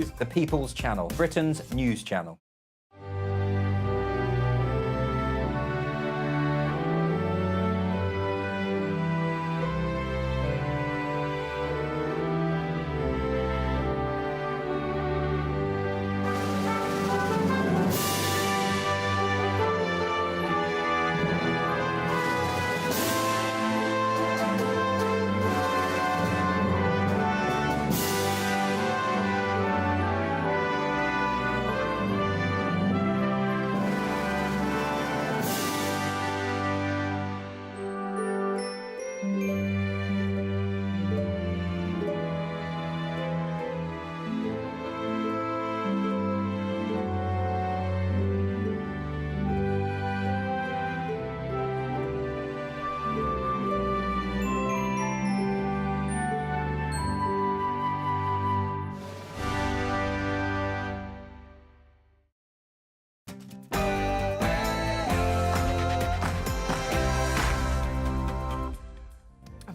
The People's Channel, Britain's news channel.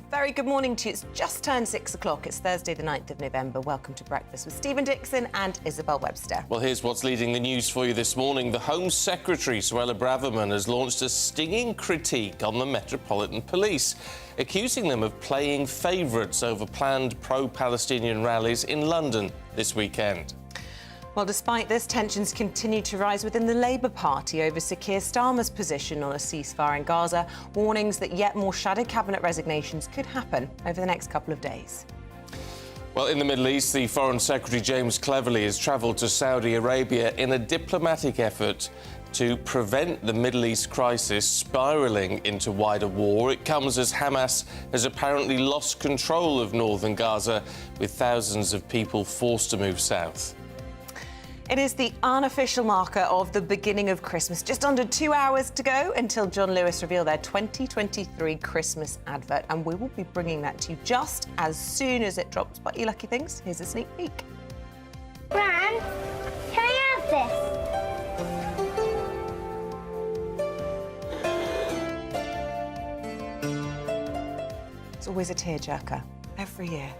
Very good morning to you. It's just turned 6 o'clock. It's Thursday, the 9th of November. Welcome to Breakfast with Stephen Dixon and Isabel Webster. Well, here's what's leading the news for you this morning. The Home Secretary, Suella Braverman, has launched a stinging critique on the Metropolitan Police, accusing them of playing favourites over planned pro-Palestinian rallies in London this weekend. Well, despite this, tensions continue to rise within the Labour Party over Sir Keir Starmer's position on a ceasefire in Gaza, warnings that yet more shadow cabinet resignations could happen over the next couple of days. Well, in the Middle East, the Foreign Secretary James Cleverly has travelled to Saudi Arabia in a diplomatic effort to prevent the Middle East crisis spiralling into wider war. It comes as Hamas has apparently lost control of northern Gaza, with thousands of people forced to move south. It is the unofficial marker of the beginning of Christmas. Just under 2 hours to go until John Lewis reveal their 2023 Christmas advert, and we will be bringing that to you just as soon as it drops. But you lucky things, here's a sneak peek. Gran, can I have this? It's always a tearjerker, every year.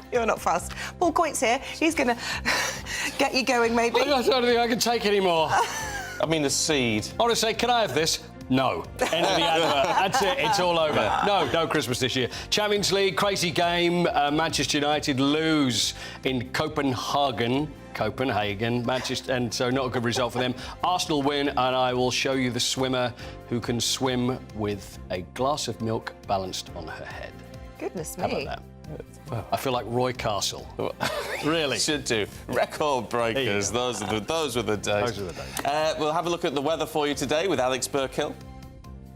You're not fast. Paul Coyte's here. He's going to get you going, maybe. I don't think I can take any more. I mean, a seed. I want to say, can I have this? No. End of the advert. That's it. It's all over. No Christmas this year. Champions League, crazy game. Manchester United lose in Copenhagen, Manchester, and so not a good result for them. Arsenal win, and I will show you the swimmer who can swim with a glass of milk balanced on her head. Goodness me. How about that? I feel like Roy Castle. Really? Should do. Record breakers. Those were the days. Those were the days. We'll have a look at the weather for you today with Alex Burkill.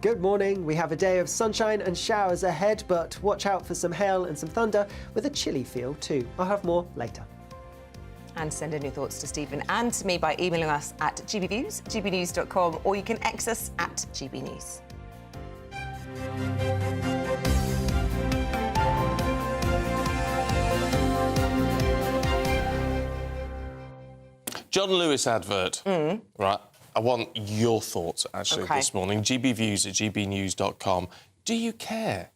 Good morning. We have a day of sunshine and showers ahead, but watch out for some hail and some thunder with a chilly feel too. I'll have more later. And send in your thoughts to Stephen and to me by emailing us at GBNews, gbnews.com, or you can X us at GBNews. John Lewis advert. Right. I want your thoughts, actually, this morning. gbviews at gbnews.com. Do you care?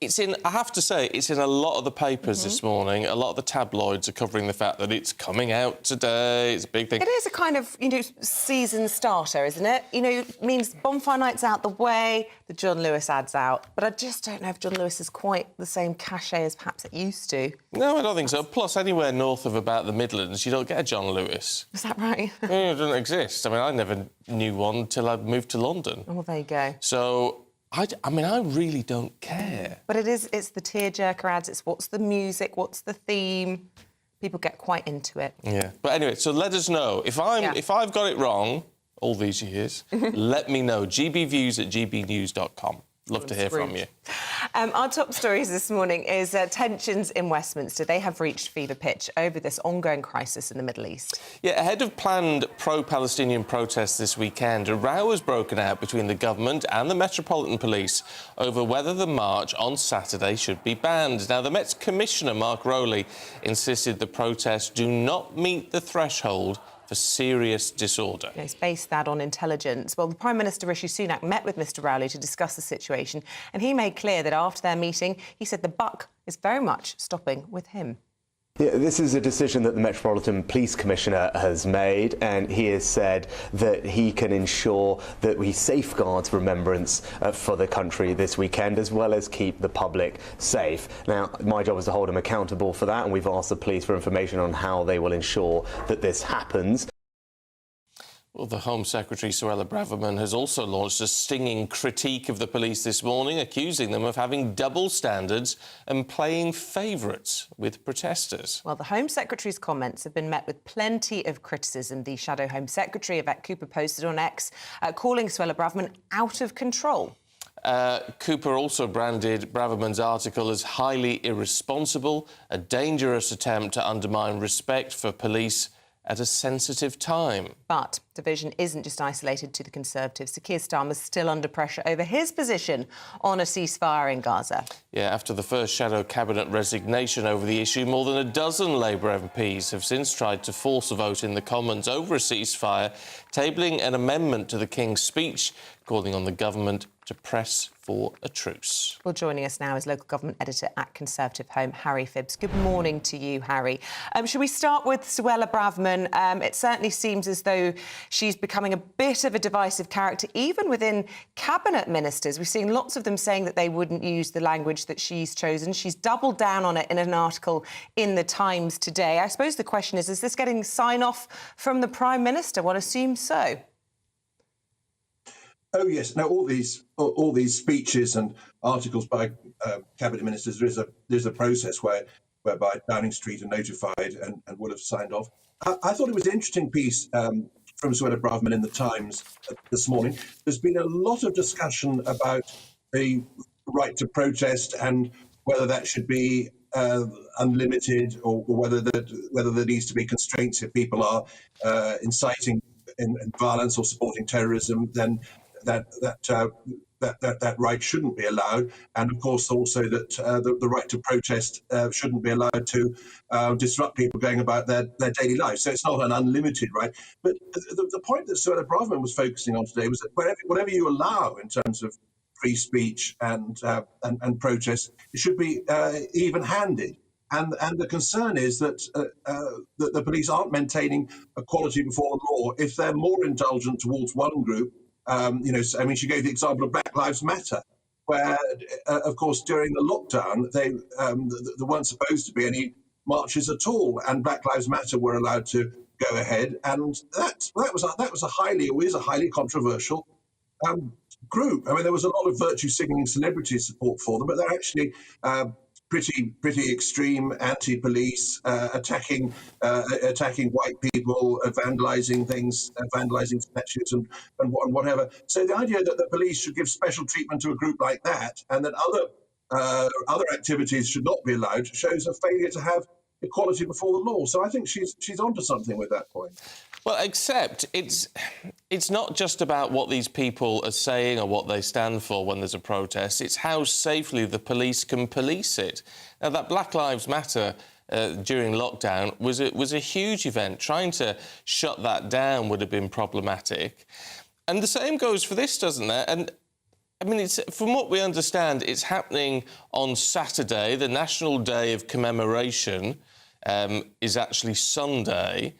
It's in, I have to say, it's in a lot of the papers this morning. A lot of the tabloids are covering the fact that it's coming out today. It's a big thing. It is a kind of, season starter, isn't it? It means bonfire night's out the way, the John Lewis ad's out. But I just don't know if John Lewis is quite the same cachet as perhaps it used to. No, I don't think so. Plus, anywhere north of about the Midlands, you don't get a John Lewis. Is that right? Yeah, it doesn't exist. I mean, I never knew one until I moved to London. Oh, well, there you go. So I mean, I really don't care. But it's the tearjerker ads, it's what's the music, what's the theme. People get quite into it. Yeah. But anyway, so let us know. If I've got it wrong all these years, let me know. gbviews at gbnews.com. Love to hear from you. Our top stories this morning is tensions in Westminster. They have reached fever pitch over this ongoing crisis in the Middle East. Yeah, ahead of planned pro-Palestinian protests this weekend, a row has broken out between the government and the Metropolitan Police over whether the march on Saturday should be banned. Now, the Met's Commissioner, Mark Rowley, insisted the protests do not meet the threshold for serious disorder. He's based that on intelligence. Well, the Prime Minister, Rishi Sunak, met with Mr Rowley to discuss the situation, and he made clear that after their meeting, he said the buck is very much stopping with him. Yeah, this is a decision that the Metropolitan Police Commissioner has made, and he has said that he can ensure that he safeguards Remembrance for the country this weekend, as well as keep the public safe. Now, my job is to hold him accountable for that, and we've asked the police for information on how they will ensure that this happens. Well, the Home Secretary, Suella Braverman, has also launched a stinging critique of the police this morning, accusing them of having double standards and playing favourites with protesters. Well, the Home Secretary's comments have been met with plenty of criticism. The Shadow Home Secretary, Yvette Cooper, posted on X, calling Suella Braverman out of control. Cooper also branded Braverman's article as highly irresponsible, a dangerous attempt to undermine respect for police at a sensitive time. But division isn't just isolated to the Conservatives. Sir Keir Starmer's still under pressure over his position on a ceasefire in Gaza. Yeah, after the first shadow cabinet resignation over the issue, more than a dozen Labour MPs have since tried to force a vote in the Commons over a ceasefire, tabling an amendment to the King's speech, calling on the government to press for a truce. Well, joining us now is local government editor at Conservative Home, Harry Phibbs. Good morning to you, Harry. Should we start with Suella Braverman? It certainly seems as though she's becoming a bit of a divisive character, even within cabinet ministers. We've seen lots of them saying that they wouldn't use the language that she's chosen. She's doubled down on it in an article in the Times today. I suppose the question is this getting sign-off from the Prime Minister? One assumes so. Oh yes, no. All these speeches and articles by cabinet ministers. There's a process whereby Downing Street are notified and would have signed off. I thought it was an interesting piece from Suella Braverman in the Times this morning. There's been a lot of discussion about the right to protest and whether that should be unlimited or whether there needs to be constraints if people are inciting in violence or supporting terrorism. Then that right shouldn't be allowed, and of course also that the right to protest shouldn't be allowed to disrupt people going about their daily lives. So it's not an unlimited right. But the point that Suella Braverman was focusing on today was that whatever you allow in terms of free speech and protest, it should be even-handed. And the concern is that the police aren't maintaining equality before the law if they're more indulgent towards one group. She gave the example of Black Lives Matter, where, of course, during the lockdown, there weren't supposed to be any marches at all, and Black Lives Matter were allowed to go ahead, and that was a highly controversial group. I mean, there was a lot of virtue signalling celebrity support for them, but they're actually pretty extreme, anti-police, attacking white people, vandalising things, vandalising statues and whatever. So the idea that the police should give special treatment to a group like that, and that other activities should not be allowed, shows a failure to have equality before the law. So I think she's onto something with that point. Well, except it's not just about what these people are saying or what they stand for when there's a protest. It's how safely the police can police it. Now, that Black Lives Matter during lockdown was a huge event. Trying to shut that down would have been problematic. And the same goes for this, doesn't there? And I mean, from what we understand, it's happening on Saturday. The National Day of Commemoration is actually Sunday.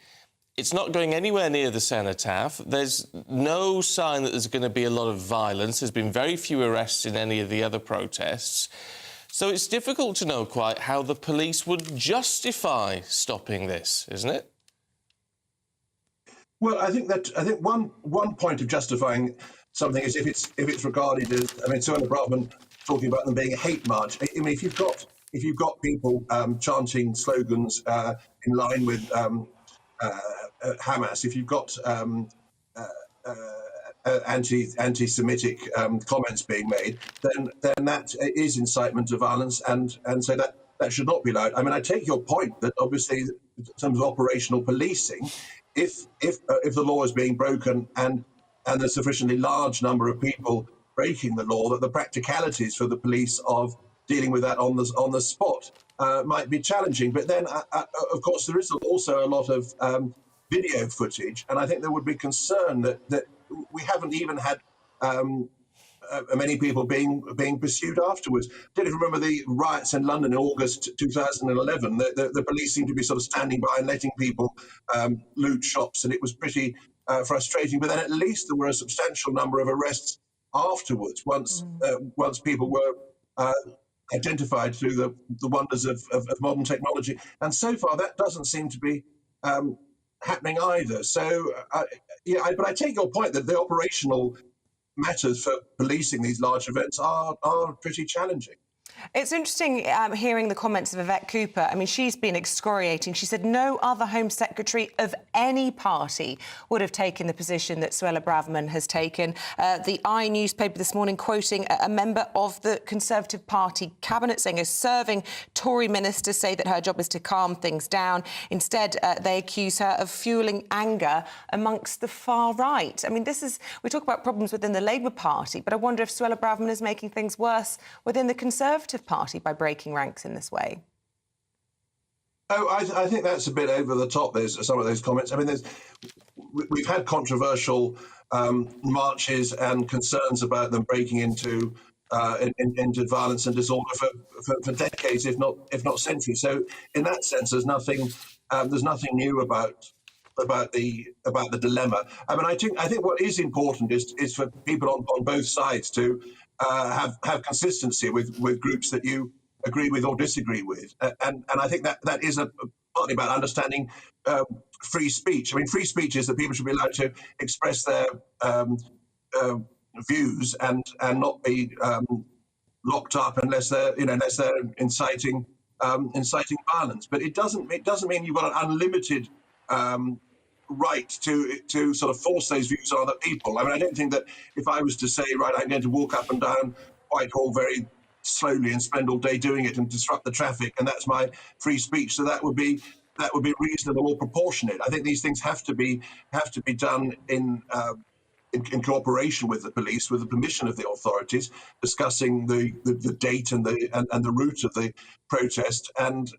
It's not going anywhere near the cenotaph. There's no sign that there's going to be a lot of violence. There's been very few arrests in any of the other protests. So it's difficult to know quite how the police would justify stopping this, isn't it? Well, I think one point of justifying something is if it's regarded as, I mean, Suella Braverman talking about them being a hate march. I mean, if you've got people chanting slogans in line with Hamas, if you've got anti-Semitic comments being made, then that is incitement to violence, and so that should not be allowed. I mean, I take your point that obviously in terms of operational policing, if the law is being broken and there's a sufficiently large number of people breaking the law, that the practicalities for the police of dealing with that on the spot might be challenging. But then, of course, there is also a lot of video footage, and I think there would be concern that we haven't even had many people being pursued afterwards. Don't you remember the riots in London in August 2011? The police seemed to be sort of standing by and letting people loot shops, and it was pretty frustrating. But then at least there were a substantial number of arrests afterwards, once people were identified through the wonders of modern technology. And so far, that doesn't seem to be happening either. So, but I take your point that the operational matters for policing these large events are pretty challenging. It's interesting hearing the comments of Yvette Cooper. I mean, she's been excoriating. She said no other Home Secretary of any party would have taken the position that Suella Braverman has taken. The I newspaper this morning quoting a member of the Conservative Party cabinet saying a serving Tory minister say that her job is to calm things down. Instead, they accuse her of fuelling anger amongst the far right. I mean, we talk about problems within the Labour Party, but I wonder if Suella Braverman is making things worse within the Conservative Party by breaking ranks in this way. Oh, I think that's a bit over the top. There's some of those comments. I mean, we've had controversial marches and concerns about them breaking into violence and disorder for decades, if not centuries. So, in that sense, there's nothing new about the dilemma. I mean, I think what is important is for people on both sides to have consistency with groups that you agree with or disagree with, and I think that is partly about understanding free speech. I mean, free speech is that people should be allowed to express their views and not be locked up unless they're inciting violence. But it doesn't mean you've got an unlimited right to sort of force those views on other people. I mean, I don't think that if I was to say, right, I'm going to walk up and down Whitehall very slowly and spend all day doing it and disrupt the traffic, and that's my free speech. So that would be reasonable or proportionate. I think these things have to be done in cooperation with the police, with the permission of the authorities, discussing the date and the route of the protest, and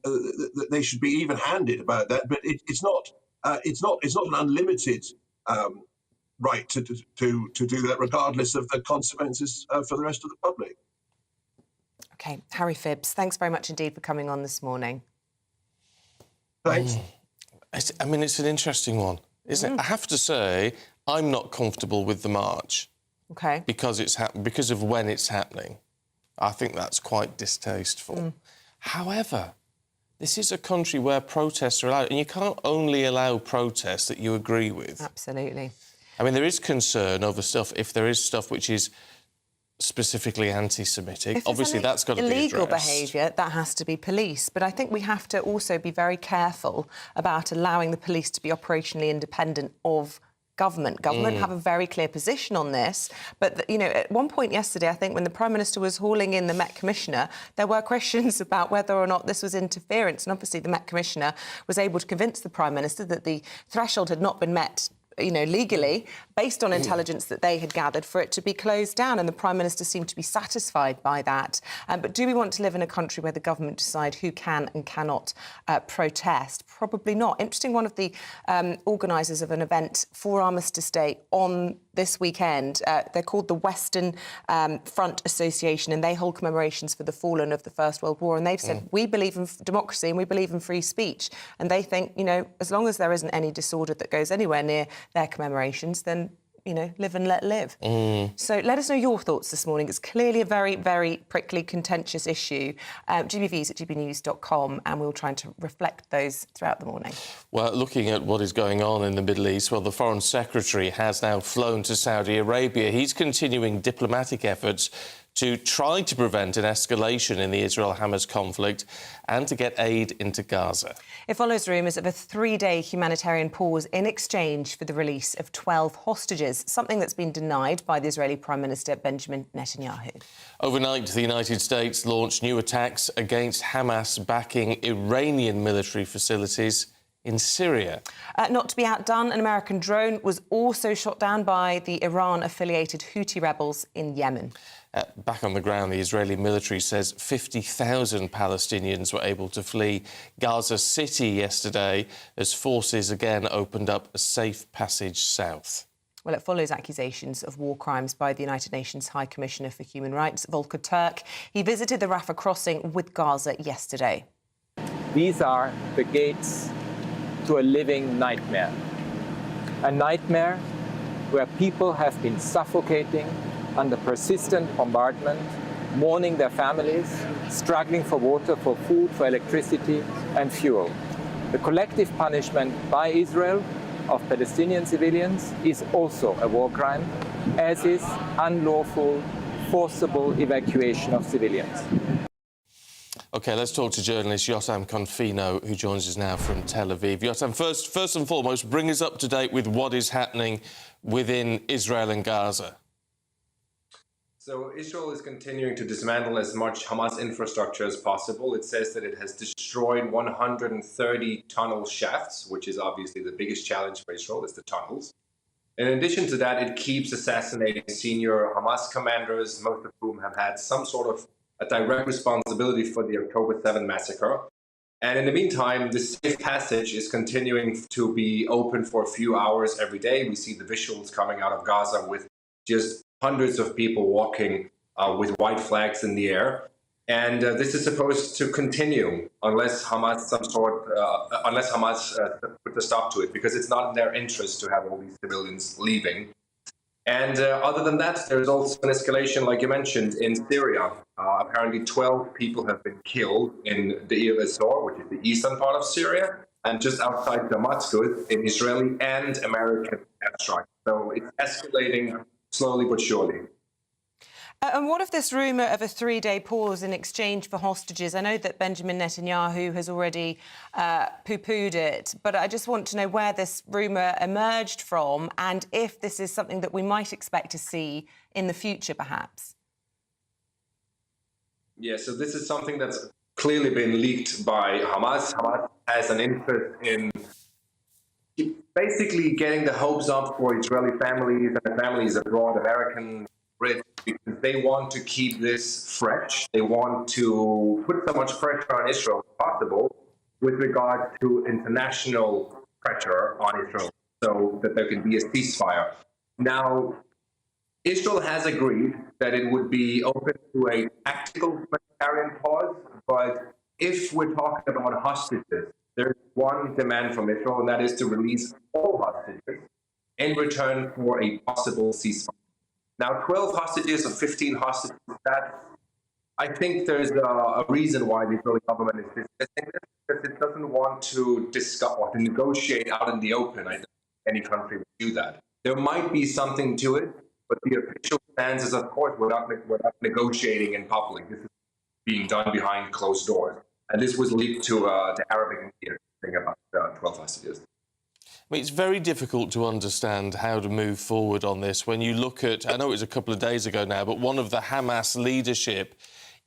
they should be even-handed about that. But it's not an unlimited right to do that, regardless of the consequences for the rest of the public. OK, Harry Phibbs, thanks very much indeed for coming on this morning. Thanks. I mean, it's an interesting one, isn't it? I have to say, I'm not comfortable with the march. OK. Because because of when it's happening. I think that's quite distasteful. However, this is a country where protests are allowed, and you can't only allow protests that you agree with. Absolutely. I mean, there is concern over stuff, if there is stuff which is specifically anti-Semitic. Obviously, that's got to be addressed. Illegal behaviour, that has to be policed. But I think we have to also be very careful about allowing the police to be operationally independent of government. Government have a very clear position on this. But, at one point yesterday, I think when the Prime Minister was hauling in the Met Commissioner, there were questions about whether or not this was interference. And obviously the Met Commissioner was able to convince the Prime Minister that the threshold had not been met legally, based on intelligence that they had gathered, for it to be closed down, and the Prime Minister seemed to be satisfied by that. But do we want to live in a country where the government decide who can and cannot protest? Probably not. Interesting, one of the organisers of an event for Armistice Day on this weekend, they're called the Western Front Association, and they hold commemorations for the fallen of the First World War, and they've said, we believe in democracy and we believe in free speech, and they think, as long as there isn't any disorder that goes anywhere near their commemorations, then, live and let live. So let us know your thoughts this morning. It's clearly a very, very prickly, contentious issue. GBVs at gbnews.com, and we'll try to reflect those throughout the morning. Well, looking at what is going on in the Middle East, well, the Foreign Secretary has now flown to Saudi Arabia. He's continuing diplomatic efforts to try to prevent an escalation in the Israel-Hamas conflict and to get aid into Gaza. It follows rumours of a 3-day humanitarian pause in exchange for the release of 12 hostages, something that's been denied by the Israeli Prime Minister Benjamin Netanyahu. Overnight, the United States launched new attacks against Hamas backing Iranian military facilities in Syria. Not to be outdone, an American drone was also shot down by the Iran-affiliated Houthi rebels in Yemen. Back on the ground, the Israeli military says 50,000 Palestinians were able to flee Gaza City yesterday as forces again opened up a safe passage south. Well, it follows accusations of war crimes by the United Nations High Commissioner for Human Rights, Volker Turk. He visited the Rafah crossing with Gaza yesterday. These are the gates to a living nightmare. A nightmare where people have been suffocating under persistent bombardment, mourning their families, struggling for water, for food, for electricity and fuel. The collective punishment by Israel of Palestinian civilians is also a war crime, as is unlawful, forcible evacuation of civilians. OK, let's talk to journalist Yotam Confino, who joins us now from Tel Aviv. Yotam, first and foremost, bring us up to date with what is happening within Israel and Gaza. So Israel is continuing to dismantle as much Hamas infrastructure as possible. It says that it has destroyed 130 tunnel shafts, which is obviously the biggest challenge for Israel, is the tunnels. In addition to that, it keeps assassinating senior Hamas commanders, most of whom have had some sort of a direct responsibility for the October 7 massacre. And in the meantime, the safe passage is continuing to be open for a few hours every day. We see the visuals coming out of Gaza with just hundreds of people walking with white flags in the air. And this is supposed to continue unless Hamas puts a stop to it, because it's not in their interest to have all these civilians leaving. And other than that, there's also an escalation, like you mentioned, in Syria. Apparently 12 people have been killed in the Deir ez-Zor, which is the eastern part of Syria, and just outside Damascus in Israeli and American airstrikes. So it's escalating slowly but surely. And what of this rumour of a 3-day pause in exchange for hostages? I know that Benjamin Netanyahu has already poo-pooed it, but I just want to know where this rumour emerged from and if this is something that we might expect to see in the future, perhaps. Yeah, so this is something that's clearly been leaked by Hamas. Hamas has an interest in basically getting the hopes up for Israeli families and families abroad, American, Brits, because they want to keep this fresh. They want to put so much pressure on Israel as possible with regard to international pressure on Israel so that there can be a ceasefire. Now, Israel has agreed that it would be open to a tactical humanitarian pause, but if we're talking about hostages, there's one demand from Israel, and that is to release all hostages in return for a possible ceasefire. Now, 12 hostages or 15 hostages, I think there's a reason why the Israeli government is discussing this, because it doesn't want to discuss or to negotiate out in the open. I don't think any country would do that. There might be something to it, but the official stance is, of course, we're not negotiating in public. This is being done behind closed doors. And this was leaked to Arabic media, thing about 12 hostages. I mean, it's very difficult to understand how to move forward on this when you look at, I know it was a couple of days ago now, but one of the Hamas leadership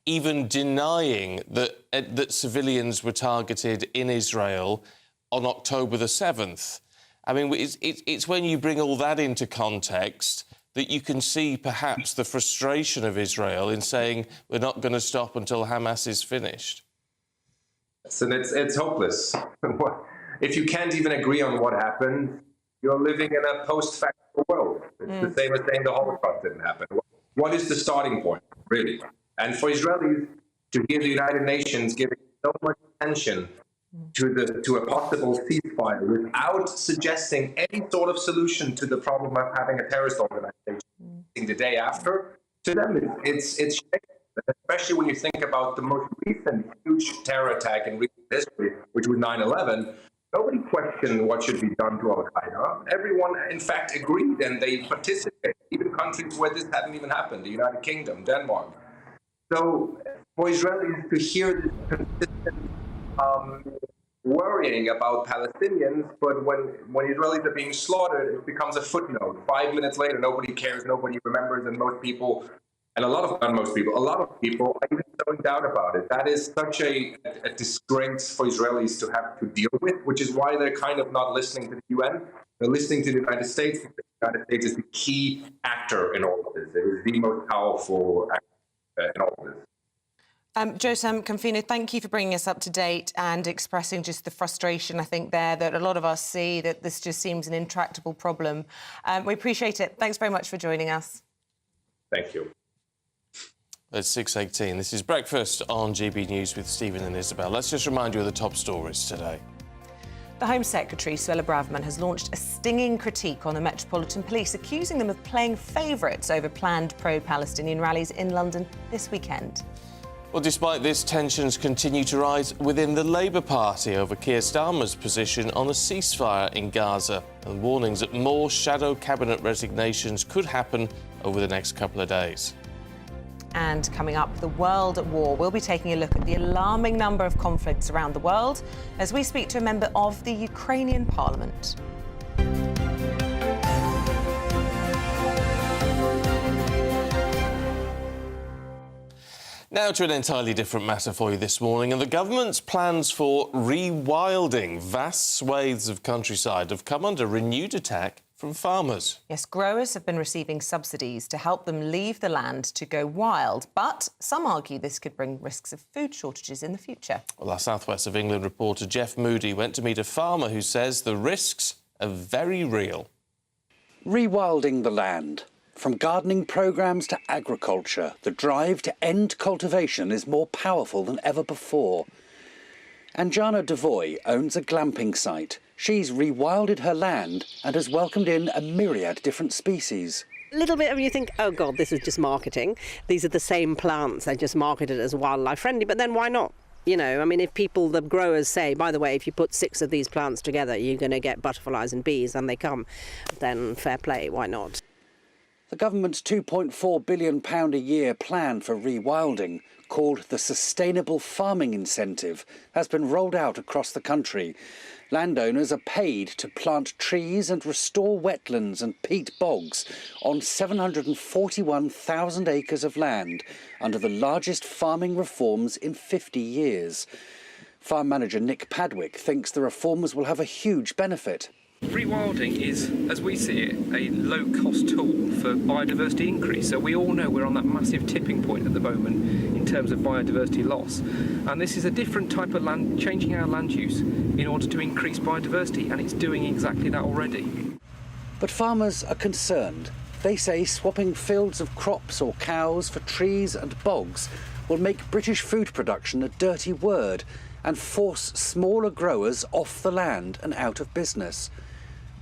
even denying that civilians were targeted in Israel on October the 7th. I mean, it's when you bring all that into context that you can see perhaps the frustration of Israel in saying we're not going to stop until Hamas is finished. So it's hopeless. If you can't even agree on what happened, you're living in a post-factual world. It's the same as saying the Holocaust didn't happen. What is the starting point, really? And for Israelis to hear the United Nations giving so much attention to a possible ceasefire without suggesting any sort of solution to the problem of having a terrorist organization the day after, to them it's shameful. Especially when you think about the most recent huge terror attack in recent history, which was 9/11, nobody questioned what should be done to Al-Qaeda. Everyone, in fact, agreed, and they participated, even countries where this hadn't even happened, the United Kingdom, Denmark. So for Israelis to hear this consistent worrying about Palestinians, but when Israelis are being slaughtered, it becomes a footnote. 5 minutes later, nobody cares, nobody remembers, and most people... And a lot of people are even throwing down about it. That is such a disgrace for Israelis to have to deal with, which is why they're kind of not listening to the UN. They're listening to the United States. The United States is the key actor in all of this. It is the most powerful actor in all of this. Josam Confino, thank you for bringing us up to date and expressing just the frustration, I think, there that a lot of us see, that this just seems an intractable problem. We appreciate it. Thanks very much for joining us. Thank you. It's 6:18. This is Breakfast on GB News with Stephen and Isabel. Let's just remind you of the top stories today. The Home Secretary, Suella Braverman, has launched a stinging critique on the Metropolitan Police, accusing them of playing favourites over planned pro-Palestinian rallies in London this weekend. Well, despite this, tensions continue to rise within the Labour Party over Keir Starmer's position on a ceasefire in Gaza, and warnings that more shadow cabinet resignations could happen over the next couple of days. And coming up, the world at war. We'll be taking a look at the alarming number of conflicts around the world as we speak to a member of the Ukrainian Parliament. Now to an entirely different matter for you this morning, and the government's plans for rewilding vast swathes of countryside have come under renewed attack from farmers. Yes, growers have been receiving subsidies to help them leave the land to go wild, but some argue this could bring risks of food shortages in the future. Well, our South West of England reporter Jeff Moody went to meet a farmer who says the risks are very real. Rewilding the land. From gardening programmes to agriculture, the drive to end cultivation is more powerful than ever before. Anjana Devoy owns a glamping site. She's rewilded her land and has welcomed in a myriad different species. A little bit of you think, oh God, this is just marketing. These are the same plants, they're just marketed as wildlife friendly, but then why not? You know, I mean, if people, the growers say, by the way, if you put 6 of these plants together, you're going to get butterflies and bees, and they come, then fair play, why not? The government's £2.4 billion a year plan for rewilding, called the Sustainable Farming Incentive, has been rolled out across the country. Landowners are paid to plant trees and restore wetlands and peat bogs on 741,000 acres of land under the largest farming reforms in 50 years. Farm manager Nick Padwick thinks the reforms will have a huge benefit. Rewilding is, as we see it, a low-cost tool for biodiversity increase. So we all know we're on that massive tipping point at the moment in terms of biodiversity loss. And this is a different type of land, changing our land use in order to increase biodiversity, and it's doing exactly that already. But farmers are concerned. They say swapping fields of crops or cows for trees and bogs will make British food production a dirty word and force smaller growers off the land and out of business.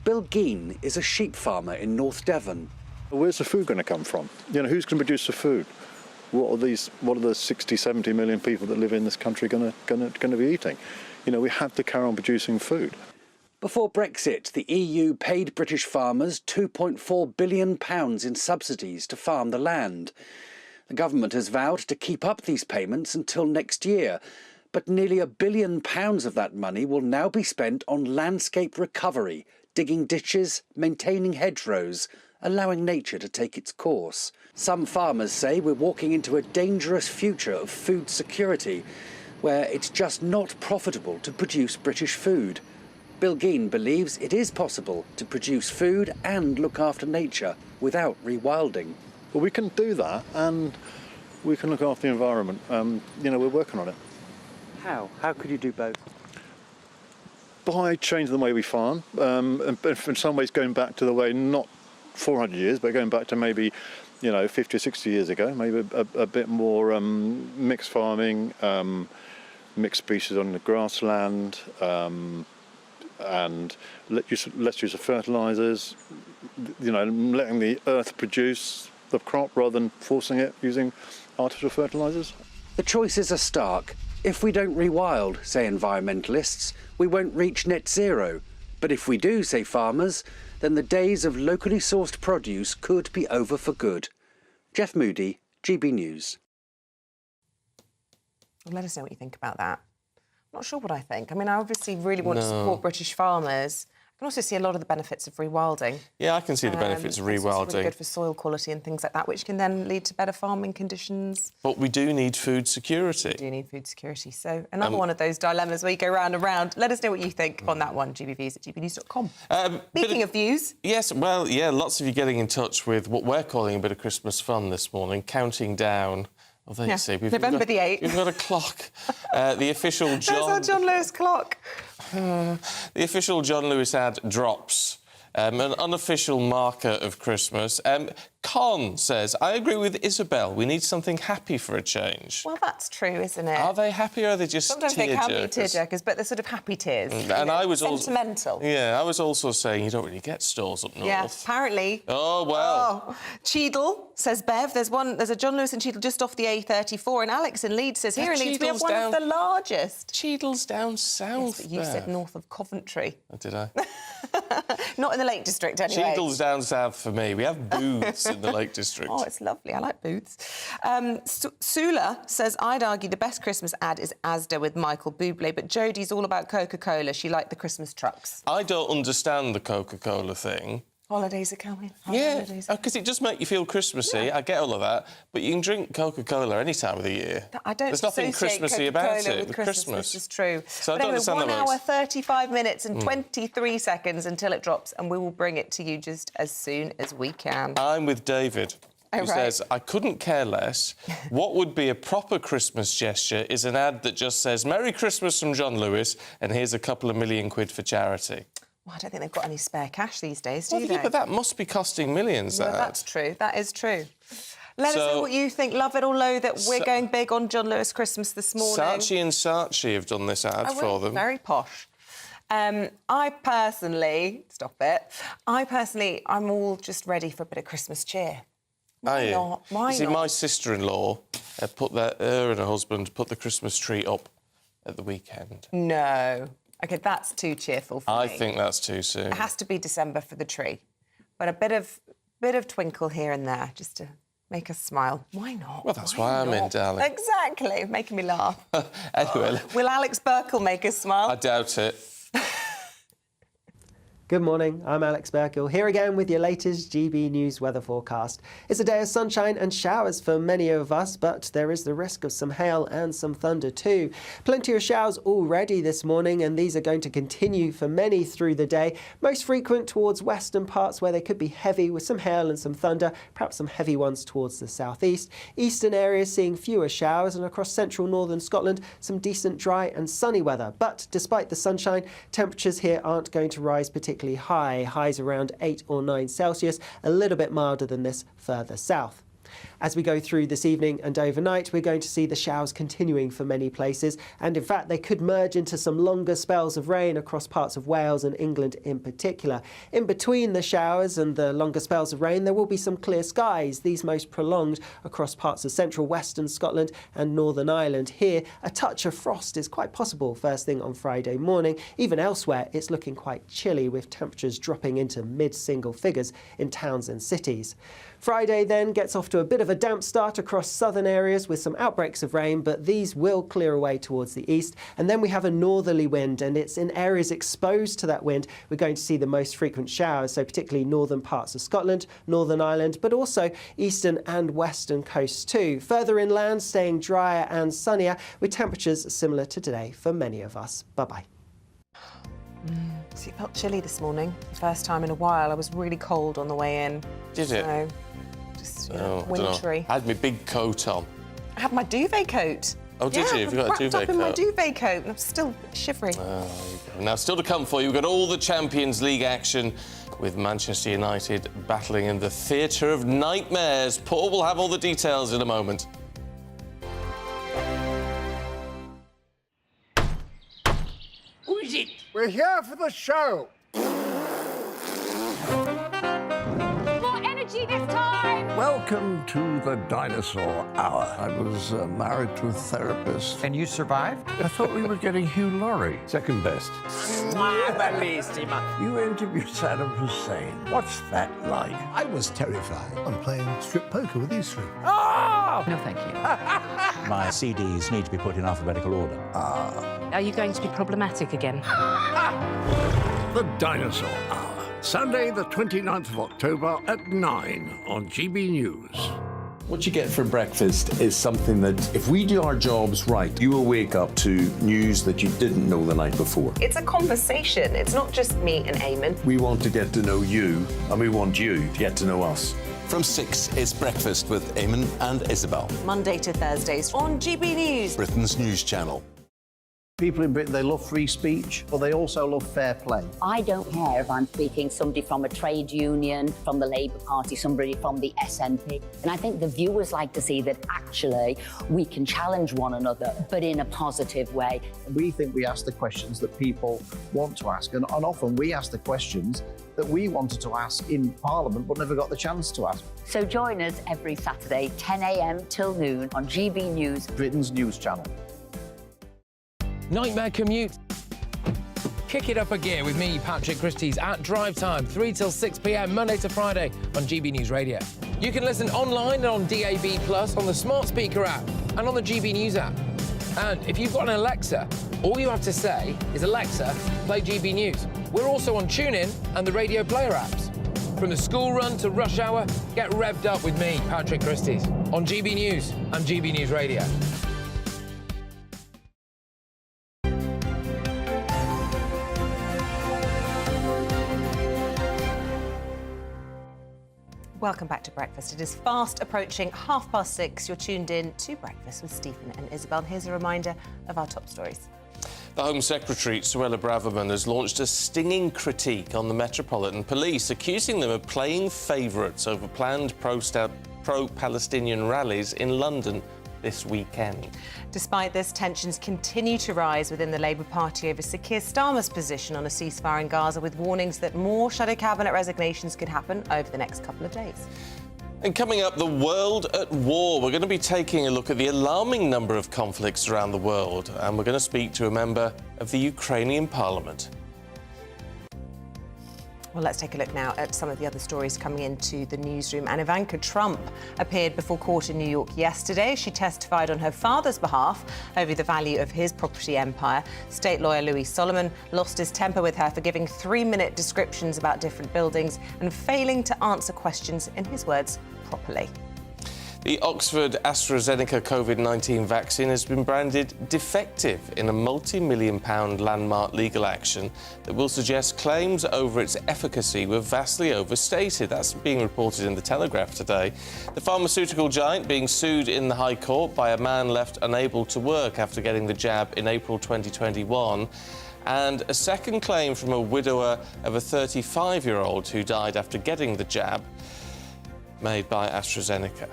Bill Geen is a sheep farmer in North Devon. Where's the food going to come from? You know, who's going to produce the food? What are the 60, 70 million people that live in this country going to be eating? You know, we have to carry on producing food. Before Brexit, the EU paid British farmers £2.4 billion in subsidies to farm the land. The government has vowed to keep up these payments until next year, but nearly £1 billion of that money will now be spent on landscape recovery, digging ditches, maintaining hedgerows, allowing nature to take its course. Some farmers say we're walking into a dangerous future of food security, where it's just not profitable to produce British food. Bill Geen believes it is possible to produce food and look after nature without rewilding. Well, we can do that, and we can look after the environment. You know, we're working on it. How? How could you do both? By changing the way we farm, and in some ways going back to the way, not 400 years, but going back to maybe, 50 or 60 years ago, maybe a bit more mixed farming, mixed species on the grassland, and less use of fertilisers, letting the earth produce the crop rather than forcing it using artificial fertilisers. The choices are stark. If we don't rewild, say environmentalists, we won't reach net zero. But if we do, say farmers, then the days of locally sourced produce could be over for good. Jeff Moody, GB News. Let us know what you think about that. I'm not sure what I think. I mean, I obviously really want to support British farmers. I can also see a lot of the benefits of rewilding. Yeah, I can see the benefits of rewilding. It's really good for soil quality and things like that, which can then lead to better farming conditions. But we do need food security. We do need food security. So another one of those dilemmas where you go round and round. Let us know what you think on that one, gbviews@gbnews.com. Speaking of views... Yes, well, yeah, lots of you getting in touch with what we're calling a bit of Christmas fun this morning, counting down Oh, there you see. November the 8th. We've got a clock. The official John... There's our John Lewis clock. The official John Lewis ad drops. An unofficial marker of Christmas. Con says, I agree with Isabel. We need something happy for a change. Well, that's true, isn't it? Are they happy or are they just Sometimes they can be tearjerkers? tearjerkers, but they're sort of happy tears. And I was sentimental. I was also saying you don't really get stores up north. Yeah, apparently. Oh, well. Oh. Cheadle, says Bev. There's a John Lewis in Cheadle just off the A34. And Alex in Leeds says, here in Leeds we have one of the largest. Cheadle's down south, Yes, but you said north of Coventry. Oh, did I? Not in the Lake District, anyway. Cheadle's down south for me. We have booths in the Lake District. Oh, it's lovely. I like booths. Sula says, I'd argue the best Christmas ad is Asda with Michael Bublé, but Jodie's all about Coca-Cola. She liked the Christmas trucks. I don't understand the Coca-Cola thing. Holidays are coming. Yeah, because it does make you feel Christmassy. Yeah. I get all of that. But you can drink Coca-Cola any time of the year. I don't There's nothing Christmassy about it. With Christmas. This is true. So but I don't understand 1 that hour, 35 minutes and 23 seconds until it drops, and we will bring it to you just as soon as we can. I'm with David, who says, I couldn't care less. What would be a proper Christmas gesture is an ad that just says, Merry Christmas from John Lewis, and here's a couple of million quid for charity. Well, I don't think they've got any spare cash these days, do they? Yeah, but that must be costing millions, No, that's true. That is true. Let us know what you think. Love it or loathe it. We're going big on John Lewis Christmas this morning. Saatchi and Saatchi have done this ad for them. Very posh. I personally... Stop it. I'm all just ready for a bit of Christmas cheer. Why not? Why you see, not? my sister-in-law her and her husband put the Christmas tree up at the weekend. No. OK, that's too cheerful for me. I think that's too soon. It has to be December for the tree. But a bit of twinkle here and there, just to make us smile. Why not? Well, that's why I'm in, darling. Exactly. Making me laugh. Anyway... Will Alex Burkle make us smile? I doubt it. Good morning, I'm Alex Burkle, here again with your latest GB News weather forecast. It's a day of sunshine and showers for many of us, but there is the risk of some hail and some thunder too. Plenty of showers already this morning, and these are going to continue for many through the day. Most frequent towards western parts where they could be heavy with some hail and some thunder, perhaps some heavy ones towards the southeast. Eastern areas seeing fewer showers, and across central northern Scotland, some decent dry and sunny weather. But despite the sunshine, temperatures here aren't going to rise particularly high, highs around 8 or 9 Celsius, a little bit milder than this further south. As we go through this evening and overnight, we're going to see the showers continuing for many places, and in fact they could merge into some longer spells of rain across parts of Wales and England in particular. In between the showers and the longer spells of rain, there will be some clear skies, these most prolonged across parts of central western Scotland and Northern Ireland. Here, a touch of frost is quite possible first thing on Friday morning. Even elsewhere, it's looking quite chilly, with temperatures dropping into mid-single figures in towns and cities. Friday then gets off to a bit of a damp start across southern areas with some outbreaks of rain, but these will clear away towards the east. And then we have a northerly wind, and it's in areas exposed to that wind we're going to see the most frequent showers, so particularly northern parts of Scotland, Northern Ireland, but also eastern and western coasts too. Further inland, staying drier and sunnier, with temperatures similar to today for many of us. Bye-bye. See, it felt chilly this morning. First time in a while. I was really cold on the way in. Did it? So, just wintry. I had my big coat on. I had my duvet coat. Oh, did you? You've got a duvet coat? wrapped up in my duvet coat, and I'm still shivering. Now, still to come for you, we've got all the Champions League action with Manchester United battling in the theatre of nightmares. Paul will have all the details in a moment. Who is it? We're here for the show. More energy this time! Welcome to the Dinosaur Hour. I was married to a therapist. And you survived? I thought we were getting Hugh Laurie. Second best. You interviewed Saddam Hussein. What's that like? I was terrified. I'm playing strip poker with these three. Oh! No, thank you. My CDs need to be put in alphabetical order. Are you going to be problematic again? The Dinosaur Hour. Sunday, the 29th of October at 9 on GB News. What you get for breakfast is something that, if we do our jobs right, you will wake up to news that you didn't know the night before. It's a conversation. It's not just me and Eamonn. We want to get to know you, and we want you to get to know us. From 6, it's Breakfast with Eamonn and Isabel. Monday to Thursdays on GB News. Britain's news channel. People in Britain, they love free speech, but they also love fair play. I don't care if I'm speaking somebody from a trade union, from the Labour Party, somebody from the SNP. And I think the viewers like to see that actually we can challenge one another, but in a positive way. We think we ask the questions that people want to ask, and often we ask the questions that we wanted to ask in Parliament but never got the chance to ask. So join us every Saturday, 10 a.m. till noon on GB News, Britain's news channel. Nightmare commute. Kick it up a gear with me, Patrick Christie's, at drive time, 3 till 6 p.m, Monday to Friday on GB News Radio. You can listen online and on DAB+, on the smart speaker app and on the GB News app. And if you've got an Alexa, all you have to say is, Alexa, play GB News. We're also on TuneIn and the Radio Player apps. From the school run to rush hour, get revved up with me, Patrick Christie's, on GB News and GB News Radio. Welcome back to Breakfast. It is fast approaching 6:30. You're tuned in to Breakfast with Stephen and Isabel. Here's a reminder of our top stories. The Home Secretary, Suella Braverman, has launched a stinging critique on the Metropolitan Police, accusing them of playing favourites over planned pro-Palestinian rallies in London this weekend. Despite this, tensions continue to rise within the Labour Party over Sir Keir Starmer's position on a ceasefire in Gaza, with warnings that more shadow cabinet resignations could happen over the next couple of days. And coming up, the world at war. We're going to be taking a look at the alarming number of conflicts around the world, and we're going to speak to a member of the Ukrainian Parliament. Well, let's take a look now at some of the other stories coming into the newsroom. And Ivanka Trump appeared before court in New York yesterday. She testified on her father's behalf over the value of his property empire. State lawyer Louis Solomon lost his temper with her for giving 3-minute descriptions about different buildings and failing to answer questions, in his words, properly. The Oxford AstraZeneca COVID-19 vaccine has been branded defective in a multi-million-pound landmark legal action that will suggest claims over its efficacy were vastly overstated. That's being reported in The Telegraph today. The pharmaceutical giant being sued in the High Court by a man left unable to work after getting the jab in April 2021. And a second claim from a widower of a 35-year-old who died after getting the jab, made by AstraZeneca.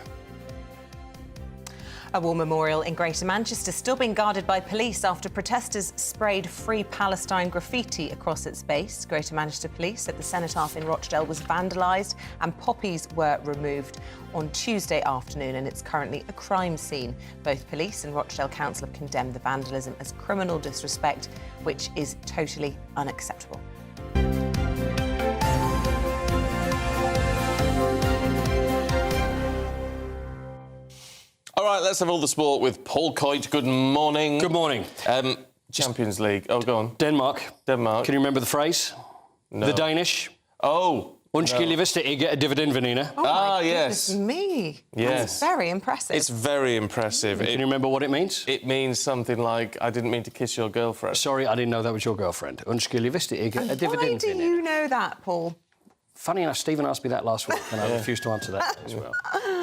A war memorial in Greater Manchester still being guarded by police after protesters sprayed Free Palestine graffiti across its base. Greater Manchester Police said the cenotaph in Rochdale was vandalised and poppies were removed on Tuesday afternoon, and it's currently a crime scene. Both police and Rochdale Council have condemned the vandalism as criminal disrespect, which is totally unacceptable. All right, let's have all the sport with Paul Coit. Good morning. Good morning. Champions League. Oh, go on. Denmark. Can you remember the phrase? No. The Danish. Oh. Undskyld hvis det ikke er dividend, Vanina. Oh, my yes. goodness me. Yes. That's very impressive. It's very impressive. Can you remember what it means? It means something like, I didn't mean to kiss your girlfriend. Sorry, I didn't know that was your girlfriend. Undskyld hvis det ikke er dividend, Why do you know that, Paul? Funny enough, Stephen asked me that last week, and I refused to answer that as well.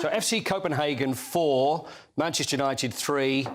So FC Copenhagen 4, Manchester United 3.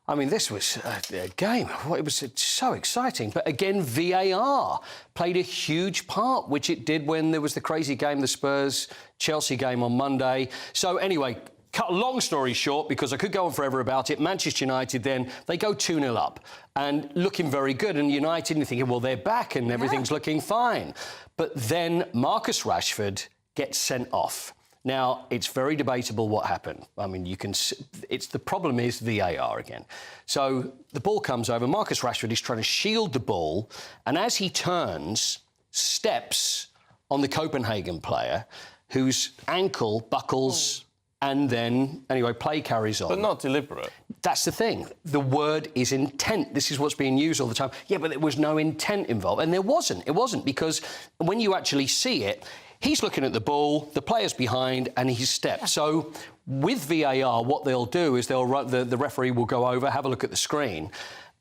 I mean, this was a game. It was so exciting. But again, VAR played a huge part, which it did when there was the crazy game, the Spurs-Chelsea game on Monday. So anyway, cut a long story short, because I could go on forever about it, Manchester United then, they go 2-0 up and looking very good. And United, you're thinking, well, they're back and everything's looking fine. But then Marcus Rashford gets sent off. Now, it's very debatable what happened. I mean, the problem is VAR again. So the ball comes over. Marcus Rashford is trying to shield the ball. And as he turns, steps on the Copenhagen player whose ankle buckles and then, anyway, play carries on. But not deliberate. That's the thing. The word is intent. This is what's being used all the time. Yeah, but there was no intent involved. And there wasn't. It wasn't, because when you actually see it, he's looking at the ball, the player's behind, and he's stepped. Yeah. So with VAR, what they'll do is the referee will go over, have a look at the screen,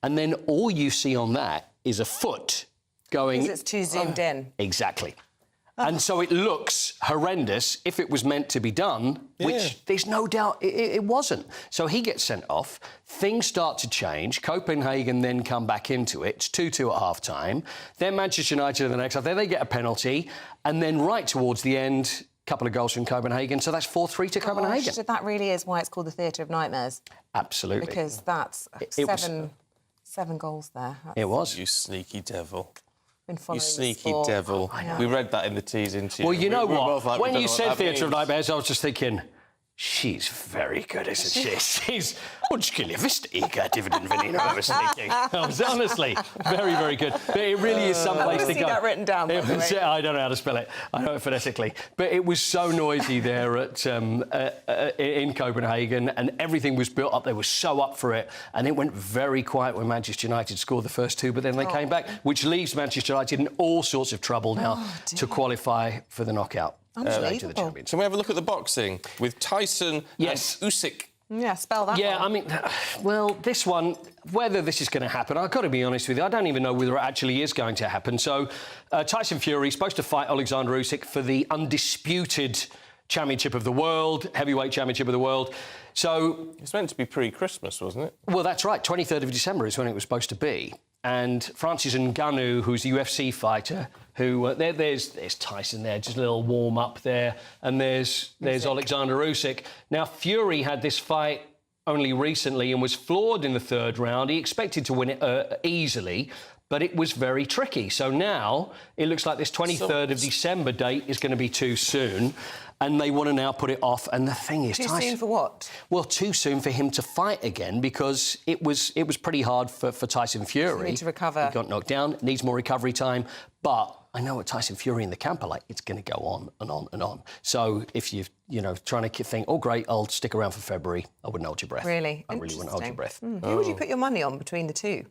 and then all you see on that is a foot going... Because it's too zoomed in. Exactly. And so it looks horrendous if it was meant to be done, which there's no doubt it wasn't. So he gets sent off. Things start to change. Copenhagen then come back into it. It's 2-2 at half-time. Then Manchester United in the next half. Then they get a penalty. And then right towards the end, a couple of goals from Copenhagen. So that's 4-3 to Copenhagen. So that really is why it's called the Theatre of Nightmares. Absolutely. Because that's seven goals there. It was. You sneaky devil. You sneaky devil. We read that in the tease interview. Well, you know what? Like, when you said Theatre of Nightmares, I was just thinking, she's very good, isn't she? She's... Honestly, very, very good. But it really is some place to go. I see that written down, by the way. I don't know how to spell it. I know it phonetically. But it was so noisy there in Copenhagen, and everything was built up. They were so up for it. And it went very quiet when Manchester United scored the first two, but then they came back, which leaves Manchester United in all sorts of trouble now to qualify for the knockout. Stage of the Champions. Can we have a look at the boxing with Tyson and Usyk? Yeah, spell that Yeah, one. I mean, well, this one, whether this is going to happen, I've got to be honest with you, I don't even know whether it actually is going to happen. So, Tyson Fury is supposed to fight Alexander Usyk for the undisputed championship of the world, heavyweight championship of the world. So... It's meant to be pre-Christmas, wasn't it? Well, that's right. 23rd of December is when it was supposed to be. And Francis Ngannou, who's a UFC fighter, who there's Tyson there, just a little warm up there, and there's Alexander Usyk. Now Fury had this fight only recently and was floored in the third round. He expected to win it easily, but it was very tricky. So now it looks like this 23rd of December date is going to be too soon. And they want to now put it off. And the thing is, too soon for what? Well, too soon for him to fight again because it was pretty hard for Tyson Fury. So need to recover. He got knocked down, needs more recovery time. But I know what Tyson Fury in the camp are like. It's going to go on and on and on. So if you're, trying to think, oh, great, I'll stick around for February, I wouldn't hold your breath. Really? I really wouldn't hold your breath. Who would you put your money on between the two?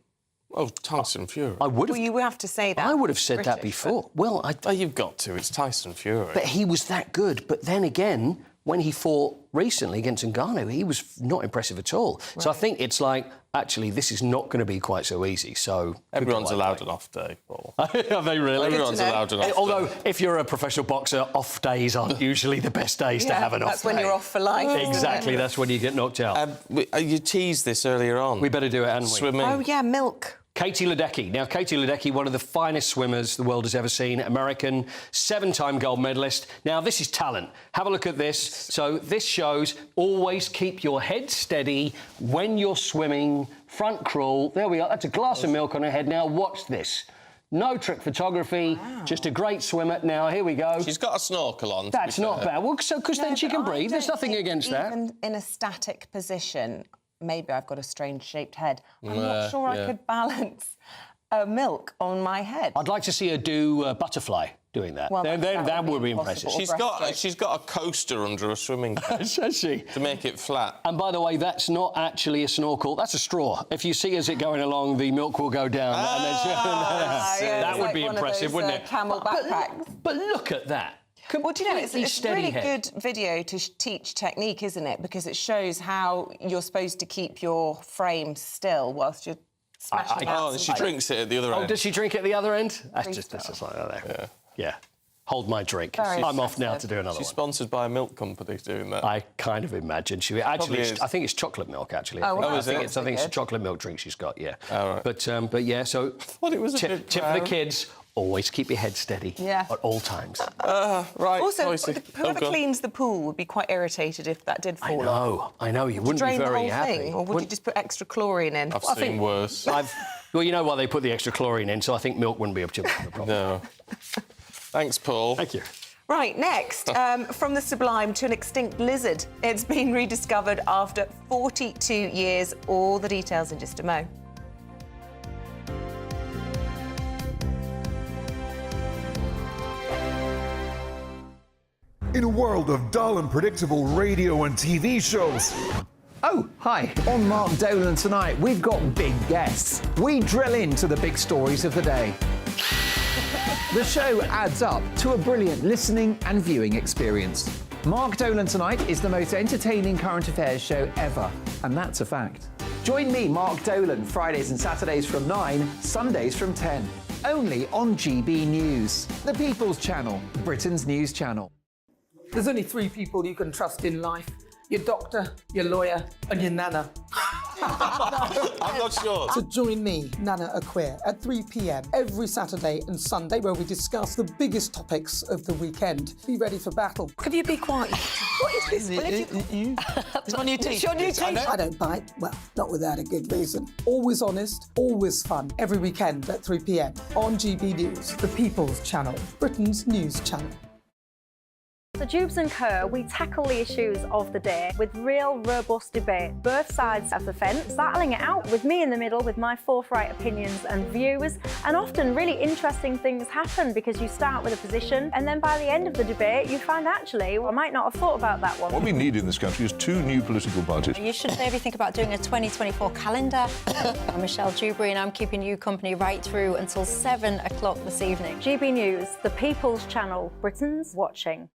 Oh, Tyson Fury. I would have. Well, you would have to say that. I would have said that before. Well, you've got to. It's Tyson Fury. But he was that good. But then again, when he fought recently against Ngannou, he was not impressive at all. Right. So I think it's like, actually, this is not going to be quite so easy. So everyone's allowed an off day, Paul. Are they really? Everyone's allowed an off day. Although, if you're a professional boxer, off days aren't usually the best days to have an off day. That's when you're off for life. Exactly, that's when you get knocked out. You teased this earlier on. We better do it, hadn't we? Swimming. Oh, yeah, milk. Katie Ledecky. Now, Katie Ledecky, one of the finest swimmers the world has ever seen, American, 7-time gold medalist. Now, this is talent. Have a look at this. So this shows always keep your head steady when you're swimming, front crawl. There we are. That's a glass of milk on her head. Now, watch this. No trick photography, just a great swimmer. Now, here we go. She's got a snorkel on. That's not bad. Well, because then she can breathe. There's nothing against that. Even in a static position, maybe I've got a strange-shaped head. I'm not sure I could balance milk on my head. I'd like to see her do butterfly doing that. Well, then that would be impressive. She's got a coaster under a swimming pool. Has she? To make it flat. And by the way, that's not actually a snorkel. That's a straw. If you see as it going along, the milk will go down. That would be impressive, wouldn't it? Camel backpacks. But look at that. Well, do you know, it's a really good video to teach technique, isn't it? Because it shows how you're supposed to keep your frame still whilst you're smashing out. Oh, she drinks it at the other end. Oh, does she drink it at the other end? That's just like that there. Yeah. Hold my drink. I'm off now to do another one. She's sponsored by a milk company doing that. I kind of imagine she... Actually, I think it's chocolate milk, actually. I think it's a chocolate milk drink she's got, yeah. Oh, right. But yeah, so... I thought it was a bit tip for the kids... Always keep your head steady at all times. Right. Also, whoever cleans the pool would be quite irritated if that did fall off. I know. You wouldn't drain be very the whole happy. Thing, or would you just put extra chlorine in? I've seen worse. Well, you know why they put the extra chlorine in, so I think milk wouldn't be up to the problem. No. Thanks, Paul. Thank you. Right, next, from the sublime to an extinct lizard. It's been rediscovered after 42 years. All the details in just a mo. In a world of dull and predictable radio and TV shows. Oh, hi. On Mark Dolan tonight, we've got big guests. We drill into the big stories of the day. The show adds up to a brilliant listening and viewing experience. Mark Dolan Tonight is the most entertaining current affairs show ever, and that's a fact. Join me, Mark Dolan, Fridays and Saturdays from 9, Sundays from 10. only on GB News, the People's Channel, Britain's news channel. There's only 3 people you can trust in life. Your doctor, your lawyer and your nana. I'm not sure. So join me, Nana Aquare, at 3 p.m. every Saturday and Sunday where we discuss the biggest topics of the weekend. Be ready for battle. Could you be quiet? What is this? It's my new teeth. It's your new Yes, I teeth. know. I don't bite. Well, not without a good reason. Always honest, always fun. Every weekend at 3 p.m. on GB News, the People's Channel, Britain's news channel. So Jubes and Kerr, we tackle the issues of the day with real, robust debate, both sides of the fence, battling it out with me in the middle with my forthright opinions and views. And often really interesting things happen because you start with a position and then by the end of the debate you find actually, well, I might not have thought about that one. What we need in this country is 2 new political parties. You should maybe think about doing a 2024 calendar. I'm Michelle Dewberry and I'm keeping you company right through until 7 o'clock this evening. GB News, the People's Channel, Britain's watching.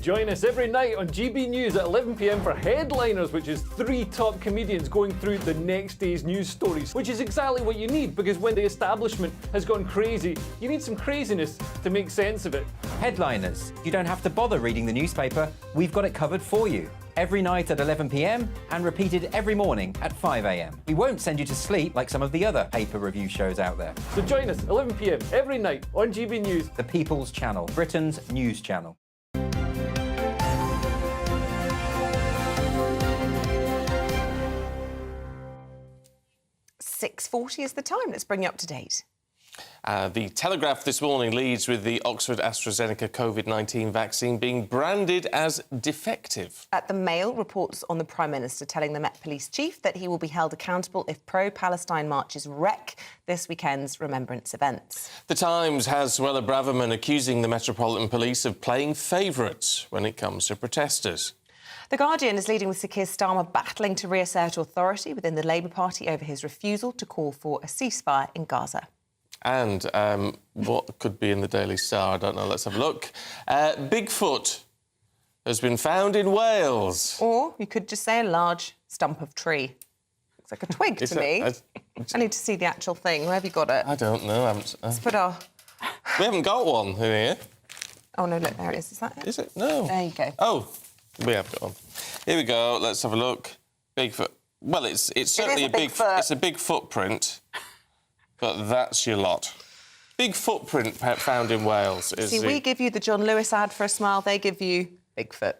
Join us every night on GB News at 11 p.m. for Headliners, which is 3 top comedians going through the next day's news stories, which is exactly what you need, because when the establishment has gone crazy, you need some craziness to make sense of it. Headliners. You don't have to bother reading the newspaper. We've got it covered for you. Every night at 11 p.m. and repeated every morning at 5 a.m. We won't send you to sleep like some of the other paper review shows out there. So join us 11 p.m. every night on GB News. The People's Channel, Britain's news channel. 6:40 is the time. Let's bring you up to date. The Telegraph this morning leads with the Oxford AstraZeneca COVID-19 vaccine being branded as defective. At the Mail, reports on the Prime Minister telling the Met Police Chief that he will be held accountable if pro-Palestine marches wreck this weekend's Remembrance events. The Times has Suella Braverman accusing the Metropolitan Police of playing favourites when it comes to protesters. The Guardian is leading with Sir Keir Starmer battling to reassert authority within the Labour Party over his refusal to call for a ceasefire in Gaza. And what could be in the Daily Star? I don't know. Let's have a look. Bigfoot has been found in Wales. Or you could just say a large stump of tree. Looks like a twig to me. I need to see the actual thing. Where have you got it? I don't know. Let's put our... We haven't got one in here. Oh, no, look, there it is. Is that it? Is it? No. There you go. Oh, we have got one. Here we go. Let's have a look. Bigfoot. Well, it's certainly a big... It's a big footprint. But that's your lot. Big footprint found in Wales. We give you the John Lewis ad for a smile, they give you Bigfoot.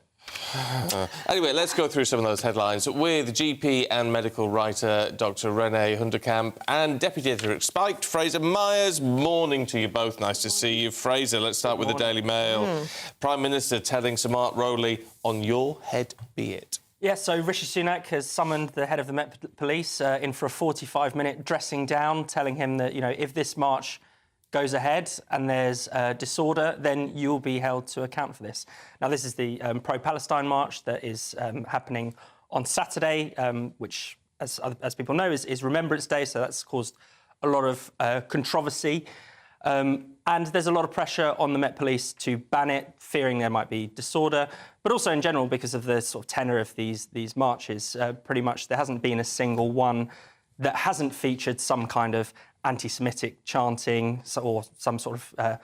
Anyway, let's go through some of those headlines with GP and medical writer Dr Renee Hunderkamp and Deputy Editor Spiked, Fraser Myers. Morning to you both. Nice to see you. Fraser, let's start with the Daily Mail. Prime Minister telling Sir Mark Rowley, on your head be it. Yes, so Rishi Sunak has summoned the head of the Met Police in for a 45-minute dressing down, telling him that, you know, if this march goes ahead and there's disorder, then you'll be held to account for this. Now, this is the pro-Palestine march that is happening on Saturday, which, as people know, is Remembrance Day, so that's caused a lot of controversy. And there's a lot of pressure on the Met Police to ban it, fearing there might be disorder, but also in general because of the sort of tenor of these marches. Pretty much there hasn't been a single one that hasn't featured some kind of anti-Semitic chanting or some sort of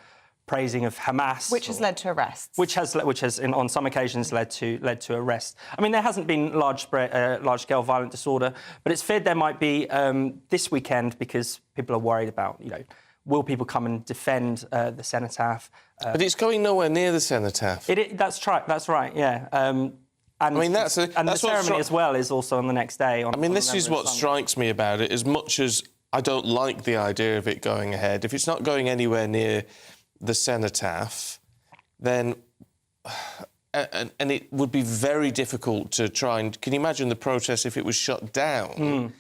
praising of Hamas, which has led to arrests. Which has on some occasions led to arrest. I mean, there hasn't been large-scale violent disorder, but it's feared there might be this weekend because people are worried about, you know, will people come and defend the cenotaph? But it's going nowhere near the cenotaph. That's right, yeah. And I mean, the ceremony as well is also on the next day. This is what strikes me about it. As much as I don't like the idea of it going ahead, if it's not going anywhere near the cenotaph, then... And it would be very difficult to try and... Can you imagine the protest if it was shut down?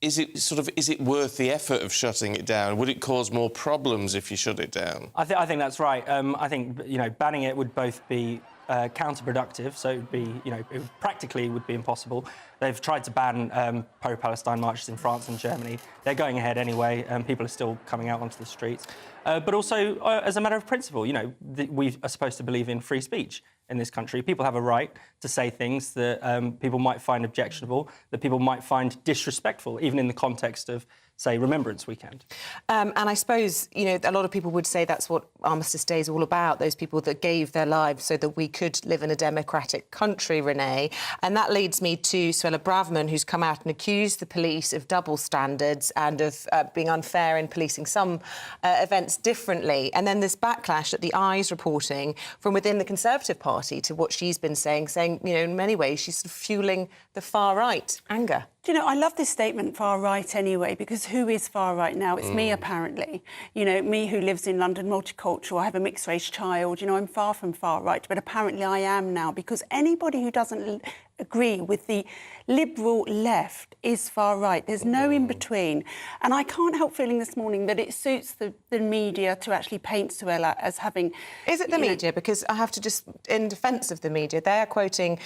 Is it worth the effort of shutting it down? Would it cause more problems if you shut it down? I think that's right. I think, you know, banning it would both be counterproductive, so it would be, you know, practically would be impossible. They've tried to ban pro-Palestine marches in France and Germany. They're going ahead anyway, and people are still coming out onto the streets. But also, as a matter of principle, you know, we are supposed to believe in free speech in this country. People have a right to say things that people might find objectionable, that people might find disrespectful, even in the context of say, Remembrance weekend. And I suppose, you know, a lot of people would say that's what Armistice Day is all about, those people that gave their lives so that we could live in a democratic country, Renee. And that leads me to Suella Braverman, who's come out and accused the police of double standards and of being unfair in policing some events differently. And then this backlash that the Eye's reporting from within the Conservative Party to what she's been saying, you know, in many ways she's sort of fueling the far-right anger. Do you know, I love this statement, far right, anyway, because who is far right now? It's me, apparently. You know, me who lives in London, multicultural, I have a mixed-race child. You know, I'm far from far right, but apparently I am now, because anybody who doesn't agree with the liberal left is far right. There's no in-between. And I can't help feeling this morning that it suits the media to actually paint Suella as having... Is it the media? Because I have to just, in defence of the media, they're quoting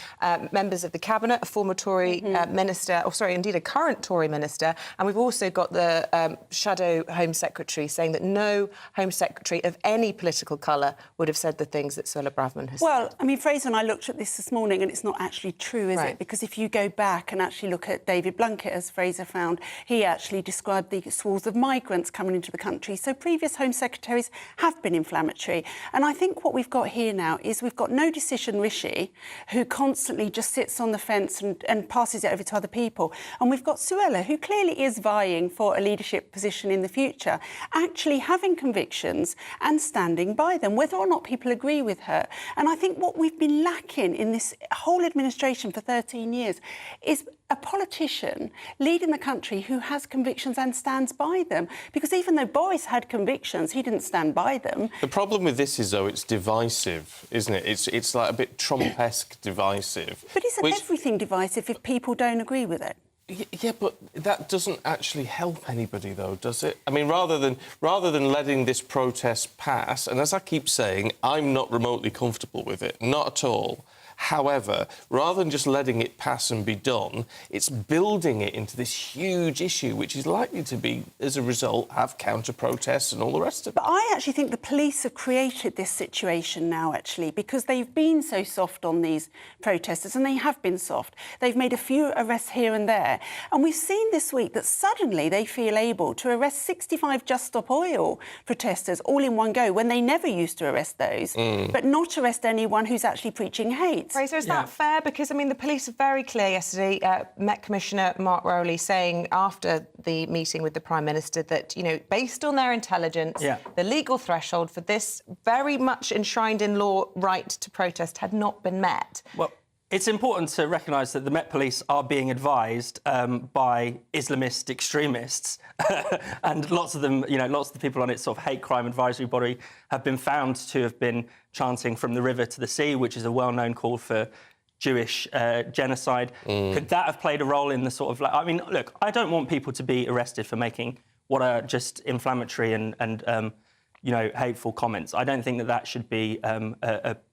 members of the Cabinet, a former Tory minister, or sorry, indeed a current Tory minister, and we've also got the shadow Home Secretary saying that no Home Secretary of any political colour would have said the things that Suella Braverman has said. Well, I mean, Fraser and I looked at this morning and it's not actually true, is it? Because if you go back and actually look at David Blunkett, as Fraser found, he actually described the swarms of migrants coming into the country. So previous Home Secretaries have been inflammatory. And I think what we've got here now is we've got no decision Rishi, who constantly just sits on the fence and passes it over to other people. And we've got Suella, who clearly is vying for a leadership position in the future, actually having convictions and standing by them, whether or not people agree with her. And I think what we've been lacking in this whole administration for 13 years is a politician leading the country who has convictions and stands by them. Because even though Boris had convictions, he didn't stand by them. The problem with this is, though, it's divisive, isn't it? It's like a bit Trump-esque divisive. But isn't everything divisive if people don't agree with it? Yeah, but that doesn't actually help anybody, though, does it? I mean, rather than letting this protest pass, and as I keep saying, I'm not remotely comfortable with it, not at all. However, rather than just letting it pass and be done, it's building it into this huge issue, which is likely to be, as a result, have counter-protests and all the rest of it. But I actually think the police have created this situation now, actually, because they've been so soft on these protesters, and they have been soft. They've made a few arrests here and there. And we've seen this week that suddenly they feel able to arrest 65 Just Stop Oil protesters all in one go, when they never used to arrest those, but not arrest anyone who's actually preaching hate. Fraser, is that fair? Because, I mean, the police are very clear yesterday. Met Commissioner Mark Rowley saying after the meeting with the Prime Minister that, you know, based on their intelligence, the legal threshold for this very much enshrined in law right to protest had not been met. Well, it's important to recognise that the Met Police are being advised by Islamist extremists, and lots of them, you know, lots of the people on its sort of hate crime advisory body have been found to have been chanting "From the river to the sea," which is a well-known call for Jewish genocide. Could that have played a role in the sort of... I mean, look, I don't want people to be arrested for making what are just inflammatory and you know, hateful comments. I don't think that should be an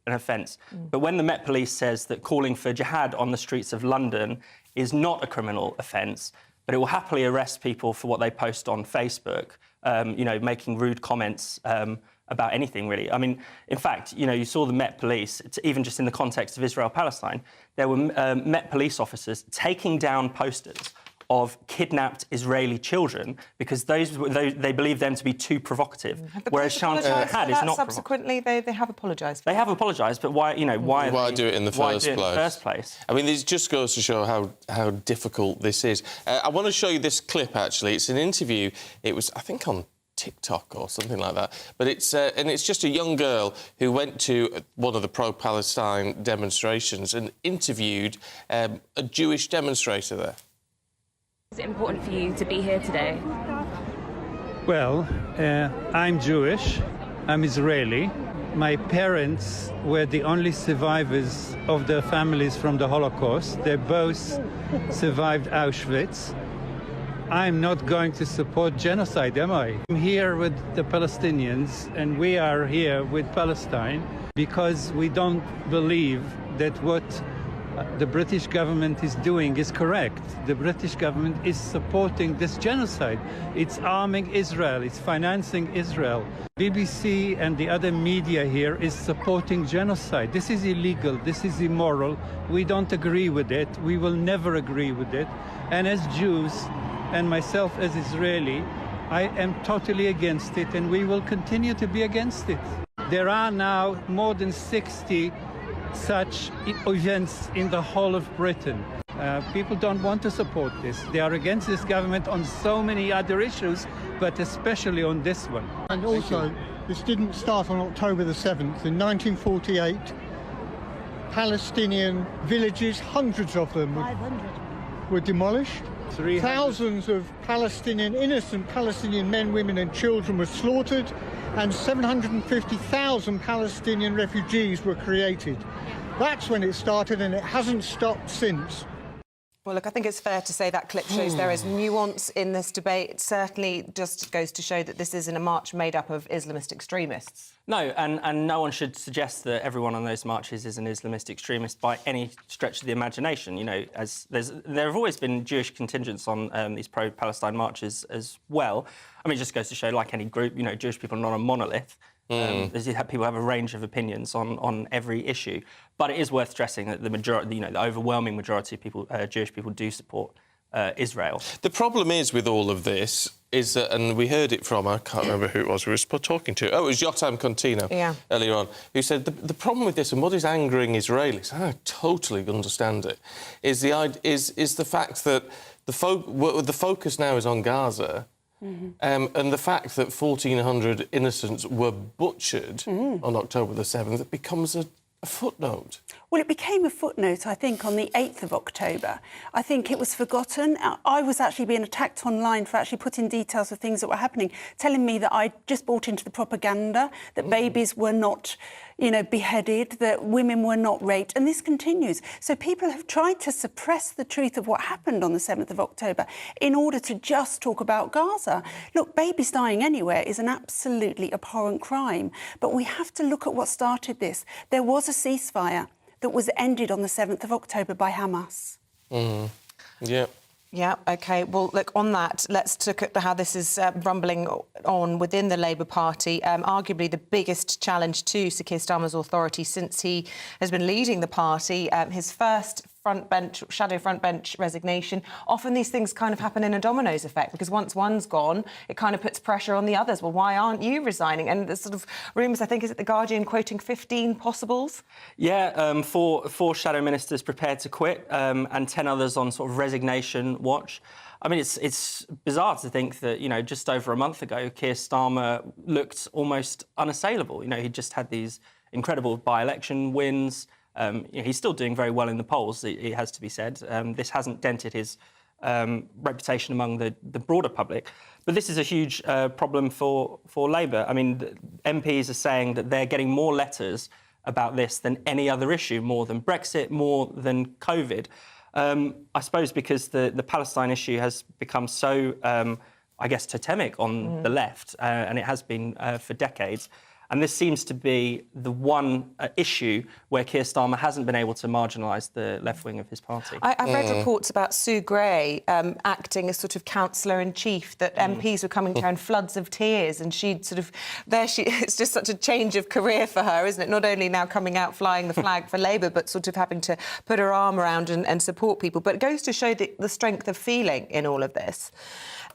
offence. But when the Met Police says that calling for jihad on the streets of London is not a criminal offence, but it will happily arrest people for what they post on Facebook, you know, making rude comments about anything, really. I mean, in fact, you know, you saw the Met Police, even just in the context of Israel-Palestine, there were Met Police officers taking down posters of kidnapped Israeli children because they believe them to be too provocative, whereas chanting jihad is not. Subsequently, they have apologised. They have apologised, but why? You know, why do it in the first place? I mean, this just goes to show how difficult this is. I want to show you this clip. Actually, it's an interview. It was, I think, on TikTok or something like that. But it's and it's just a young girl who went to one of the pro-Palestine demonstrations and interviewed a Jewish demonstrator there. Is it important for you to be here today? Well, I'm Jewish, I'm Israeli. My parents were the only survivors of their families from the Holocaust. They both survived Auschwitz. I'm not going to support genocide, am I? I'm here with the Palestinians, and we are here with Palestine because we don't believe that what the British government is doing is correct. The British government is supporting this genocide. It's arming Israel, it's financing Israel. BBC and the other media here is supporting genocide. This is illegal, this is immoral. We don't agree with it, we will never agree with it. And as Jews, and myself as Israeli, I am totally against it, and we will continue to be against it. There are now more than 60 such events in the whole of Britain. People don't want to support this. They are against this government on so many other issues, but especially on this one. And also, this didn't start on October the 7th. In 1948, Palestinian villages, hundreds of them, were demolished. Thousands of innocent Palestinian men, women and children were slaughtered, and 750,000 Palestinian refugees were created. That's when it started, and it hasn't stopped since. Well, look, I think it's fair to say that clip shows there is nuance in this debate. It certainly just goes to show that this isn't a march made up of Islamist extremists. No, and no one should suggest that everyone on those marches is an Islamist extremist by any stretch of the imagination. You know, there have always been Jewish contingents on these pro-Palestine marches as well. I mean, it just goes to show, like any group, you know, Jewish people are not a monolith. People have a range of opinions on every issue, but it is worth stressing that the majority, the overwhelming majority of people, Jewish people, do support Israel. The problem is with all of this is that, and we heard it from, I can't remember who it was we were talking to. Oh, it was Yotam Contino earlier on, who said the problem with this and what is angering Israelis, I totally understand it, is the fact that the focus now is on Gaza. And the fact that 1,400 innocents were butchered on October the 7th, it becomes a footnote. Well, it became a footnote, I think, on the 8th of October. I think it was forgotten. I was actually being attacked online for actually putting details of things that were happening, telling me that I just bought into the propaganda, that babies were not, beheaded, that women were not raped, and this continues. So people have tried to suppress the truth of what happened on the 7th of October in order to just talk about Gaza. Look, babies dying anywhere is an absolutely abhorrent crime, but we have to look at what started this. There was a ceasefire that was ended on the 7th of October by Hamas. Yeah. Yeah, OK. Well, look, on that, let's look at how this is rumbling on within the Labour Party. Arguably the biggest challenge to Sir Keir Starmer's authority since he has been leading the party. His first shadow front bench resignation. Often these things kind of happen in a dominoes effect, because once one's gone, it kind of puts pressure on the others. Well, why aren't you resigning? And there's sort of rumours, I think, is it The Guardian quoting 15 possibles? Yeah, four shadow ministers prepared to quit and 10 others on sort of resignation watch. I mean, it's bizarre to think that, just over a month ago, Keir Starmer looked almost unassailable. He just had these incredible by-election wins. He's still doing very well in the polls, it has to be said. This hasn't dented his reputation among the broader public. But this is a huge problem for Labour. I mean, MPs are saying that they're getting more letters about this than any other issue, more than Brexit, more than COVID. I suppose because the Palestine issue has become so, totemic on the left, and it has been for decades. And this seems to be the one issue where Keir Starmer hasn't been able to marginalise the left wing of his party. I've read reports about Sue Gray acting as sort of councillor-in-chief, that MPs were coming to her in floods of tears, and she'd sort of... it's just such a change of career for her, isn't it? Not only now coming out flying the flag for Labour, but sort of having to put her arm around and support people. But it goes to show the strength of feeling in all of this.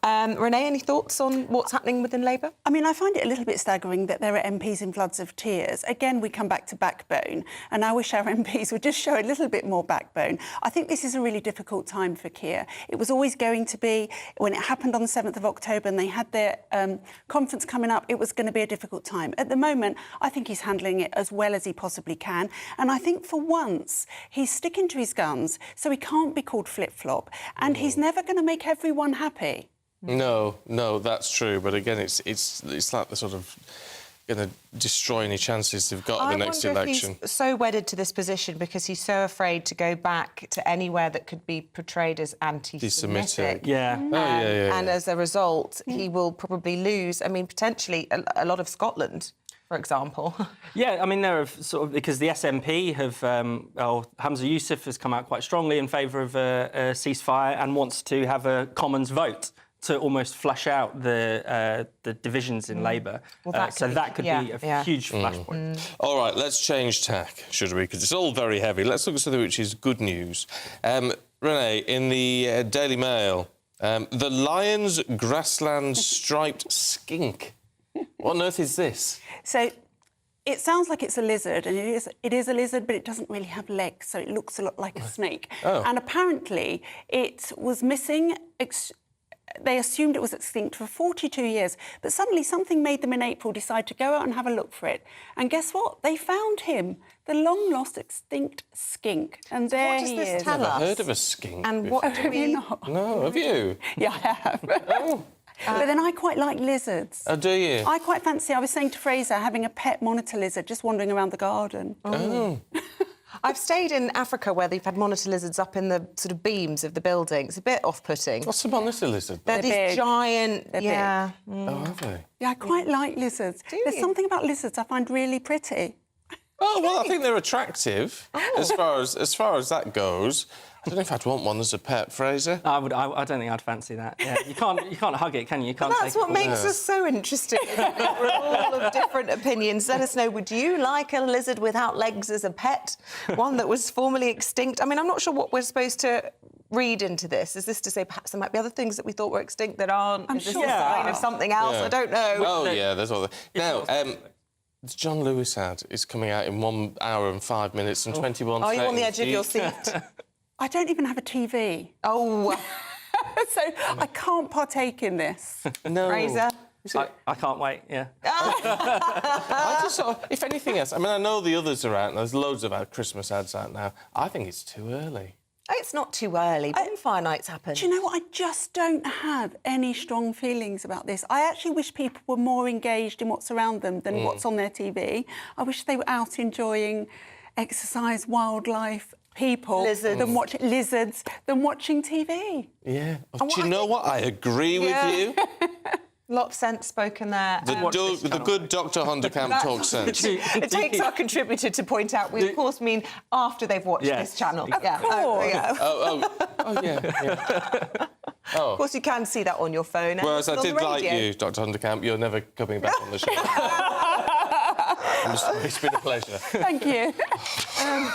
Renee, any thoughts on what's happening within Labour? I mean, I find it a little bit staggering that there are MPs in floods of tears. Again, we come back to backbone, and I wish our MPs would just show a little bit more backbone. I think this is a really difficult time for Keir. It was always going to be, when it happened on the 7th of October and they had their conference coming up, it was going to be a difficult time. At the moment, I think he's handling it as well as he possibly can, and I think for once he's sticking to his guns, so he can't be called flip-flop, and he's never going to make everyone happy. No, that's true. But again, it's like the sort of going to destroy any chances they've got in the next election. If he's so wedded to this position because he's so afraid to go back to anywhere that could be portrayed as anti-Semitic. Yeah. And as a result, he will probably lose, potentially a lot of Scotland, for example. Yeah, I mean, there are sort of... Because the SNP have... Hamza Yousaf has come out quite strongly in favour of a ceasefire and wants to have a Commons vote to almost flush out the divisions in Labour. Well, that could be a huge flashpoint. All right, let's change tack, should we? Because it's all very heavy. Let's look at something which is good news. Renee, in the Daily Mail The Lyons grassland striped skink. What on earth is this? So it sounds like it's a lizard, and it is a lizard, but it doesn't really have legs, so it looks a lot like a snake. Oh. And apparently it was missing. They assumed it was extinct for 42 years, but suddenly something made them in April decide to go out and have a look for it. And guess what? They found him, the long-lost extinct skink. And there he is. What does this tell us? I've heard of a skink. And what have you not? No, have you? Yeah, I have. Oh. But then I quite like lizards. Oh, do you? I quite fancy, I was saying to Fraser, having a pet monitor lizard just wandering around the garden. Oh. I've stayed in Africa where they've had monitor lizards up in the sort of beams of the building. It's a bit off-putting. What's a monitor lizard? They're these big. giant... They're yeah. big. Oh, have they? Yeah, I quite like lizards. There's you? something about lizards I find really pretty. Oh, well, I think they're attractive as far as that goes. I don't know if I'd want one as a pet, Fraser. I don't think I'd fancy that. Yeah. You can't hug it, can you? You can't. That's what makes us so interesting. We're all of different opinions. Let us know, would you like a lizard without legs as a pet? One that was formerly extinct? I mean, I'm not sure what we're supposed to read into this. Is this to say perhaps there might be other things that we thought were extinct that aren't? I'm Is this sure. a sign of something else? Yeah. I don't know. Oh, yeah, there's all that. Now, the John Lewis ad is coming out in 1 hour and 5 minutes and 21 seconds. Are you on the edge of your seat? I don't even have a TV. Oh. So I can't partake in this. No. Fraser? I can't wait, yeah. I just sort of, if anything else, I mean, I know the others are out, and there's loads of Christmas ads out now. I think it's too early. It's not too early. Bonfire nights happen. Do you know what? I just don't have any strong feelings about this. I actually wish people were more engaged in what's around them than what's on their TV. I wish they were out enjoying exercise, wildlife, people, lizards, than watching TV. Yeah. Oh, do you know what? I agree with you. A lot of sense spoken there. The good Dr. Honderkamp talks sense. It takes our contributor to point out we, of course, mean after they've watched this channel. Of course. Yeah. Of course, you can see that on your phone. Whereas I did like you, Dr. Honderkamp. You're never coming back on the show. It's been a pleasure. Thank you.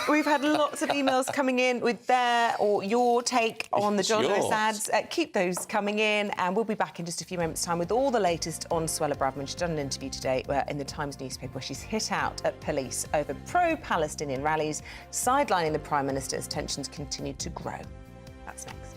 We've had lots of emails coming in with their or your take on the John Lewis ads. Keep those coming in, and we'll be back in just a few moments' time with all the latest on Suella Braverman. She's done an interview today in the Times newspaper where she's hit out at police over pro-Palestinian rallies, sidelining the Prime Minister as tensions continue to grow. That's next.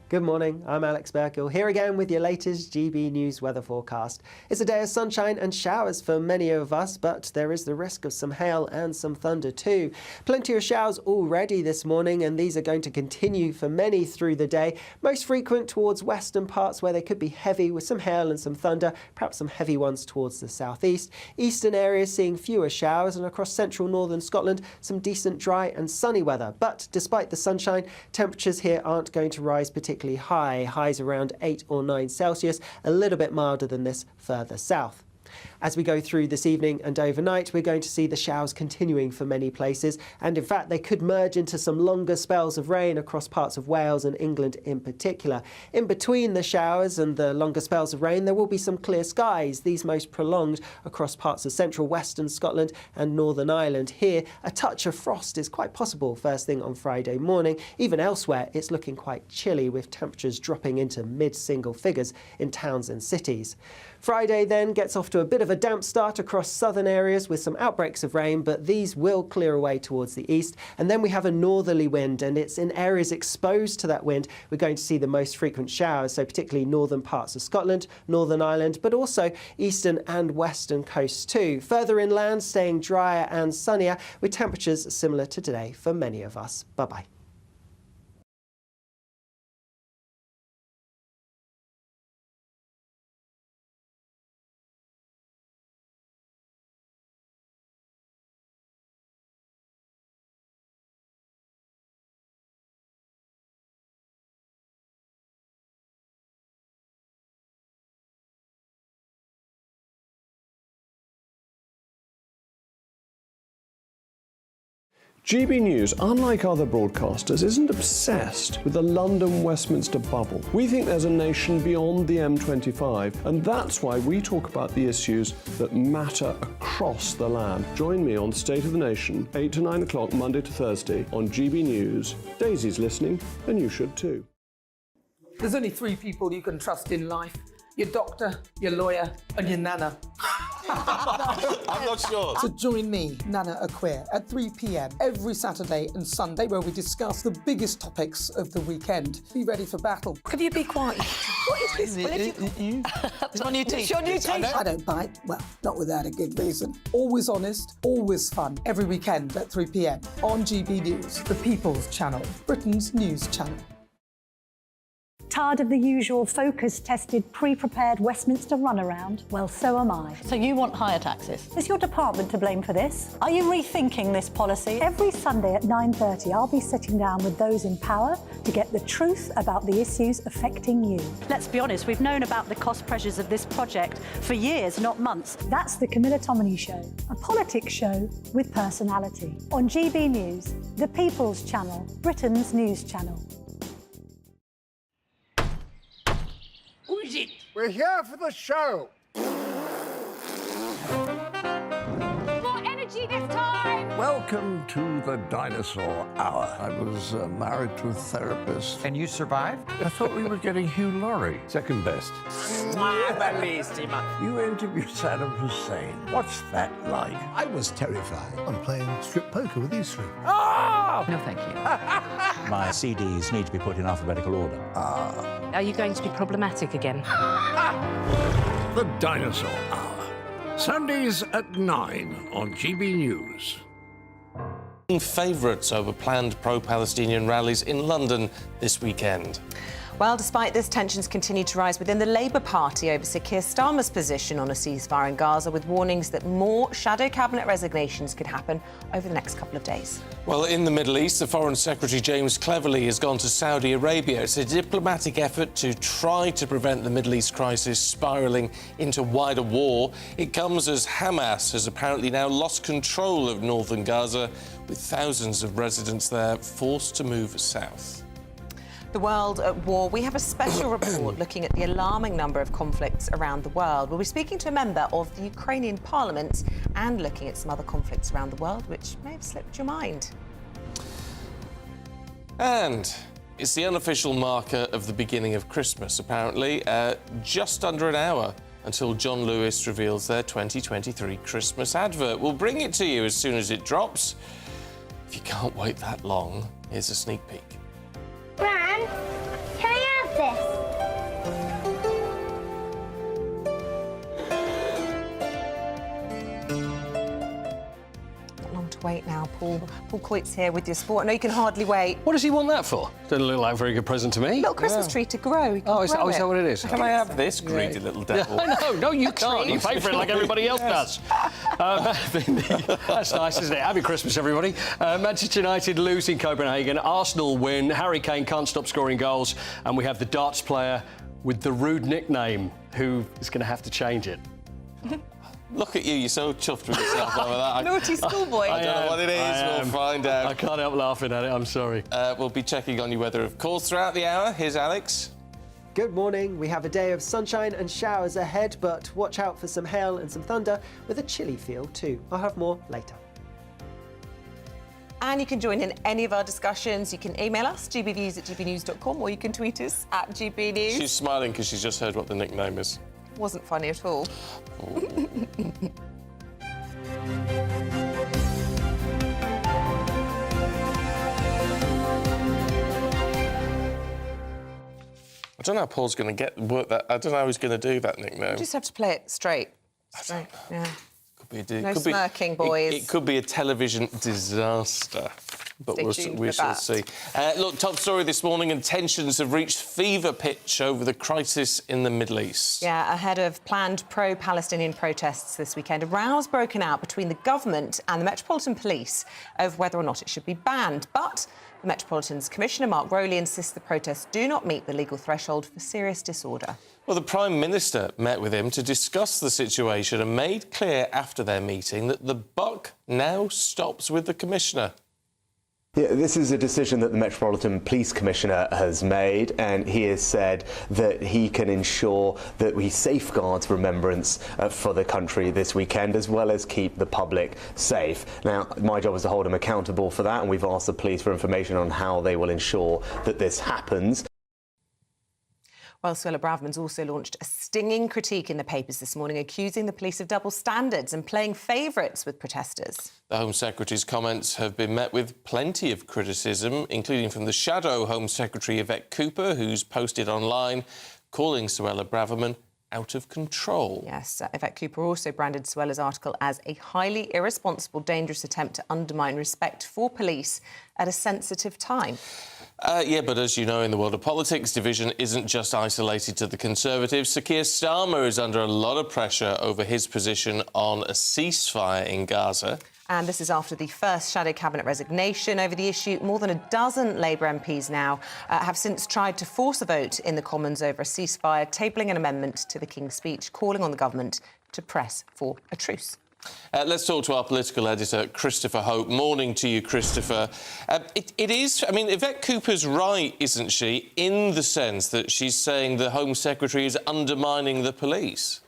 Good morning, I'm Alex Berkill, here again with your latest GB News weather forecast. It's a day of sunshine and showers for many of us, but there is the risk of some hail and some thunder too. Plenty of showers already this morning, and these are going to continue for many through the day, most frequent towards western parts where they could be heavy with some hail and some thunder, perhaps some heavy ones towards the southeast. Eastern areas seeing fewer showers, and across central northern Scotland some decent dry and sunny weather. But despite the sunshine, temperatures here aren't going to rise particularly high, highs around 8 or 9 Celsius, a little bit milder than this further south. As we go through this evening and overnight, we're going to see the showers continuing for many places, and in fact they could merge into some longer spells of rain across parts of Wales and England in particular. In between the showers and the longer spells of rain, there will be some clear skies, these most prolonged across parts of central western Scotland and Northern Ireland. Here, a touch of frost is quite possible first thing on Friday morning. Even elsewhere, it's looking quite chilly, with temperatures dropping into mid-single figures in towns and cities. Friday then gets off to a bit of a damp start across southern areas with some outbreaks of rain, but these will clear away towards the east. And then we have a northerly wind, and it's in areas exposed to that wind we're going to see the most frequent showers, so particularly northern parts of Scotland, Northern Ireland, but also eastern and western coasts too. Further inland, staying drier and sunnier, with temperatures similar to today for many of us. Bye-bye. GB News, unlike other broadcasters, isn't obsessed with the London-Westminster bubble. We think there's a nation beyond the M25, and that's why we talk about the issues that matter across the land. Join me on State of the Nation, 8 to 9 o'clock Monday to Thursday on GB News. Daisy's listening, and you should too. There's only 3 people you can trust in life. Your doctor, your lawyer, and your nana. I'm not sure. So join me, Nana Are Queer, at 3 p.m. every Saturday and Sunday, where we discuss the biggest topics of the weekend. Be ready for battle. Could you be quiet? What is this? It's my new teeth. It's your new teeth. I don't bite. Well, not without a good reason. Always honest, always fun. Every weekend at 3 p.m. on GB News, the People's Channel, Britain's news channel. Tired of the usual focus-tested, pre-prepared Westminster runaround? Well, so am I. So you want higher taxes? Is your department to blame for this? Are you rethinking this policy? Every Sunday at 9:30, I'll be sitting down with those in power to get the truth about the issues affecting you. Let's be honest, we've known about the cost pressures of this project for years, not months. That's the Camilla Tominey Show, a politics show with personality. On GB News, the People's Channel, Britain's news channel. Who is it? We're here for the show. More energy this time! Welcome to the Dinosaur Hour. I was married to a therapist. And you survived? I thought we were getting Hugh Laurie. Second best. You interviewed Saddam Hussein. What's that like? I was terrified. I'm playing strip poker with these 3. Ah! No, thank you. My CDs need to be put in alphabetical order. Are you going to be problematic again? The Dinosaur Hour. Sundays at 9 on GB News. Favourites over planned pro-Palestinian rallies in London this weekend. Well, despite this, tensions continue to rise within the Labour Party over Sir Keir Starmer's position on a ceasefire in Gaza, with warnings that more shadow cabinet resignations could happen over the next couple of days. Well, in the Middle East, the Foreign Secretary James Cleverly has gone to Saudi Arabia. It's a diplomatic effort to try to prevent the Middle East crisis spiralling into wider war. It comes as Hamas has apparently now lost control of northern Gaza, with thousands of residents there forced to move south. The world at war. We have a special report looking at the alarming number of conflicts around the world. We'll be speaking to a member of the Ukrainian Parliament and looking at some other conflicts around the world which may have slipped your mind. And it's the unofficial marker of the beginning of Christmas, apparently. Just under an hour until John Lewis reveals their 2023 Christmas advert. We'll bring it to you as soon as it drops. If you can't wait that long, here's a sneak peek. Gran, can I have this? Not long to wait now, Paul. Paul Coyte's here with your sport. I know you can hardly wait. What does he want that for? Doesn't look like a very good present to me. Little Christmas tree to grow. Oh, is that what it is? Can I have this, greedy little devil? No, you can't. You pay for it like everybody else does. That's nice, isn't it? Happy Christmas, everybody. Manchester United lose in Copenhagen. Arsenal win. Harry Kane can't stop scoring goals. And we have the darts player with the rude nickname who is going to have to change it. Look at you, you're so chuffed with yourself over that. Naughty schoolboy. I don't know what it is, we'll find out. I can't help laughing at it, I'm sorry. We'll be checking on your weather, of course, throughout the hour. Here's Alex. Good morning. We have a day of sunshine and showers ahead, but watch out for some hail and some thunder with a chilly feel too. I'll have more later. And you can join in any of our discussions. You can email us, gbviews@gbnews.com, or you can tweet us at GBNews. She's smiling because she's just heard what the nickname is. Wasn't funny at all. I don't know how Paul's going to work that. I don't know how he's going to do that nickname. You just have to play it straight. Straight, yeah. No Could smirking, boys. It could be a television disaster, but we shall see. Look, top story this morning, and tensions have reached fever pitch over the crisis in the Middle East. Yeah, ahead of planned pro-Palestinian protests this weekend, a row's broken out between the government and the Metropolitan Police over whether or not it should be banned. But the Metropolitan's Commissioner, Mark Rowley, insists the protests do not meet the legal threshold for serious disorder. Well, the Prime Minister met with him to discuss the situation and made clear after their meeting that the buck now stops with the Commissioner. Yeah, this is a decision that the Metropolitan Police Commissioner has made, and he has said that he can ensure that he safeguards Remembrance for the country this weekend, as well as keep the public safe. Now, my job is to hold him accountable for that, and we've asked the police for information on how they will ensure that this happens. Well, Suella Braverman's also launched a stinging critique in the papers this morning, accusing the police of double standards and playing favourites with protesters. The Home Secretary's comments have been met with plenty of criticism, including from the shadow Home Secretary Yvette Cooper, who's posted online calling Suella Braverman out of control. Yes, Yvette Cooper also branded Suella's article as a highly irresponsible, dangerous attempt to undermine respect for police at a sensitive time. Yeah, but as you know, in the world of politics, division isn't just isolated to the Conservatives. Sir Keir Starmer is under a lot of pressure over his position on a ceasefire in Gaza. And this is after the first shadow cabinet resignation over the issue. More than a dozen Labour MPs now have since tried to force a vote in the Commons over a ceasefire, tabling an amendment to the King's speech, calling on the government to press for a truce. Let's talk to our political editor, Christopher Hope. Morning to you, Christopher. It is, I mean, Yvette Cooper's right, isn't she, in the sense that she's saying the Home Secretary is undermining the police?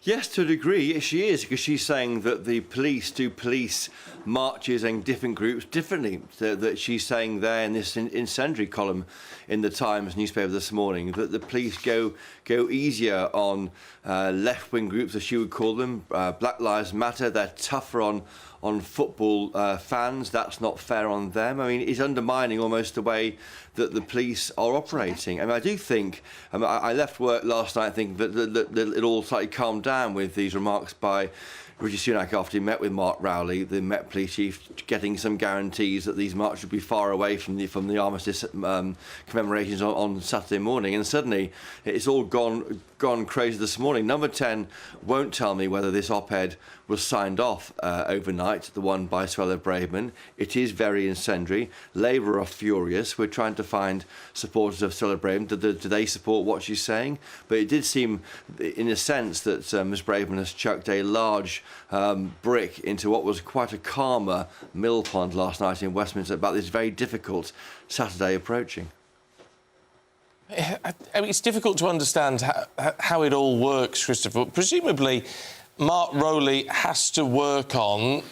Yes, to a degree, she is, because she's saying that the police do police marches in different groups differently. That she's saying there in this incendiary column in the Times newspaper this morning that the police go easier on left-wing groups, as she would call them, Black Lives Matter. They're tougher on football fans. That's not fair on them. I mean, it's undermining almost the way that the police are operating. I mean, I do think, I left work last night thinking that it all slightly calmed down with these remarks by Rishi Sunak after he met with Mark Rowley, the Met Police Chief, getting some guarantees that these marches would be far away from the armistice commemorations on Saturday morning. And suddenly, it's all gone crazy this morning. Number 10 won't tell me whether this op-ed was signed off overnight, the one by Suella Braverman. It is very incendiary. Labour are furious. We're trying to find supporters of Suella Braverman. Do they support what she's saying? But it did seem, in a sense, that Ms Braverman has chucked a large brick into what was quite a calmer mill pond last night in Westminster about this very difficult Saturday approaching. I mean, it's difficult to understand how it all works, Christopher. Presumably, Mark Rowley has to work on,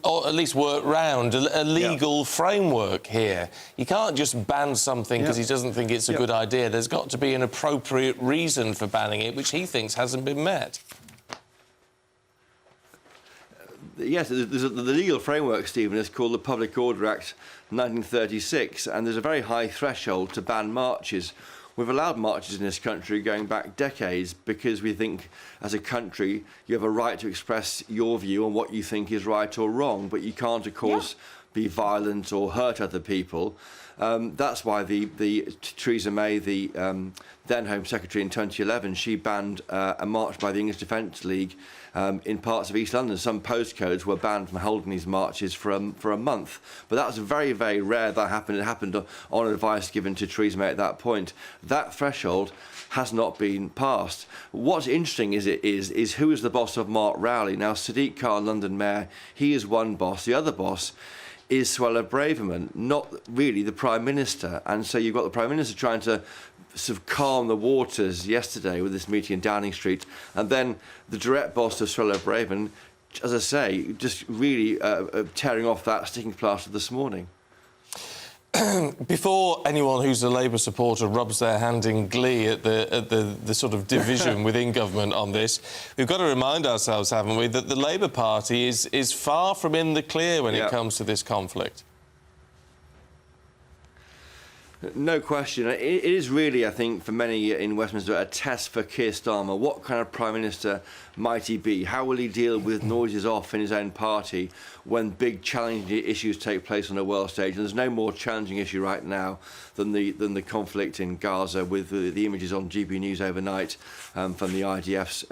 or at least work round a legal framework here. He can't just ban something because he doesn't think it's a good idea. There's got to be an appropriate reason for banning it, which he thinks hasn't been met. Yes, the legal framework, Stephen, is called the Public Order Act 1936, and there's a very high threshold to ban marches. We've allowed marches in this country going back decades because we think, as a country, you have a right to express your view on what you think is right or wrong, but you can't, of course, be violent or hurt other people. That's why Theresa May, the then Home Secretary in 2011, she banned a march by the English Defence League in parts of East London. Some postcodes were banned from holding these marches for a month. But that was very, very rare that happened. It happened on advice given to Theresa May at that point. That threshold has not been passed. What's interesting is who is the boss of Mark Rowley? Now, Sadiq Khan, London Mayor, he is one boss. The other boss is Suella Braverman, not really the Prime Minister. And so you've got the Prime Minister trying to sort of calm the waters yesterday with this meeting in Downing Street, and then the direct boss of Suella Braverman, as I say, just really tearing off that sticking plaster this morning. Before anyone who's a Labour supporter rubs their hand in glee at the sort of division within government on this, we've got to remind ourselves, haven't we, that the Labour Party is far from in the clear when it comes to this conflict. No question. It is really, I think, for many in Westminster, a test for Keir Starmer. What kind of Prime Minister might he be? How will he deal with noises off in his own party when big challenging issues take place on a world stage? And there's no more challenging issue right now than the conflict in Gaza, with the images on GBNews overnight from the IDF's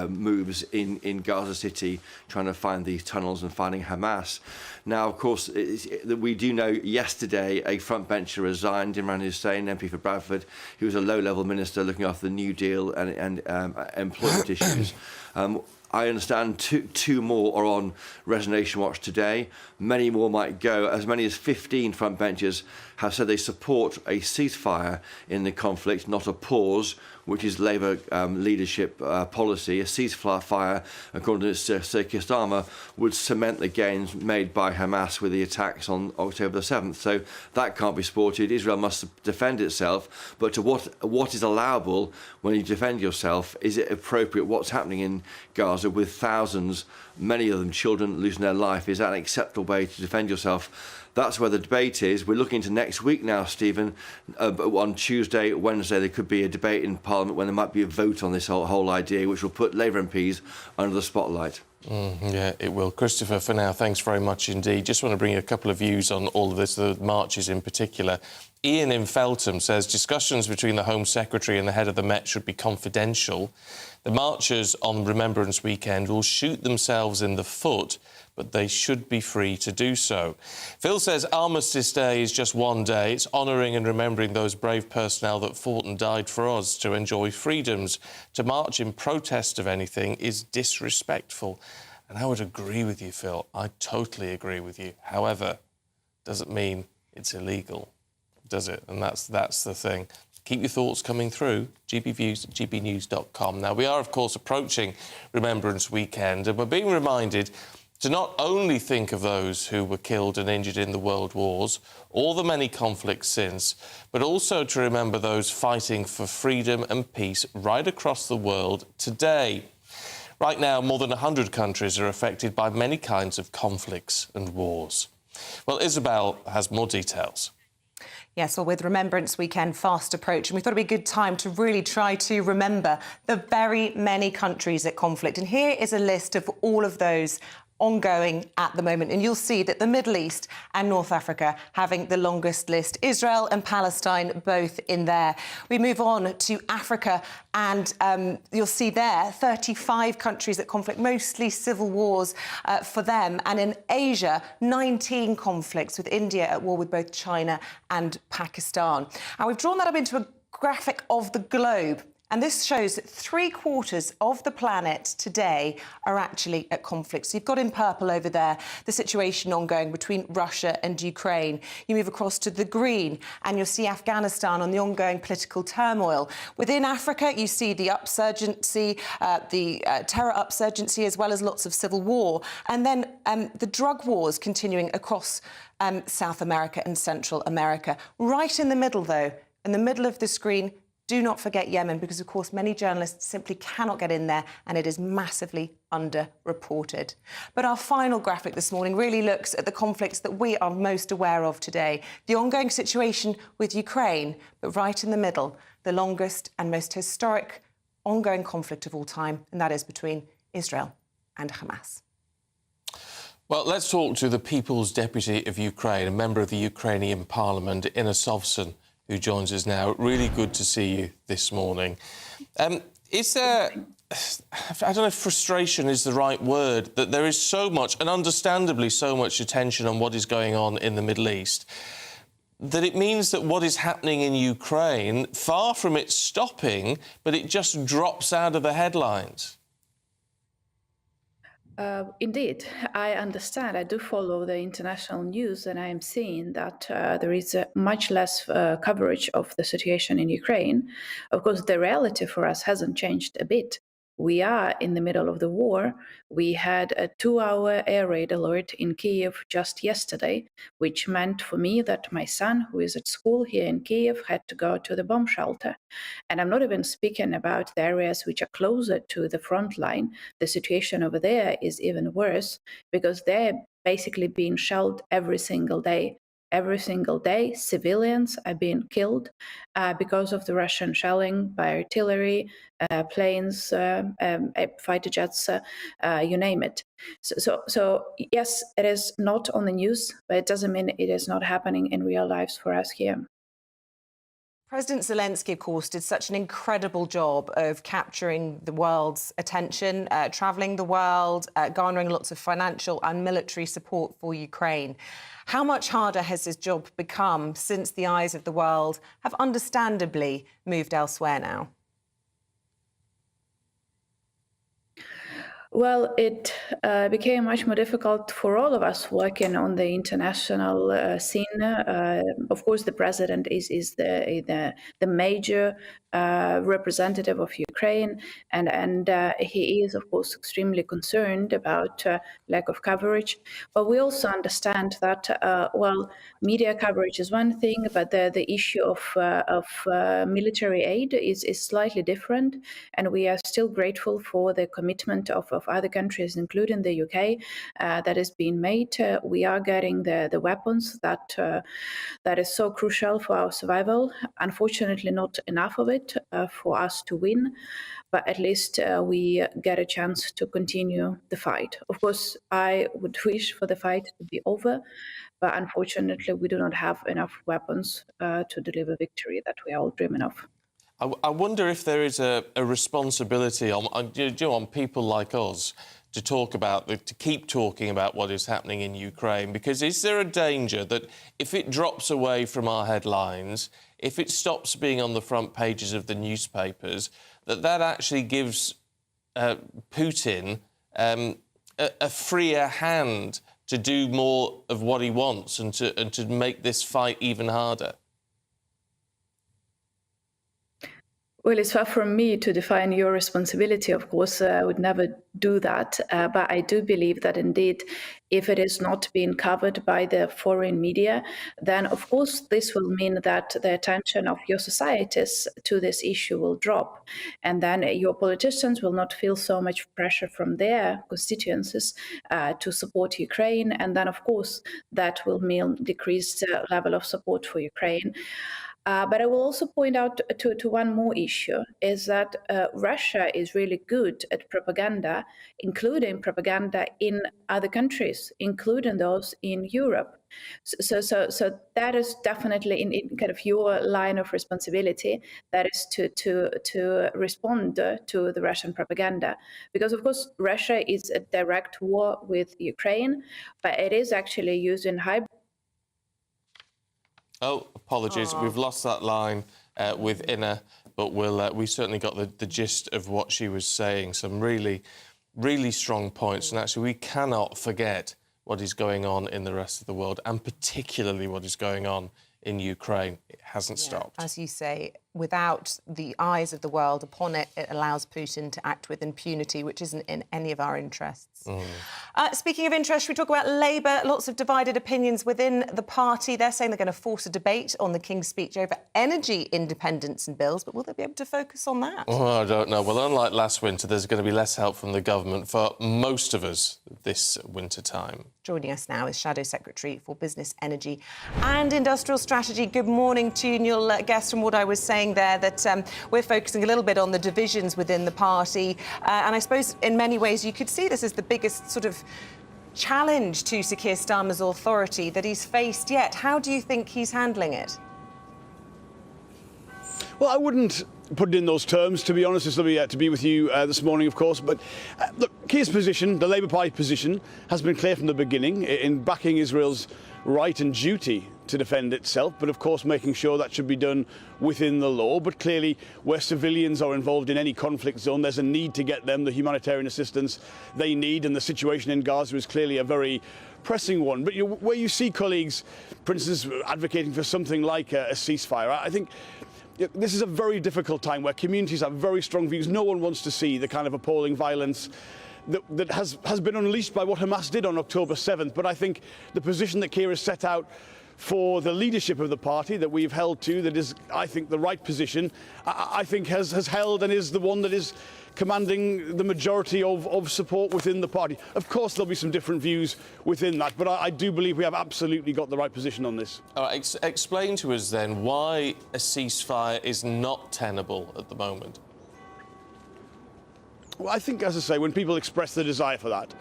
moves in Gaza City, trying to find these tunnels and finding Hamas. Now, of course, we do know yesterday a frontbencher resigned, Imran Hussain, MP for Bradford. He was a low-level minister looking after the New Deal and employment issues. I understand two more are on resignation watch today. Many more might go. As many as 15 frontbenchers have said they support a ceasefire in the conflict, not a pause, which is Labour leadership policy. A ceasefire, according to Sir Keir Starmer, would cement the gains made by Hamas with the attacks on October the 7th. So that can't be supported. Israel must defend itself. But to what is allowable when you defend yourself? Is it appropriate? What's happening in Gaza with thousands, many of them children, losing their life? Is that an acceptable way to defend yourself? That's where the debate is. We're looking to next week now, Stephen. On Tuesday, Wednesday, there could be a debate in Parliament when there might be a vote on this whole idea, which will put Labour MPs under the spotlight. Yeah, it will. Christopher, for now, thanks very much indeed. Just want to bring you a couple of views on all of this, the marches in particular. Ian in Feltham says discussions between the Home Secretary and the head of the Met should be confidential. The marchers on Remembrance weekend will shoot themselves in the foot, but they should be free to do so. Phil says Armistice Day is just one day. It's honouring and remembering those brave personnel that fought and died for us to enjoy freedoms. To march in protest of anything is disrespectful. And I would agree with you, Phil. I totally agree with you. However, doesn't mean it's illegal, does it? And that's the thing. Keep your thoughts coming through, gbviews at gbnews.com. Now, we are, of course, approaching Remembrance Weekend, and we're being reminded to not only think of those who were killed and injured in the World Wars, or the many conflicts since, but also to remember those fighting for freedom and peace right across the world today. Right now, more than 100 countries are affected by many kinds of conflicts and wars. Well, Isabel has more details. Yes, well, with Remembrance Weekend fast approaching, we thought it'd be a good time to really try to remember the very many countries at conflict. And here is a list of all of those ongoing at the moment. And you'll see that the Middle East and North Africa having the longest list. Israel and Palestine both in there. We move on to Africa and you'll see there 35 countries at conflict, mostly civil wars for them. And in Asia, 19 conflicts with India at war with both China and Pakistan. And we've drawn that up into a graphic of the globe. And this shows that 3/4 of the planet today are actually at conflict. So you've got in purple over there the situation ongoing between Russia and Ukraine. You move across to the green and you'll see Afghanistan on the ongoing political turmoil. Within Africa, you see the upsurgency, the terror upsurgency, as well as lots of civil war. And then the drug wars continuing across South America and Central America. Right in the middle, though, in the middle of the screen, do not forget Yemen, because, of course, many journalists simply cannot get in there and it is massively underreported. But our final graphic this morning really looks at the conflicts that we are most aware of today. The ongoing situation with Ukraine, but right in the middle, the longest and most historic ongoing conflict of all time, and that is between Israel and Hamas. Well, let's talk to the People's Deputy of Ukraine, a member of the Ukrainian Parliament, Inna Sovsun, who joins us now. Really good to see you this morning. Is there, I don't know if frustration is the right word, that there is so much, and understandably so much attention on what is going on in the Middle East, that it means that what is happening in Ukraine, far from it stopping, but it just drops out of the headlines? Indeed, I understand. I do follow the international news, and I am seeing that there is much less coverage of the situation in Ukraine. Of course, the reality for us hasn't changed a bit. We are in the middle of the war. We had a 2-hour air raid alert in Kyiv just yesterday, which meant for me that my son, who is at school here in Kyiv, had to go to the bomb shelter. And I'm not even speaking about the areas which are closer to the front line. The situation over there is even worse because they're basically being shelled every single day. Every single day, civilians are being killed because of the Russian shelling by artillery, planes, fighter jets, you name it. So yes, it is not on the news, but it doesn't mean it is not happening in real lives for us here. President Zelensky, of course, did such an incredible job of capturing the world's attention, travelling the world, garnering lots of financial and military support for Ukraine. How much harder has his job become since the eyes of the world have understandably moved elsewhere now? Well, it became much more difficult for all of us working on the international scene. Of course, the president is the major representative of Ukraine, and he is, of course, extremely concerned about lack of coverage. But we also understand that, well, media coverage is one thing, but the issue of military aid is slightly different, and we are still grateful for the commitment of other countries, including the UK, that is being made. We are getting the weapons that is so crucial for our survival. Unfortunately, not enough of it for us to win, but at least we get a chance to continue the fight. Of course, I would wish for the fight to be over, but unfortunately, we do not have enough weapons to deliver victory that we are all dreaming of. I wonder if there is a responsibility on people like us to talk about, to keep talking about what is happening in Ukraine, because is there a danger that if it drops away from our headlines, if it stops being on the front pages of the newspapers, that actually gives Putin a freer hand to do more of what he wants and to make this fight even harder? Well, it's far from me to define your responsibility. Of course, I would never do that. But I do believe that indeed, if it is not being covered by the foreign media, then of course this will mean that the attention of your societies to this issue will drop. And then your politicians will not feel so much pressure from their constituencies to support Ukraine. And then, of course, that will mean decreased level of support for Ukraine. But I will also point out to one more issue, is that Russia is really good at propaganda, including propaganda in other countries, including those in Europe. So that is definitely in kind of your line of responsibility, that is to respond to the Russian propaganda. Because, of course, Russia is at direct war with Ukraine, but it is actually using hybrid. Oh, apologies. We've lost that line with Inna, but we certainly got the gist of what she was saying. Some really, really strong points. And actually, we cannot forget what is going on in the rest of the world, and particularly what is going on in Ukraine. It hasn't stopped. As you say, without the eyes of the world upon it, it allows Putin to act with impunity, which isn't in any of our interests. Speaking of interest, we talk about Labour. Lots of divided opinions within the party. They're saying they're going to force a debate on the King's Speech over energy independence and bills, but will they be able to focus on that? Oh, I don't know. Well, unlike last winter, there's going to be less help from the government for most of us this winter time. Joining us now is Shadow Secretary for Business, Energy and Industrial Strategy. Good morning to you. And you'll guess from what I was saying there that we're focusing a little bit on the divisions within the party. And I suppose in many ways you could see this as the biggest sort of challenge to Sir Keir Starmer's authority that he's faced yet. How do you think he's handling it? Well, I wouldn't put it in those terms, to be honest. It's lovely to be with you this morning, of course. But look, Keir's position, the Labour Party position, has been clear from the beginning in backing Israel's right and duty to defend itself, but of course making sure that should be done within the law. But clearly, where civilians are involved in any conflict zone, there's a need to get them the humanitarian assistance they need, and the situation in Gaza is clearly a very pressing one. But where you see colleagues, for instance, advocating for something like a ceasefire, I think this is a very difficult time where communities have very strong views. No one wants to see the kind of appalling violence that has been unleashed by what Hamas did on October 7th. But I think the position that Keir has set out for the leadership of the party that we've held to, that is, I think, the right position, I think has held and is the one that is commanding the majority of support within the party. Of course, there'll be some different views within that, but I do believe we have absolutely got the right position on this. All right, explain to us then why a ceasefire is not tenable at the moment. Well, I think, as I say, when people express the desire for that,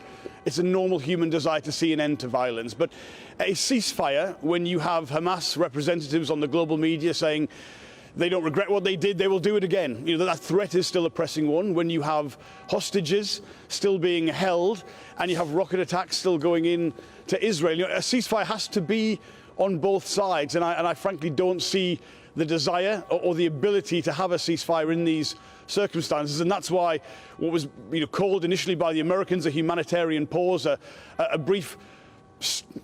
it's a normal human desire to see an end to violence. But a ceasefire, when you have Hamas representatives on the global media saying they don't regret what they did, they will do it again. That threat is still a pressing one. When you have hostages still being held and you have rocket attacks still going in to Israel, a ceasefire has to be on both sides. And I frankly don't see the desire or the ability to have a ceasefire in these circumstances, and that's why what was called initially by the Americans a humanitarian pause, a brief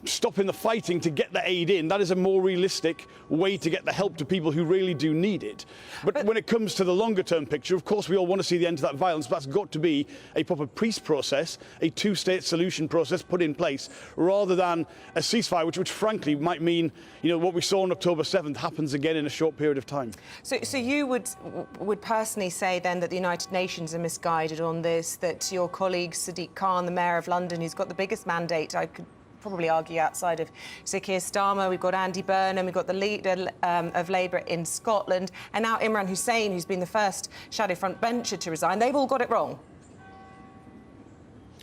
stop in the fighting to get the aid in, that is a more realistic way to get the help to people who really do need it. But when it comes to the longer term picture, of course we all want to see the end to that violence, but that's got to be a proper peace process, a two-state solution process put in place, rather than a ceasefire, which frankly might mean what we saw on October 7th happens again in a short period of time. So you would personally say then that the United Nations are misguided on this, that your colleague Sadiq Khan, the Mayor of London, who's got the biggest mandate, I could probably argue outside of Sir Keir Starmer, we've got Andy Burnham, we've got the leader of Labour in Scotland, and now Imran Hussain, who's been the first shadow front bencher to resign. They've all got it wrong.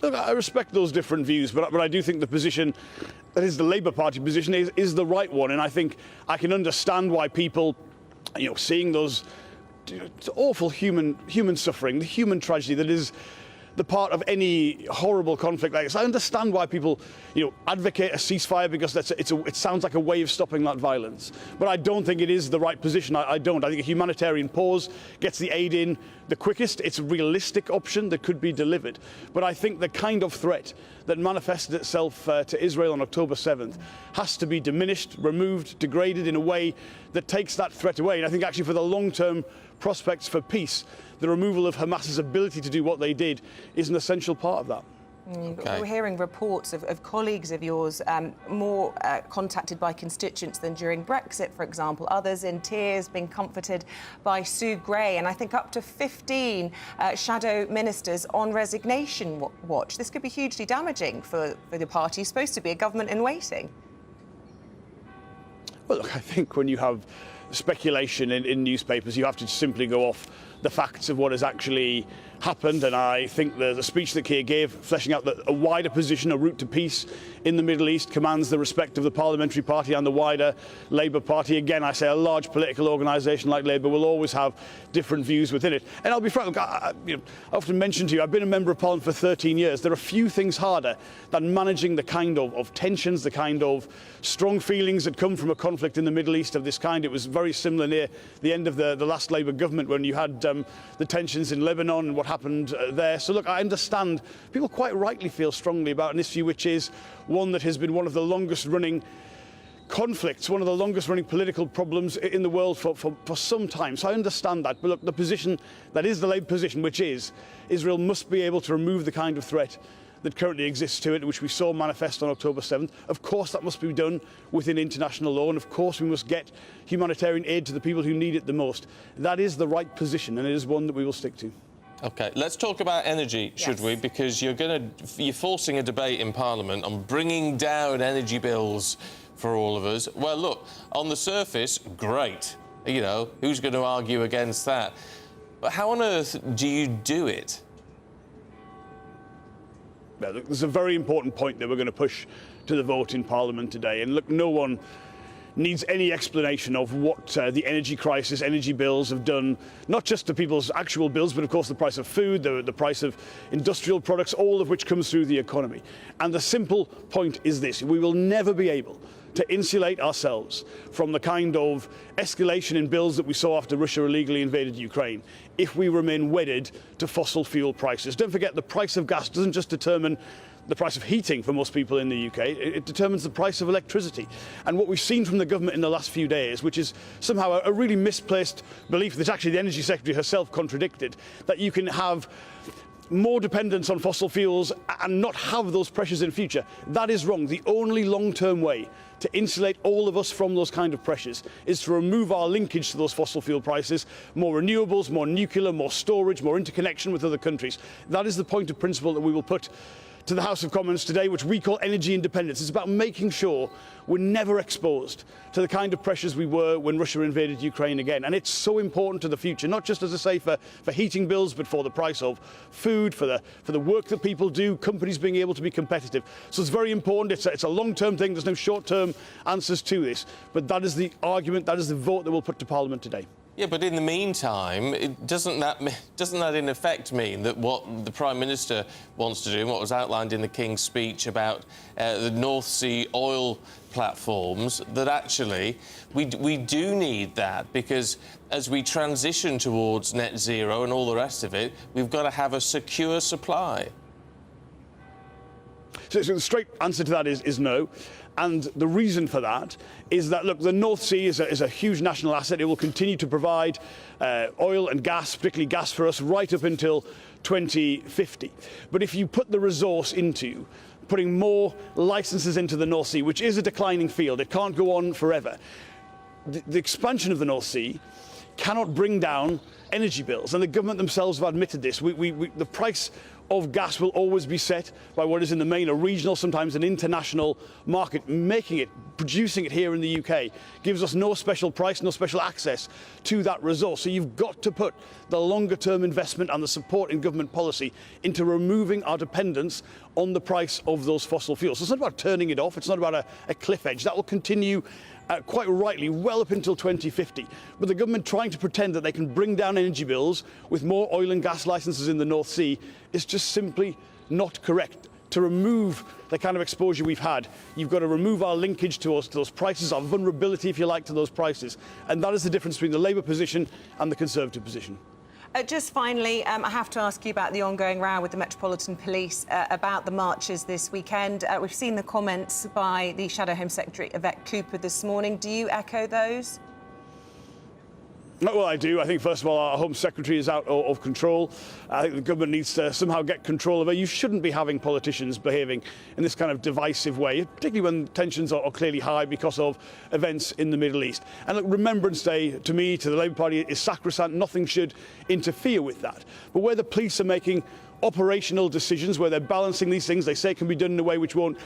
Look, I respect those different views, but I do think the position that is the Labour Party position is the right one, and I think I can understand why people, seeing those awful human suffering, the human tragedy that is the part of any horrible conflict like this. I understand why people, advocate a ceasefire, because it sounds like a way of stopping that violence. But I don't think it is the right position. I don't. I think a humanitarian pause gets the aid in the quickest. It's a realistic option that could be delivered. But I think the kind of threat that manifested itself to Israel on October 7th has to be diminished, removed, degraded in a way that takes that threat away. And I think actually for the long-term prospects for peace, the removal of Hamas's ability to do what they did is an essential part of that. Okay. We're hearing reports of colleagues of yours more contacted by constituents than during Brexit, for example. Others in tears, being comforted by Sue Gray, and I think up to 15 shadow ministers on resignation watch. This could be hugely damaging for the party, supposed to be a government in waiting. Well, look, I think when you have speculation in newspapers, you have to simply go off the facts of what has actually happened, and I think the speech that Keir gave, fleshing out a wider position, a route to peace in the Middle East, commands the respect of the Parliamentary Party and the wider Labour Party. Again, I say a large political organisation like Labour will always have different views within it. And I'll be frank, look, I often mention to you, I've been a Member of Parliament for 13 years. There are few things harder than managing the kind of tensions, the kind of strong feelings that come from a conflict in the Middle East of this kind. It was very similar near the end of the last Labour government when you had the tensions in Lebanon and what happened there. So look, I understand people quite rightly feel strongly about an issue which is one that has been one of the longest running conflicts, one of the longest running political problems in the world for some time. So I understand that. But look, the position that is the Labour position, which is Israel must be able to remove the kind of threat that currently exists to it, which we saw manifest on October 7th. Of course, that must be done within international law, and of course we must get humanitarian aid to the people who need it the most. That is the right position, and it is one that we will stick to. OK, let's talk about energy, should we? Because you're forcing a debate in Parliament on bringing down energy bills for all of us. Well, look, on the surface, great. Who's going to argue against that? But how on earth do you do it? There's a very important point that we're going to push to the vote in Parliament today. And look, no one needs any explanation of what the energy crisis, energy bills have done, not just to people's actual bills, but of course the price of food, the price of industrial products, all of which comes through the economy. And the simple point is this: we will never be able to insulate ourselves from the kind of escalation in bills that we saw after Russia illegally invaded Ukraine if we remain wedded to fossil fuel prices. Don't forget, the price of gas doesn't just determine the price of heating for most people in the UK, it determines the price of electricity. And what we've seen from the government in the last few days, which is somehow a really misplaced belief that actually the Energy Secretary herself contradicted, that you can have more dependence on fossil fuels and not have those pressures in future. That is wrong. The only long-term way to insulate all of us from those kind of pressures is to remove our linkage to those fossil fuel prices, more renewables, more nuclear, more storage, more interconnection with other countries. That is the point of principle that we will put to the House of Commons today, which we call energy independence. It's about making sure we're never exposed to the kind of pressures we were when Russia invaded Ukraine again. And it's so important to the future, not just, as I say, for heating bills, but for the price of food, for the work that people do, companies being able to be competitive. So it's very important. It's a long-term thing. There's no short-term answers to this. But that is the argument, that is the vote that we'll put to Parliament today. Yeah, but in the meantime, doesn't that in effect mean that what the Prime Minister wants to do, and what was outlined in the King's speech about the North Sea oil platforms, that actually we do need that, because as we transition towards net zero and all the rest of it, we've got to have a secure supply? So the straight answer to that is no. And the reason for that is that, look, the North Sea is a huge national asset. It will continue to provide oil and gas, particularly gas for us, right up until 2050. But if you put the resource into putting more licences into the North Sea, which is a declining field, it can't go on forever, the expansion of the North Sea cannot bring down energy bills. And the government themselves have admitted this. The price of gas will always be set by what is in the main a regional, sometimes an international market. Producing it here in the UK gives us no special price, no special access to that resource. So you've got to put the longer term investment and the support in government policy into removing our dependence on the price of those fossil fuels. So it's not about turning it off, it's not about a cliff edge. That will continue quite rightly well up until 2050. But the government trying to pretend that they can bring down energy bills with more oil and gas licences in the North Sea is just simply not correct. To remove the kind of exposure we've had, you've got to remove our linkage to those prices, our vulnerability, if you like, to those prices. And that is the difference between the Labour position and the Conservative position. Just finally, I have to ask you about the ongoing row with the Metropolitan Police about the marches this weekend. We've seen the comments by the Shadow Home Secretary, Yvette Cooper, this morning. Do you echo those? Well, I do. I think, first of all, our Home Secretary is out of control. I think the government needs to somehow get control of her. You shouldn't be having politicians behaving in this kind of divisive way, particularly when tensions are clearly high because of events in the Middle East. And look, Remembrance Day, to me, to the Labour Party, is sacrosanct. Nothing should interfere with that. But where the police are making operational decisions, where they're balancing these things, they say can be done in a way which won't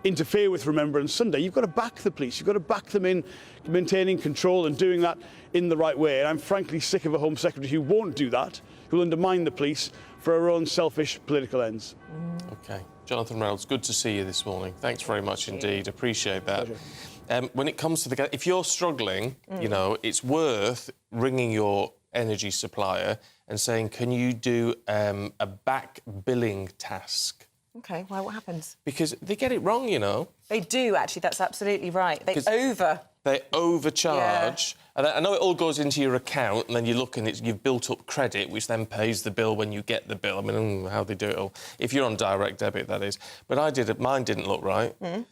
interfere with Remembrance Sunday, you've got to back the police. You've got to back them in maintaining control and doing that in the right way. And I'm frankly sick of a Home Secretary who won't do that, who will undermine the police for her own selfish political ends. OK. Jonathan Reynolds, good to see you this morning. Thanks very much indeed. Appreciate that. When it comes to if you're struggling, you know, it's worth ringing your energy supplier and saying, can you do a back billing task? OK, well, what happens? Because they get it wrong, you know. They do, actually. That's absolutely right. They overcharge. Yeah. And I know it all goes into your account, and then you look and you've built up credit, which then pays the bill when you get the bill. I mean, how they do it all. If you're on direct debit, that is. But I did it. Mine didn't look right. I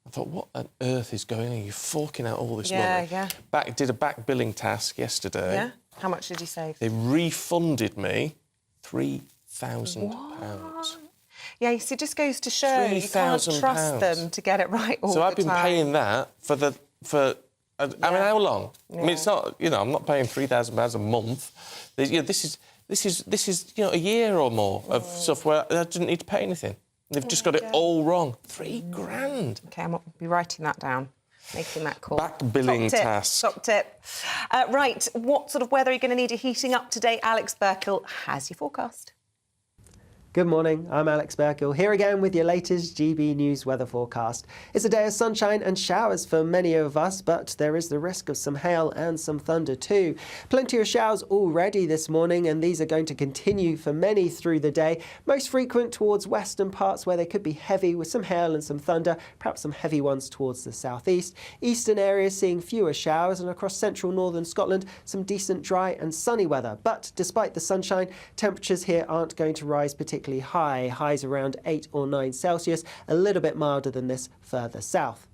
thought, what on earth is going on? You're forking out all this money. Yeah. Did a back billing task yesterday. Yeah? How much did you save? They refunded me £3,000. Yeah, it just goes to show you can't trust them to get it right all the time. So I've been paying that for I mean, how long? Yeah. I mean, it's not, you know, I'm not paying £3,000 a month. You know, this is you know, a year or more of stuff where I didn't need to pay anything. They've just got it all wrong. £3,000. OK, I'll be writing that down, making that call. Back billing task. Top tip. Right, what sort of weather are you going to need a heating up today? Alex Burkill has your forecast. Good morning, I'm Alex Burkill, here again with your latest GB News weather forecast. It's a day of sunshine and showers for many of us, but there is the risk of some hail and some thunder too. Plenty of showers already this morning, and these are going to continue for many through the day. Most frequent towards western parts where they could be heavy with some hail and some thunder, perhaps some heavy ones towards the southeast. Eastern areas seeing fewer showers, and across central northern Scotland, some decent dry and sunny weather. But despite the sunshine, temperatures here aren't going to rise particularly high, highs around 8 or 9 Celsius, a little bit milder than this further south.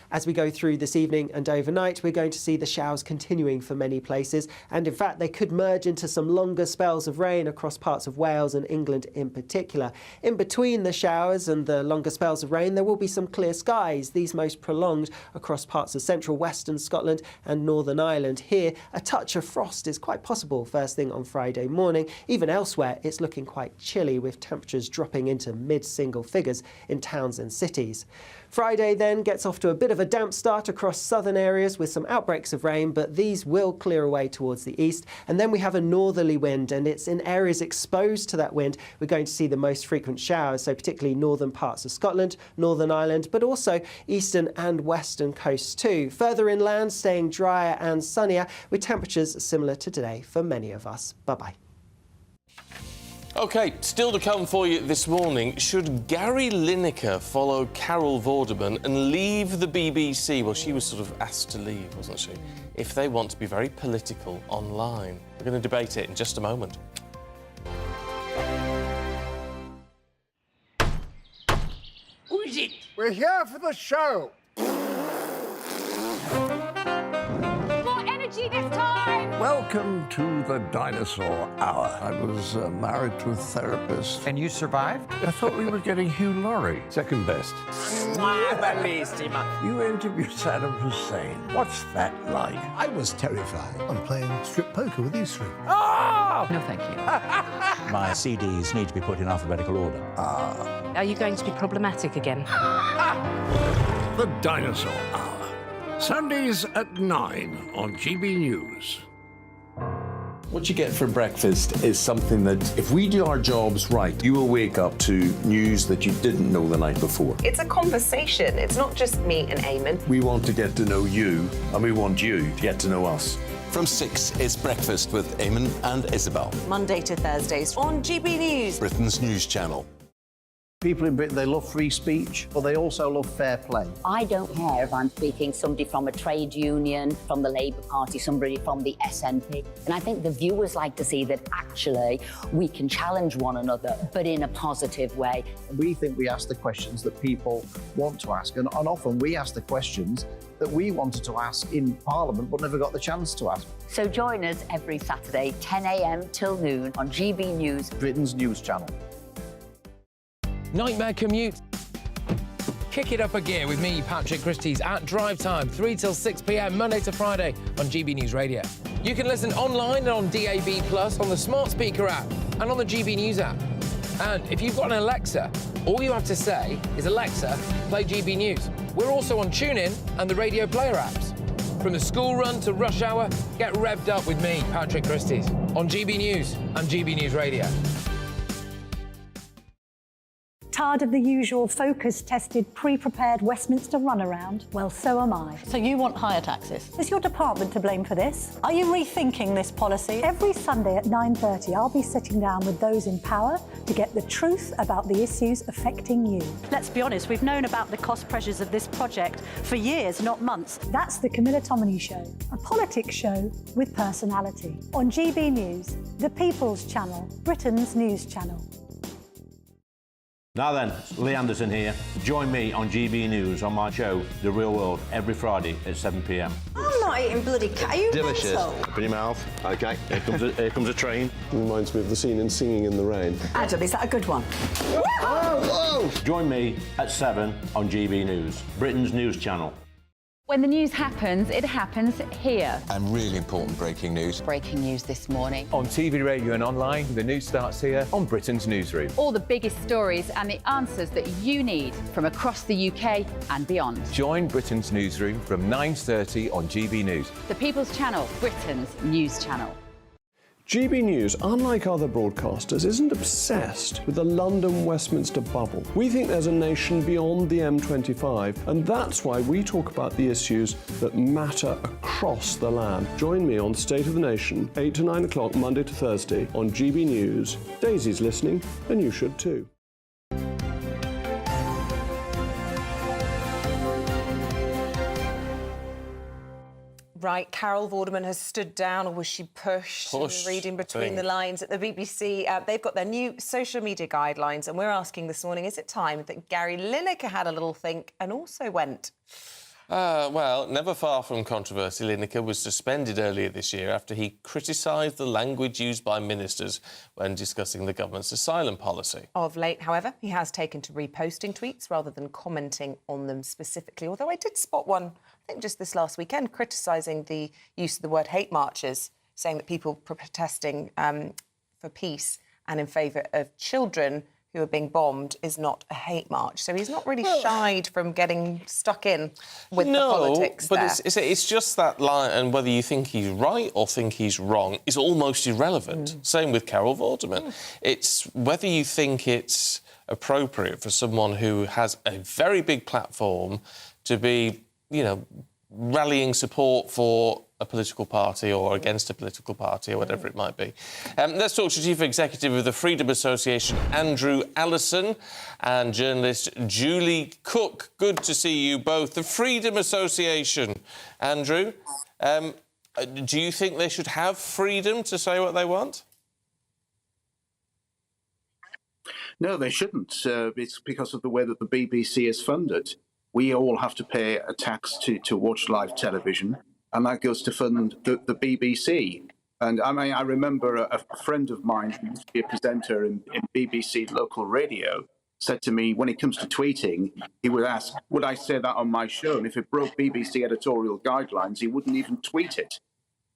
As we go through this evening and overnight, we're going to see the showers continuing for many places, and in fact they could merge into some longer spells of rain across parts of Wales and England in particular. In between the showers and the longer spells of rain, there will be some clear skies, these most prolonged across parts of central western Scotland and Northern Ireland. Here, a touch of frost is quite possible first thing on Friday morning. Even elsewhere, it's looking quite chilly, with temperatures dropping into mid-single figures in towns and cities. Friday then gets off to to a bit of a damp start across southern areas with some outbreaks of rain, but these will clear away towards the east. And then we have a northerly wind, and it's in areas exposed to that wind we're going to see the most frequent showers, so particularly northern parts of Scotland, Northern Ireland, but also eastern and western coasts too. Further inland, staying drier and sunnier, with temperatures similar to today for many of us. Bye-bye. OK, still to come for you this morning. Should Gary Lineker follow Carol Vorderman and leave the BBC? Well, she was sort of asked to leave, wasn't she? If they want to be very political online. We're going to debate it in just a moment. Who is it? We're here for the show. More energy this time! Welcome to the dinosaur hour. I was married to a therapist. And you survived? I thought we were getting Hugh Laurie. Second best. You interviewed Saddam Hussein. What's that like? I was terrified. I'm playing strip poker with these three. Oh! No, thank you. My CDs need to be put in alphabetical order. Are you going to be problematic again? The Dinosaur Hour. Sundays at 9 on GB News. What you get for breakfast is something that, if we do our jobs right, you will wake up to news that you didn't know the night before. It's a conversation. It's not just me and Eamonn. We want to get to know you, and we want you to get to know us. From 6, it's Breakfast with Eamonn and Isabel. Monday to Thursdays on GB News. Britain's news channel. People in Britain, they love free speech, but they also love fair play. I don't care if I'm speaking somebody from a trade union, from the Labour Party, somebody from the SNP. And I think the viewers like to see that actually we can challenge one another, but in a positive way. We think we ask the questions that people want to ask, and often we ask the questions that we wanted to ask in Parliament but never got the chance to ask. So join us every Saturday, 10 a.m. till noon on GB News, Britain's news channel. Nightmare commute. Kick it up a gear with me, Patrick Christie's at Drive Time, 3 till 6 p.m, Monday to Friday on GB News Radio. You can listen online and on DAB+, on the smart speaker app and on the GB News app. And if you've got an Alexa, all you have to say is, Alexa, play GB News. We're also on TuneIn and the Radio Player apps. From the school run to rush hour, get revved up with me, Patrick Christie's, on GB News and GB News Radio. Tired of the usual focus-tested, pre-prepared Westminster runaround? Well, so am I. So you want higher taxes? Is your department to blame for this? Are you rethinking this policy? Every Sunday at 9:30, I'll be sitting down with those in power to get the truth about the issues affecting you. Let's be honest, we've known about the cost pressures of this project for years, not months. That's the Camilla Tominey Show, a politics show with personality. On GB News, the People's Channel, Britain's news channel. Now then, Lee Anderson here. Join me on GB News on my show, The Real World, every Friday at 7 p.m. I'm not eating bloody cat. Are you Delicious. mental? Open your mouth. OK, here comes a train. Reminds me of the scene in Singing in the Rain. Adam, is that a good one? Whoa! Join me at 7 on GB News, Britain's news channel. When the news happens, it happens here. And really important breaking news. Breaking news this morning. On TV, radio and online, the news starts here on Britain's Newsroom. All the biggest stories and the answers that you need from across the UK and beyond. Join Britain's Newsroom from 9:30 on GB News. The People's Channel, Britain's news channel. GB News, unlike other broadcasters, isn't obsessed with the London-Westminster bubble. We think there's a nation beyond the M25, and that's why we talk about the issues that matter across the land. Join me on State of the Nation, 8 to 9 o'clock, Monday to Thursday, on GB News. Daisy's listening, and you should too. Right, Carol Vorderman has stood down, or was she pushed? Reading between the lines at the BBC. They've got their new social media guidelines, and we're asking this morning, is it time that Gary Lineker had a little think and also went? Well, never far from controversy, Lineker was suspended earlier this year after he criticised the language used by ministers when discussing the government's asylum policy. Of late, however, he has taken to reposting tweets rather than commenting on them specifically, although I did spot one, I think just this last weekend, criticising the use of the word hate marches, saying that people protesting for peace and in favour of children who are being bombed is not a hate march. So he's not really shied from getting stuck in with the politics but there. it's just that line, and whether you think he's right or think he's wrong is almost irrelevant. Same with Carol Vorderman. It's whether you think it's appropriate for someone who has a very big platform to be, you know, rallying support for a political party or against a political party or whatever it might be. Let's talk to Chief Executive of the Freedom Association, Andrew Allison, and journalist Julie Cook. Good to see you both. The Freedom Association, Andrew, do you think they should have freedom to say what they want? No, they shouldn't. It's because of the way that the BBC is funded. We all have to pay a tax to watch live television, and that goes to fund the BBC. And I mean, I remember a friend of mine who used to be a presenter in BBC local radio said to me, when it comes to tweeting, he would ask, would I say that on my show? And if it broke BBC editorial guidelines, he wouldn't even tweet it.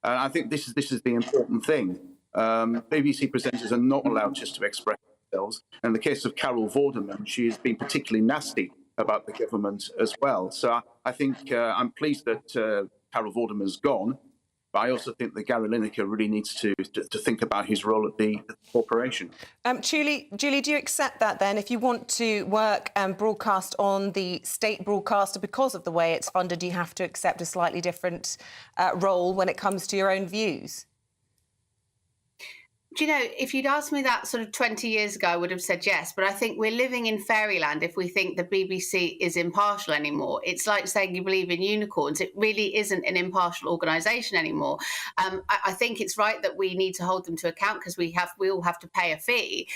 And I think this is the important thing. BBC presenters are not allowed just to express themselves. And in the case of Carol Vorderman, she has been particularly nasty about the government as well. So I think I'm pleased that Carol Vorderman's gone, but I also think that Gary Lineker really needs to think about his role at the corporation. Julie, do you accept that then? If you want to work and broadcast on the state broadcaster because of the way it's funded, you have to accept a slightly different role when it comes to your own views? Do you know, if you'd asked me that sort of 20 years ago, I would have said yes. But I think we're living in fairyland if we think the BBC is impartial anymore. It's like saying you believe in unicorns. It really isn't an impartial organisation anymore. I think it's right that we need to hold them to account because we all have to pay a fee.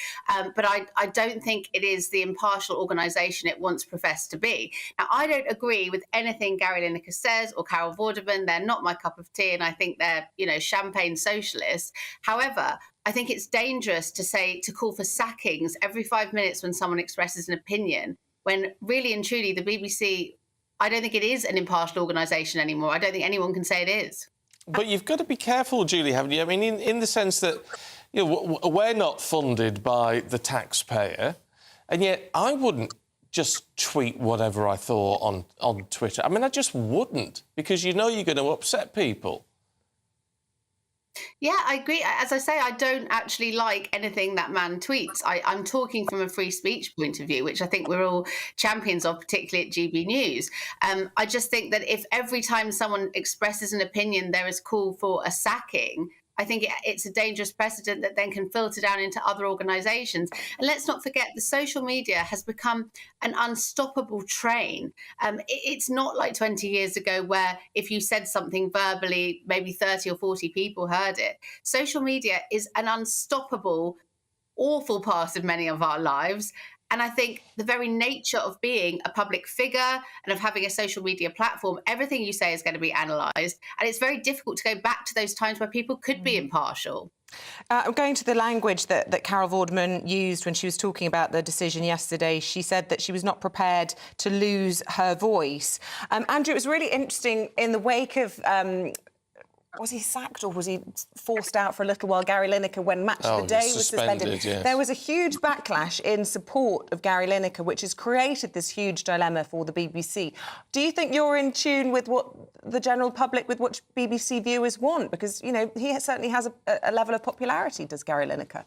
But I don't think it is the impartial organisation it once professed to be. Now, I don't agree with anything Gary Lineker says or Carol Vorderman. They're not my cup of tea, and I think they're, you know, champagne socialists. However, I think it's dangerous to call for sackings every 5 minutes when someone expresses an opinion, when really and truly the BBC, I don't think it is an impartial organisation anymore. I don't think anyone can say it is. But you've got to be careful, Julie, haven't you? I mean, in the sense that, you know, we're not funded by the taxpayer, and yet I wouldn't just tweet whatever I thought on Twitter. I mean, I just wouldn't, because you know you're going to upset people. Yeah, I agree. As I say, I don't actually like anything that man tweets. I'm talking from a free speech point of view, which I think we're all champions of, particularly at GBNews. I just think that if every time someone expresses an opinion there is call for a sacking, I think it's a dangerous precedent that then can filter down into other organisations. And let's not forget, the social media has become an unstoppable train. It's not like 20 years ago where if you said something verbally, maybe 30 or 40 people heard it. Social media is an unstoppable, awful part of many of our lives. And I think the very nature of being a public figure and of having a social media platform, everything you say is going to be analysed. And it's very difficult to go back to those times where people could be impartial. I'm going to the language that Carol Vorderman used when she was talking about the decision yesterday. She said that she was not prepared to lose her voice. Andrew, it was really interesting in the wake of... was he sacked or was he forced out for a little while, Gary Lineker, when Match of the Day was suspended? Yes. There was a huge backlash in support of Gary Lineker, which has created this huge dilemma for the BBC. Do you think you're in tune with what the general public, with what BBC viewers want? Because, you know, he certainly has a level of popularity, does Gary Lineker?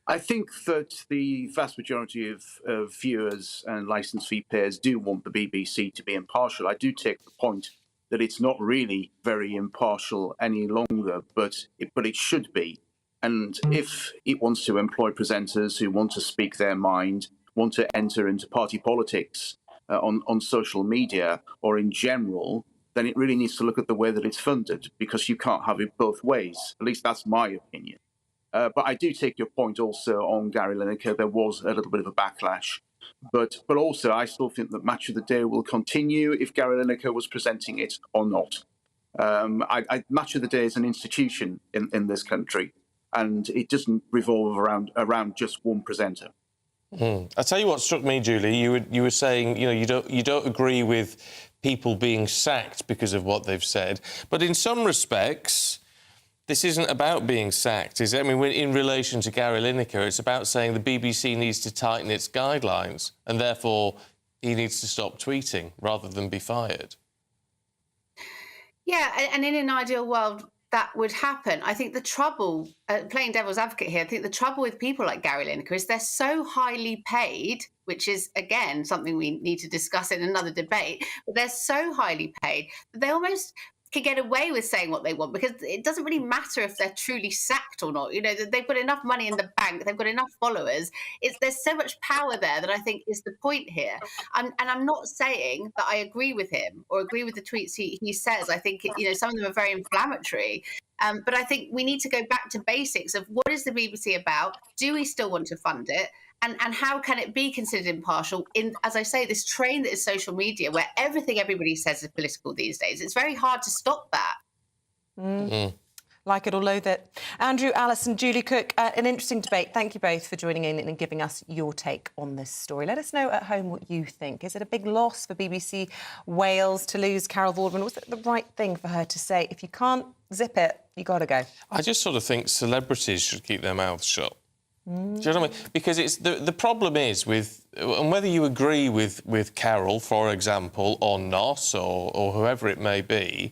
I think that the vast majority of viewers and licence fee payers do want the BBC to be impartial. I do take the point that it's not really very impartial any longer, but it should be. And if it wants to employ presenters who want to speak their mind, want to enter into party politics on social media or in general, then it really needs to look at the way that it's funded, because you can't have it both ways. At least that's my opinion. But I do take your point also on Gary Lineker. There was a little bit of a backlash. But also, I still think that Match of the Day will continue if Gary Lineker was presenting it or not. Match of the Day is an institution in this country, and it doesn't revolve around just one presenter. I'll tell you what struck me, Julie. You were saying, you know, you don't agree with people being sacked because of what they've said, but in some respects, This isn't about being sacked, is it? I mean, in relation to Gary Lineker, it's about saying the BBC needs to tighten its guidelines and therefore he needs to stop tweeting rather than be fired. Yeah, and in an ideal world, that would happen. I think the trouble, playing devil's advocate here, I think the trouble with people like Gary Lineker is they're so highly paid, which is, again, something we need to discuss in another debate, but they're so highly paid that they almost can get away with saying what they want because it doesn't really matter if they're truly sacked or not. You know, they've got enough money in the bank, they've got enough followers. There's so much power there that I think is the point here. And I'm not saying that I agree with him or agree with the tweets he says. I think, some of them are very inflammatory. But I think we need to go back to basics of what is the BBC about? Do we still want to fund it? And how can it be considered impartial in, as I say, this train that is social media, where everything everybody says is political these days? It's very hard to stop that. Like it or loathe it. Andrew, Alison, Julie Cook, an interesting debate. Thank you both for joining in and giving us your take on this story. Let us know at home what you think. Is it a big loss for BBC Wales to lose Carol Vorderman? Was it the right thing for her to say, if you can't zip it, you got to go? I just sort of think celebrities should keep their mouths shut. Do you know what I mean? Because it's the problem is with, and whether you agree with Carol, for example, or not, or whoever it may be,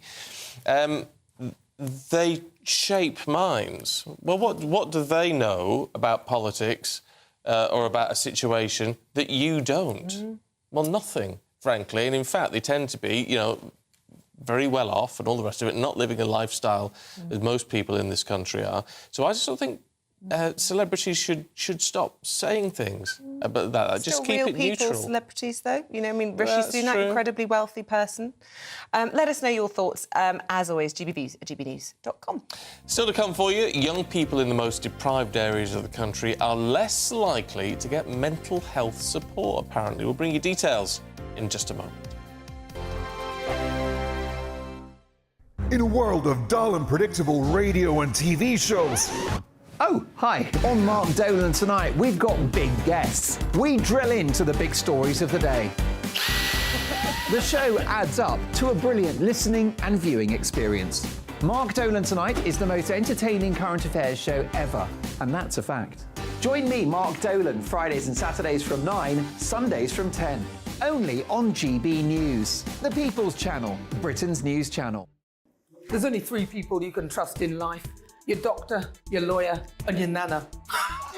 they shape minds. Well, what do they know about politics or about a situation that you don't? Well, nothing, frankly. And in fact, they tend to be, very well off and all the rest of it, not living a lifestyle as most people in this country are. So I just don't think celebrities should stop saying things about that. Just keep real it neutral. People, celebrities, though. Rishi Sunak, incredibly wealthy person. Let us know your thoughts, as always, gbnews@gbnews.com. Still to come for you, young people in the most deprived areas of the country are less likely to get mental health support, apparently. We'll bring you details in just a moment. In a world of dull and predictable radio and TV shows... Oh, hi. On Mark Dolan tonight, we've got big guests. We drill into the big stories of the day. The show adds up to a brilliant listening and viewing experience. Mark Dolan Tonight is the most entertaining current affairs show ever, and that's a fact. Join me, Mark Dolan, Fridays and Saturdays from 9, Sundays from 10. Only on GB News, the People's Channel, Britain's news channel. There's only 3 people you can trust in life. Your doctor, your lawyer, and your nana.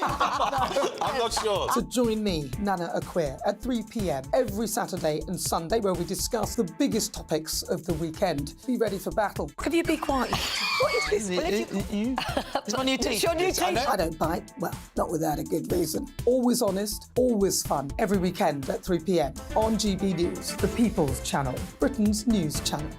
I'm not sure. So join me, Nana Aquare, at 3 p.m. every Saturday and Sunday, where we discuss the biggest topics of the weekend. Be ready for battle. Could you be quiet? What is this? It's my new teeth. It's your new teeth. I don't bite. Well, not without a good reason. Always honest, always fun. Every weekend at 3 p.m. on GB News, the People's Channel, Britain's news channel.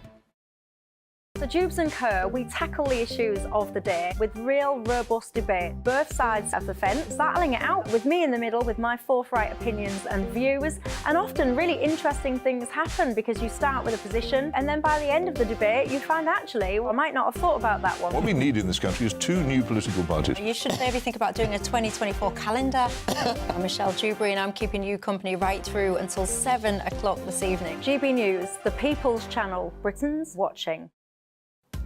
The Jubes and Kerr, we tackle the issues of the day with real, robust debate, both sides of the fence, battling it out with me in the middle with my forthright opinions and views. And often really interesting things happen because you start with a position and then by the end of the debate you find actually, I might not have thought about that one. What we need in this country is 2 new political parties. You should maybe think about doing a 2024 calendar. I'm Michelle Dewberry and I'm keeping you company right through until 7 o'clock this evening. GB News, the People's Channel, Britain's watching.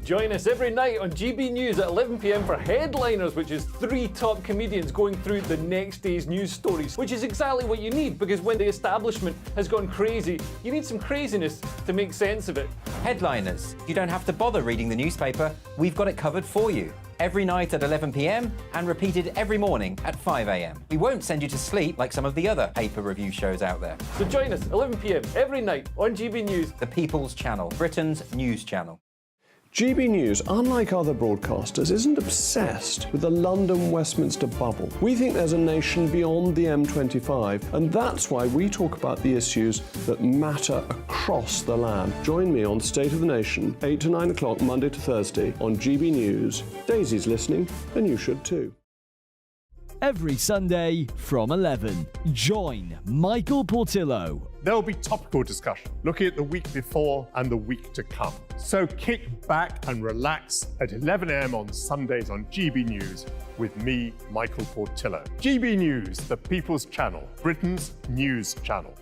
Join us every night on GB News at 11 p.m. for Headliners, which is 3 top comedians going through the next day's news stories, which is exactly what you need, because when the establishment has gone crazy, you need some craziness to make sense of it. Headliners. You don't have to bother reading the newspaper. We've got it covered for you. Every night at 11 p.m. and repeated every morning at 5 a.m. We won't send you to sleep like some of the other paper review shows out there. So join us 11 p.m. every night on GB News. The People's Channel, Britain's news channel. GB News, unlike other broadcasters, isn't obsessed with the London-Westminster bubble. We think there's a nation beyond the M25, and that's why we talk about the issues that matter across the land. Join me on State of the Nation, 8 to 9 o'clock, Monday to Thursday, on GB News. Daisy's listening, and you should too. Every Sunday from 11, join Michael Portillo. There will be topical discussion, looking at the week before and the week to come. So kick back and relax at 11 a.m. on Sundays on GB News with me, Michael Portillo. GB News, the People's Channel, Britain's news channel.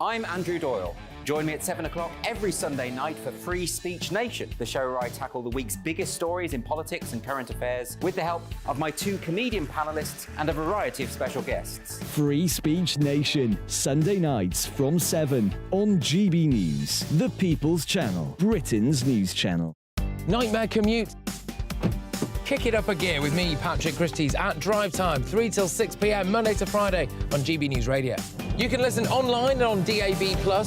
I'm Andrew Doyle. Join me at 7 o'clock every Sunday night for Free Speech Nation, the show where I tackle the week's biggest stories in politics and current affairs with the help of my 2 comedian panellists and a variety of special guests. Free Speech Nation, Sunday nights from 7 on GB News, the People's Channel, Britain's news channel. Nightmare commute? Kick it up a gear with me, Patrick Christie's at Drive Time, 3 till 6 p.m, Monday to Friday on GB News Radio. You can listen online and on DAB+,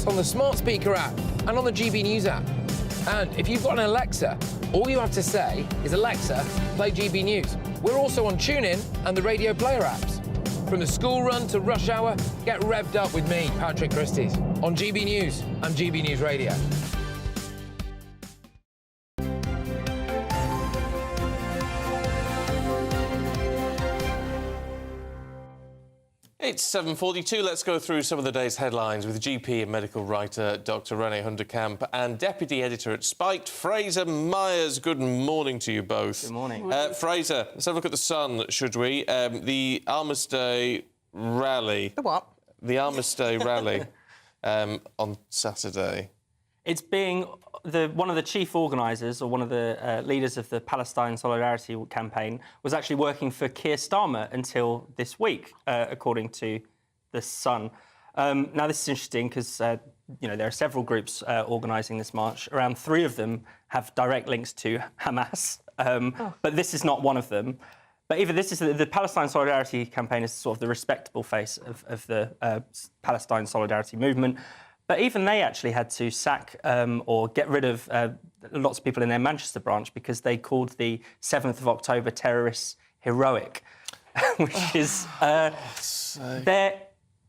on the smart speaker app and on the GB News app. And if you've got an Alexa, all you have to say is, Alexa, play GB News. We're also on TuneIn and the Radio Player apps. From the school run to rush hour, get revved up with me, Patrick Christie's, on GB News and GB News Radio. It's 7:42. Let's go through some of the day's headlines with GP and medical writer Dr. René Hunderkamp and deputy editor at Spiked, Fraser Myers. Good morning to you both. Good morning. Fraser, let's have a look at the Sun, should we? The Armistice rally. The what? The Armistice rally on Saturday. It's being one of the chief organisers, or one of the leaders of the Palestine Solidarity campaign, was actually working for Keir Starmer until this week, according to the Sun. Now, this is interesting because there are several groups organising this march. Around 3 of them have direct links to Hamas, but this is not one of them. But even this is the Palestine Solidarity campaign is sort of the respectable face of the Palestine Solidarity movement. But even they actually had to sack or get rid of lots of people in their Manchester branch because they called the 7th of October terrorists heroic, which is... there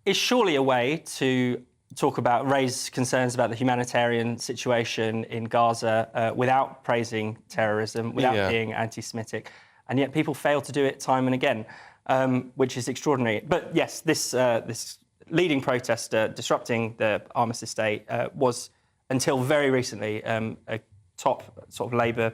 is surely a way to raise concerns about the humanitarian situation in Gaza without praising terrorism, without being anti-Semitic, and yet people fail to do it time and again, which is extraordinary. But yes, this leading protester disrupting the Armistice Day was, until very recently, a top sort of Labour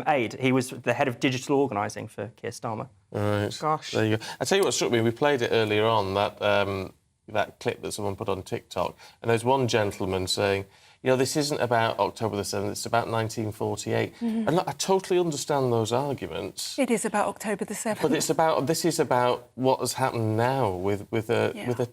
aide. He was the head of digital organising for Keir Starmer. Right. Gosh. There you go. I tell you what struck me. We played it earlier on, that clip that someone put on TikTok, and there's one gentleman saying, this isn't about October the 7th, it's about 1948. Mm-hmm. And look, I totally understand those arguments. It is about October the 7th. But this is about what has happened now with a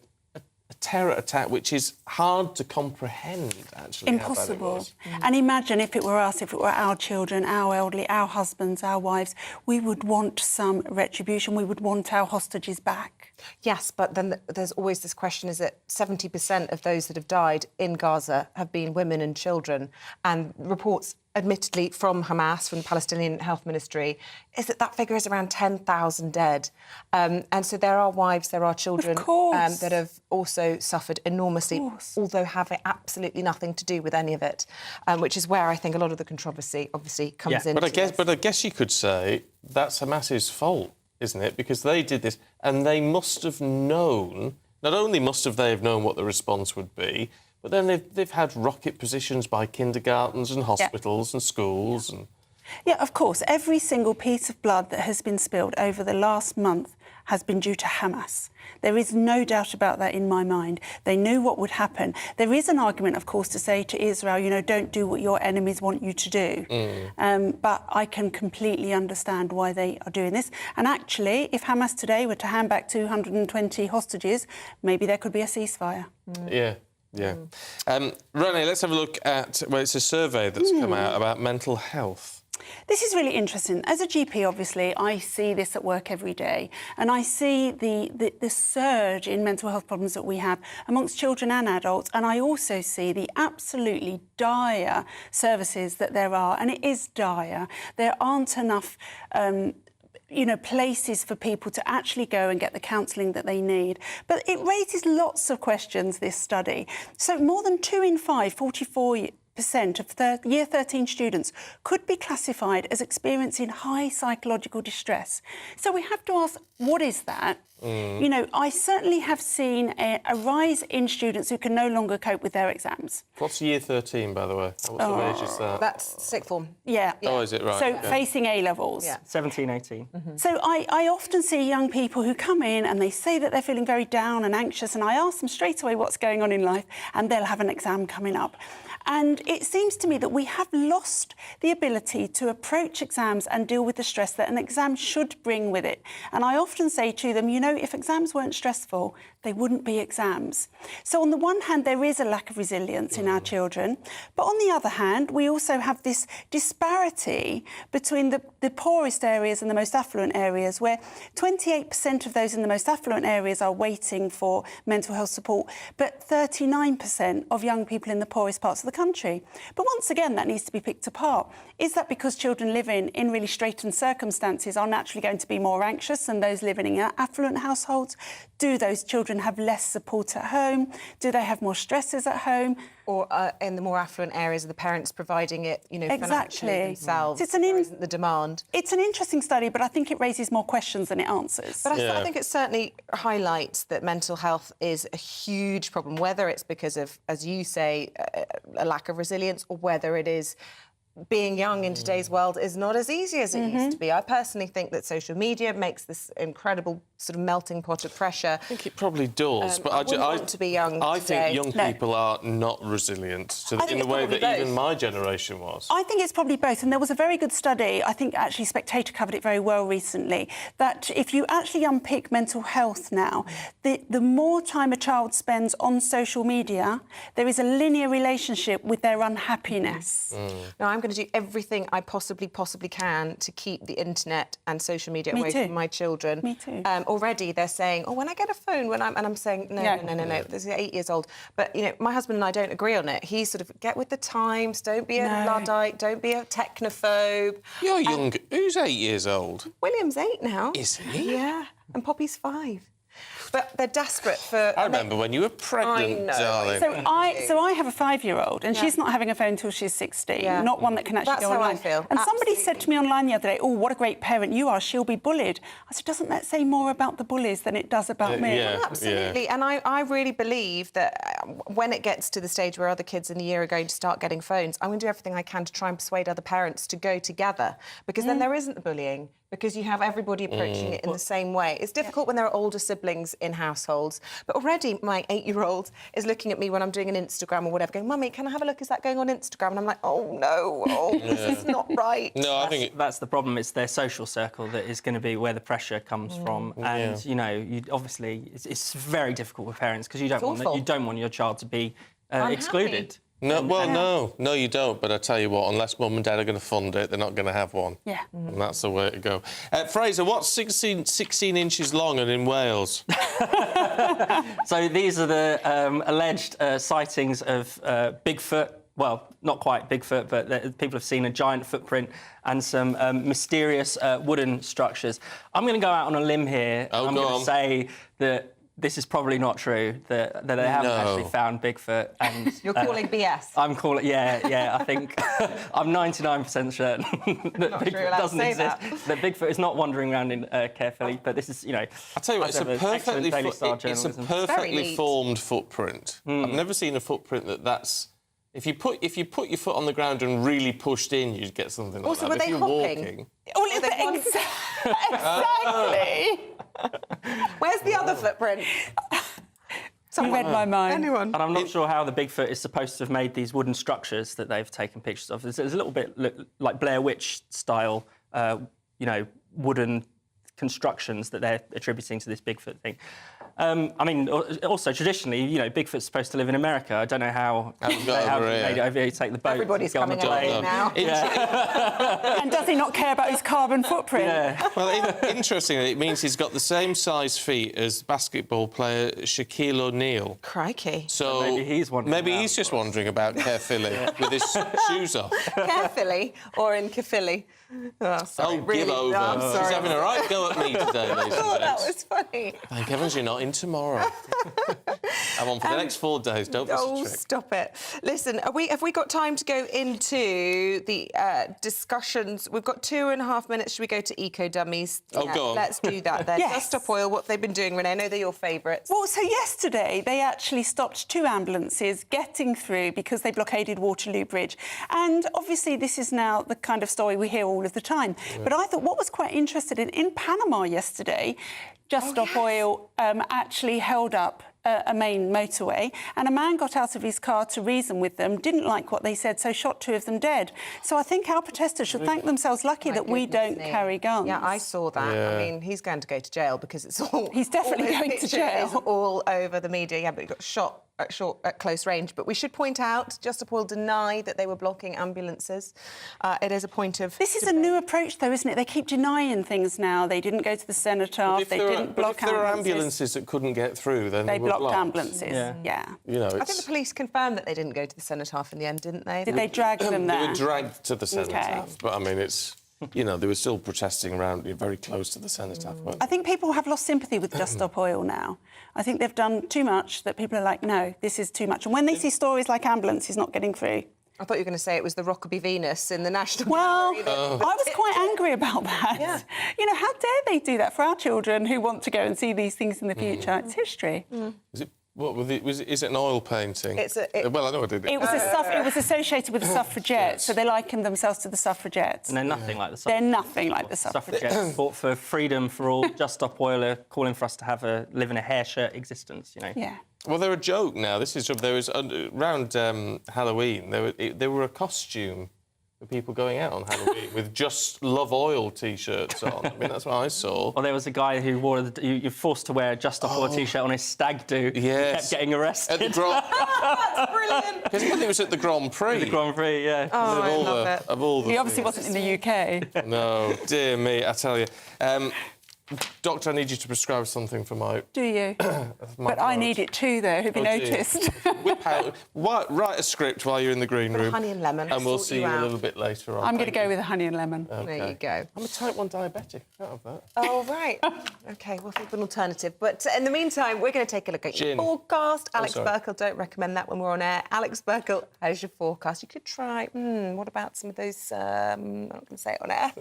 terror attack, which is hard to comprehend, actually. Impossible. And imagine if it were us, if it were our children, our elderly, our husbands, our wives, we would want some retribution. We would want our hostages back. Yes, but then there's always this question, is that 70% of those that have died in Gaza have been women and children, and reports admittedly from Hamas, from the Palestinian Health Ministry, is that figure is around 10,000 dead. And so there are wives, there are children that have also suffered enormously, although have absolutely nothing to do with any of it, which is where I think a lot of the controversy obviously comes in. But I guess you could say that's Hamas's fault, isn't it? Because they did this, and they must have known, not only must have they have known what the response would be, but then they've had rocket positions by kindergartens and hospitals and schools. And yeah, of course. Every single piece of blood that has been spilled over the last month has been due to Hamas. There is no doubt about that in my mind. They knew what would happen. There is an argument, of course, to say to Israel, don't do what your enemies want you to do. But I can completely understand why they are doing this. And actually, if Hamas today were to hand back 220 hostages, maybe there could be a ceasefire. Yeah. René, let's have a look at... Well, it's a survey that's come out about mental health. This is really interesting. As a GP, obviously, I see this at work every day, and I see the surge in mental health problems that we have amongst children and adults, and I also see the absolutely dire services that there are, and it is dire. There aren't enough places for people to actually go and get the counselling that they need. But it raises lots of questions, this study. So more than 2 in 5, 44% of Year 13 students could be classified as experiencing high psychological distress. So we have to ask, what is that? You know, I certainly have seen a rise in students who can no longer cope with their exams. What's year 13, by the way? What sort of age is that? That's sixth form. Yeah. Oh, is it right? So Okay. facing A-levels. Yeah. 17, 18. So I often see young people who come in and they say that they're feeling very down and anxious, and I ask them straight away what's going on in life, and they'll have an exam coming up. And it seems to me that we have lost the ability to approach exams and deal with the stress that an exam should bring with it. And I often say to them, you know, if exams weren't stressful, they wouldn't be exams. So on the one hand, there is a lack of resilience in our children, but on the other hand, we also have this disparity between the poorest areas and the most affluent areas, where 28% of those in the most affluent areas are waiting for mental health support, but 39% of young people in the poorest parts of the country. But once again, that needs to be picked apart. Is that because children living in really straitened circumstances are naturally going to be more anxious than those living in affluent households? Do those children have less support at home? Do they have more stresses at home? Or in the more affluent areas, are the parents providing it, you know, financially Exactly. themselves? It's There isn't the demand. It's an interesting study, but I think it raises more questions than it answers. But I think it certainly highlights that mental health is a huge problem, whether it's because of, as you say, a lack of resilience, or whether it is being young in today's world is not as easy as it used to be. I personally think that social media makes this incredible sort of melting pot of pressure. I think it probably does, but I want to be young I today. think young people are not resilient in the way that even my generation was. I think it's probably both. And there was a very good study, I think actually Spectator covered it very well recently, that if you actually unpick mental health now, the more time a child spends on social media, there is a linear relationship with their unhappiness. Now, I'm going to do everything I possibly can to keep the internet and social media away from my children. Me too. Already they're saying, oh, when I get a phone, and I'm saying, no. This is 8 years old. But, you know, my husband and I don't agree on it. He's sort of, get with the times, don't be a Luddite, don't be a technophobe. You're young. Who's 8 years old? William's 8 now. Is he? Yeah, and Poppy's 5. But they're desperate for... I remember when you were pregnant, darling. So I have a 5-year-old, and she's not having a phone until she's 16, not one that can actually That's go how online. I feel. And somebody said to me online the other day, oh, what a great parent you are, she'll be bullied. I said, doesn't that say more about the bullies than it does about me? Absolutely. And I really believe that when it gets to the stage where other kids in the year are going to start getting phones, I'm going to do everything I can to try and persuade other parents to go together, because then there isn't the bullying, because you have everybody approaching it in the same way. It's difficult when there are older siblings in households, but already my 8-year-old is looking at me when I'm doing an Instagram or whatever, going, Mummy, can I have a look? Is that going on Instagram? And I'm like, oh, no, this is not right. No, I think that's the problem. It's their social circle that is going to be where the pressure comes from. And, you know, obviously it's very difficult with parents, because you don't want your child to be excluded. No, you don't. But I tell you what, unless Mum and Dad are going to fund it, they're not going to have one. Yeah. And that's the way to go. Fraser, what's 16 inches long and in Wales? So these are the alleged sightings of Bigfoot. Well, not quite Bigfoot, but people have seen a giant footprint and some mysterious wooden structures. I'm going to go out on a limb here. I'm going to say that this is probably not true, that they haven't actually found Bigfoot. And you're calling BS? I'm calling, I think I'm 99% certain that Bigfoot doesn't exist. That Bigfoot is not wandering around in carefully, but this is, you know... I'll tell you what, it's a perfectly formed footprint. I've never seen a footprint that's... If you put your foot on the ground and really pushed in, you'd get something like also, that. were If they you're hopping? walking... Exactly. Where's the other footprint? You read my mind. Anyone? And I'm not sure how the Bigfoot is supposed to have made these wooden structures that they've taken pictures of. There's a little bit like Blair Witch style, you know, wooden constructions that they're attributing to this Bigfoot thing. I mean, also traditionally, you know, Bigfoot's supposed to live in America. I don't know how they made it over here. You take the boat. Everybody's go on the coming plane. away now. And does he not care about his carbon footprint? Yeah. Well, interestingly, it means he's got the same size feet as basketball player Shaquille O'Neal. Crikey. So maybe he's just wandering about carefully with his shoes off. Carefully or in Caerphilly? Oh, sorry. Give over. I'm sorry. She's having a right go at me today, ladies and gents. That was funny. Thank heavens you're not in again tomorrow. I'm on for the next 4 days. Don't miss a trick. Stop it. Listen, have we got time to go into the discussions? We've got 2.5 minutes. Should we go to Eco Dummies? Oh, go on. Let's do that then. Yes. Just Stop Oil, what they've been doing, Renee. I know they're your favourites. Well, so yesterday they actually stopped 2 ambulances getting through because they blockaded Waterloo Bridge. And obviously this is now the kind of story we hear all of the time. Yeah. But I thought what was quite interesting, in Panama yesterday, Just Stop Oil actually held up a main motorway, and a man got out of his car to reason with them, didn't like what they said, so shot 2 of them dead. So I think our protesters should thank themselves lucky that we don't carry guns. Yeah, I saw that. Yeah. I mean, he's going to go to jail because it's all... He's definitely all his going to picture jail. is all over the media. Yeah, but he got shot at close range. But we should point out, Just Stop Oil denied that they were blocking ambulances. It is a point of... This is a new approach, though, isn't it? They keep denying things now. They didn't go to the cenotaph. They didn't block ambulances. If there are ambulances that couldn't get through, then they were blocked blocked. ambulances. Yeah. You know, I think the police confirmed that they didn't go to the cenotaph in the end, didn't they? Did they drag them there? They were dragged to the cenotaph. Okay. But, I mean, it's... You know, they were still protesting around very close to the cenotaph. I think people have lost sympathy with Just Stop Oil now. I think they've done too much that people are like, no, this is too much. And when they see stories like ambulances not getting through... I thought you were going to say it was the Rockaby Venus in the National Gallery. Well, I was quite angry about that. Yeah. You know, how dare they do that for our children who want to go and see these things in the future? It's history. Is it... What is it? An oil painting? Well, I know what it is. It was associated with the suffragettes, so they likened themselves to the suffragettes. And they're nothing like the suffragettes. They're nothing like the suffragettes. Suffragettes fought for freedom for all. Just Stop Oil are calling for us to live in a hair shirt existence. You know. Yeah. Well, they're a joke now. There was around Halloween. They were a costume for people going out on Halloween with Just Love Oil T-shirts on. I mean, that's what I saw. Well, there was a guy who you're forced to wear a Just Stop Oil T-shirt on his stag do. Yes. Kept getting arrested. At the That's brilliant. Because it was at the Grand Prix. The Grand Prix, yeah. Oh, I love it. Of all the He obviously things. wasn't in the UK. No, dear me, I tell you. Doctor, I need you to prescribe something for my... Do you? But I need it too, though. Have you noticed? Whip out, write a script while you're in the green room. Honey and lemon. And we'll see you a little bit later on. I'm going to go with a honey and lemon. Okay. There you go. I'm a type 1 diabetic. Can't have that. Oh, right. OK, we'll think of an alternative. But in the meantime, we're going to take a look at your Gin. forecast. Alex sorry. Burkle, don't recommend that when we're on air. Alex Burkle, how's your forecast? You could try... what about some of those... I'm not going to say it on air.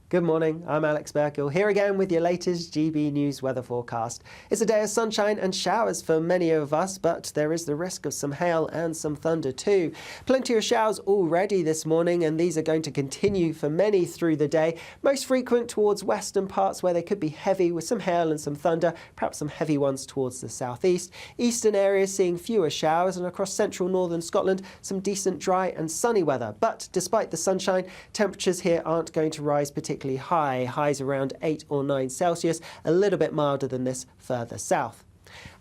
Good morning, I'm Alex Burkle, here again with your latest GB News weather forecast. It's a day of sunshine and showers for many of us, but there is the risk of some hail and some thunder too. Plenty of showers already this morning, and these are going to continue for many through the day. Most frequent towards western parts where they could be heavy with some hail and some thunder, perhaps some heavy ones towards the southeast. Eastern areas seeing fewer showers, and across central northern Scotland, some decent dry and sunny weather. But despite the sunshine, temperatures here aren't going to rise particularly high, highs around 8 or 9 Celsius, a little bit milder than this further south.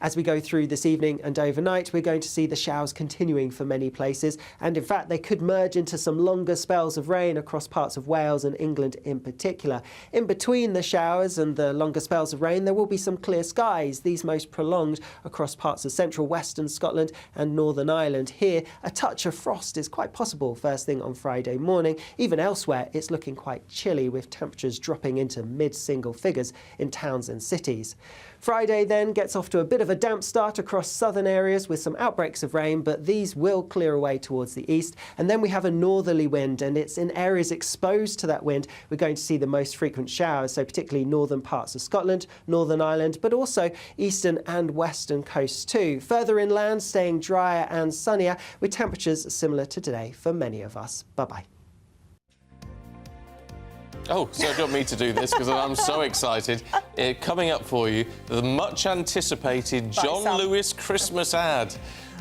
As we go through this evening and overnight, we're going to see the showers continuing for many places, and in fact they could merge into some longer spells of rain across parts of Wales and England in particular. In between the showers and the longer spells of rain, there will be some clear skies, these most prolonged across parts of central western Scotland and Northern Ireland. Here, a touch of frost is quite possible first thing on Friday morning. Even elsewhere, it's looking quite chilly, with temperatures dropping into mid-single figures in towns and cities. Friday then gets off to a bit of a damp start across southern areas with some outbreaks of rain, but these will clear away towards the east. And then we have a northerly wind, and it's in areas exposed to that wind we're going to see the most frequent showers, so particularly northern parts of Scotland, Northern Ireland, but also eastern and western coasts too. Further inland, staying drier and sunnier, with temperatures similar to today for many of us. Bye-bye. Oh, so you want me to do this because I'm so excited. Coming up for you, the much-anticipated John Lewis Christmas ad.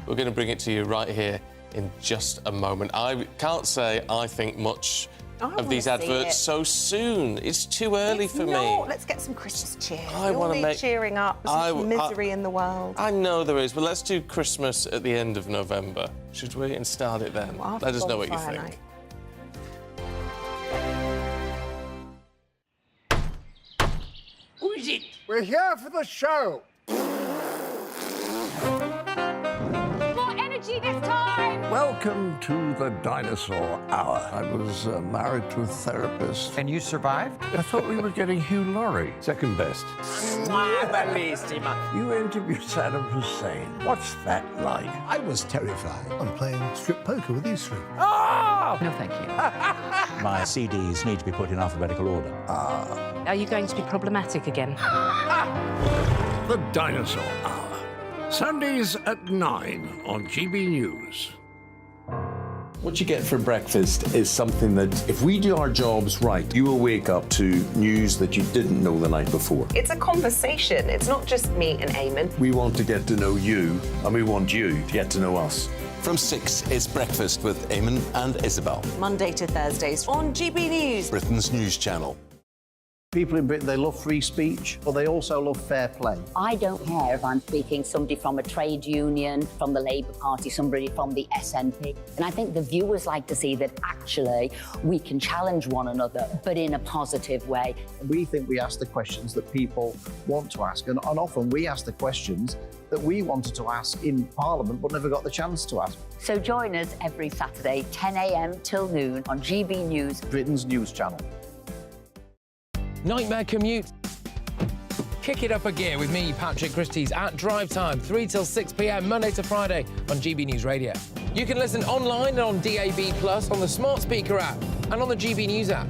We're going to bring it to you right here in just a moment. I can't say I think much of these adverts so soon. It's too early for me. Let's get some Christmas cheer. I want to make cheering up. There's such misery in the world. I know there is, but let's do Christmas at the end of November, should we? And start it then. Let us know what you think. Night. Who is it? We're here for the show. More energy this time! Well, Welcome to the Dinosaur Hour. I was married to a therapist. And you survived? I thought we were getting Hugh Laurie. Second best. You interviewed Saddam Hussein. What's that like? I was terrified. I'm playing strip poker with these three. Oh! No, thank you. My CDs need to be put in alphabetical order. Are you going to be problematic again? The Dinosaur Hour. Sundays at 9 on GB News. What you get for breakfast is something that, if we do our jobs right, you will wake up to news that you didn't know the night before. It's a conversation. It's not just me and Eamonn. We want to get to know you, and we want you to get to know us. From 6, it's Breakfast with Eamonn and Isabel. Monday to Thursdays on GB News. Britain's news channel. People in Britain, they love free speech, but they also love fair play. I don't care if I'm speaking somebody from a trade union, from the Labour Party, somebody from the SNP. And I think the viewers like to see that actually we can challenge one another, but in a positive way. We think we ask the questions that people want to ask, and often we ask the questions that we wanted to ask in Parliament but never got the chance to ask. So join us every Saturday, 10 a.m. till noon on GB News, Britain's news channel. Nightmare commute? Kick it up a gear with me, Patrick Christie's at Drive Time, 3 till 6 p.m, Monday to Friday on GB News Radio. You can listen online and on DAB+, on the smart speaker app and on the GB News app.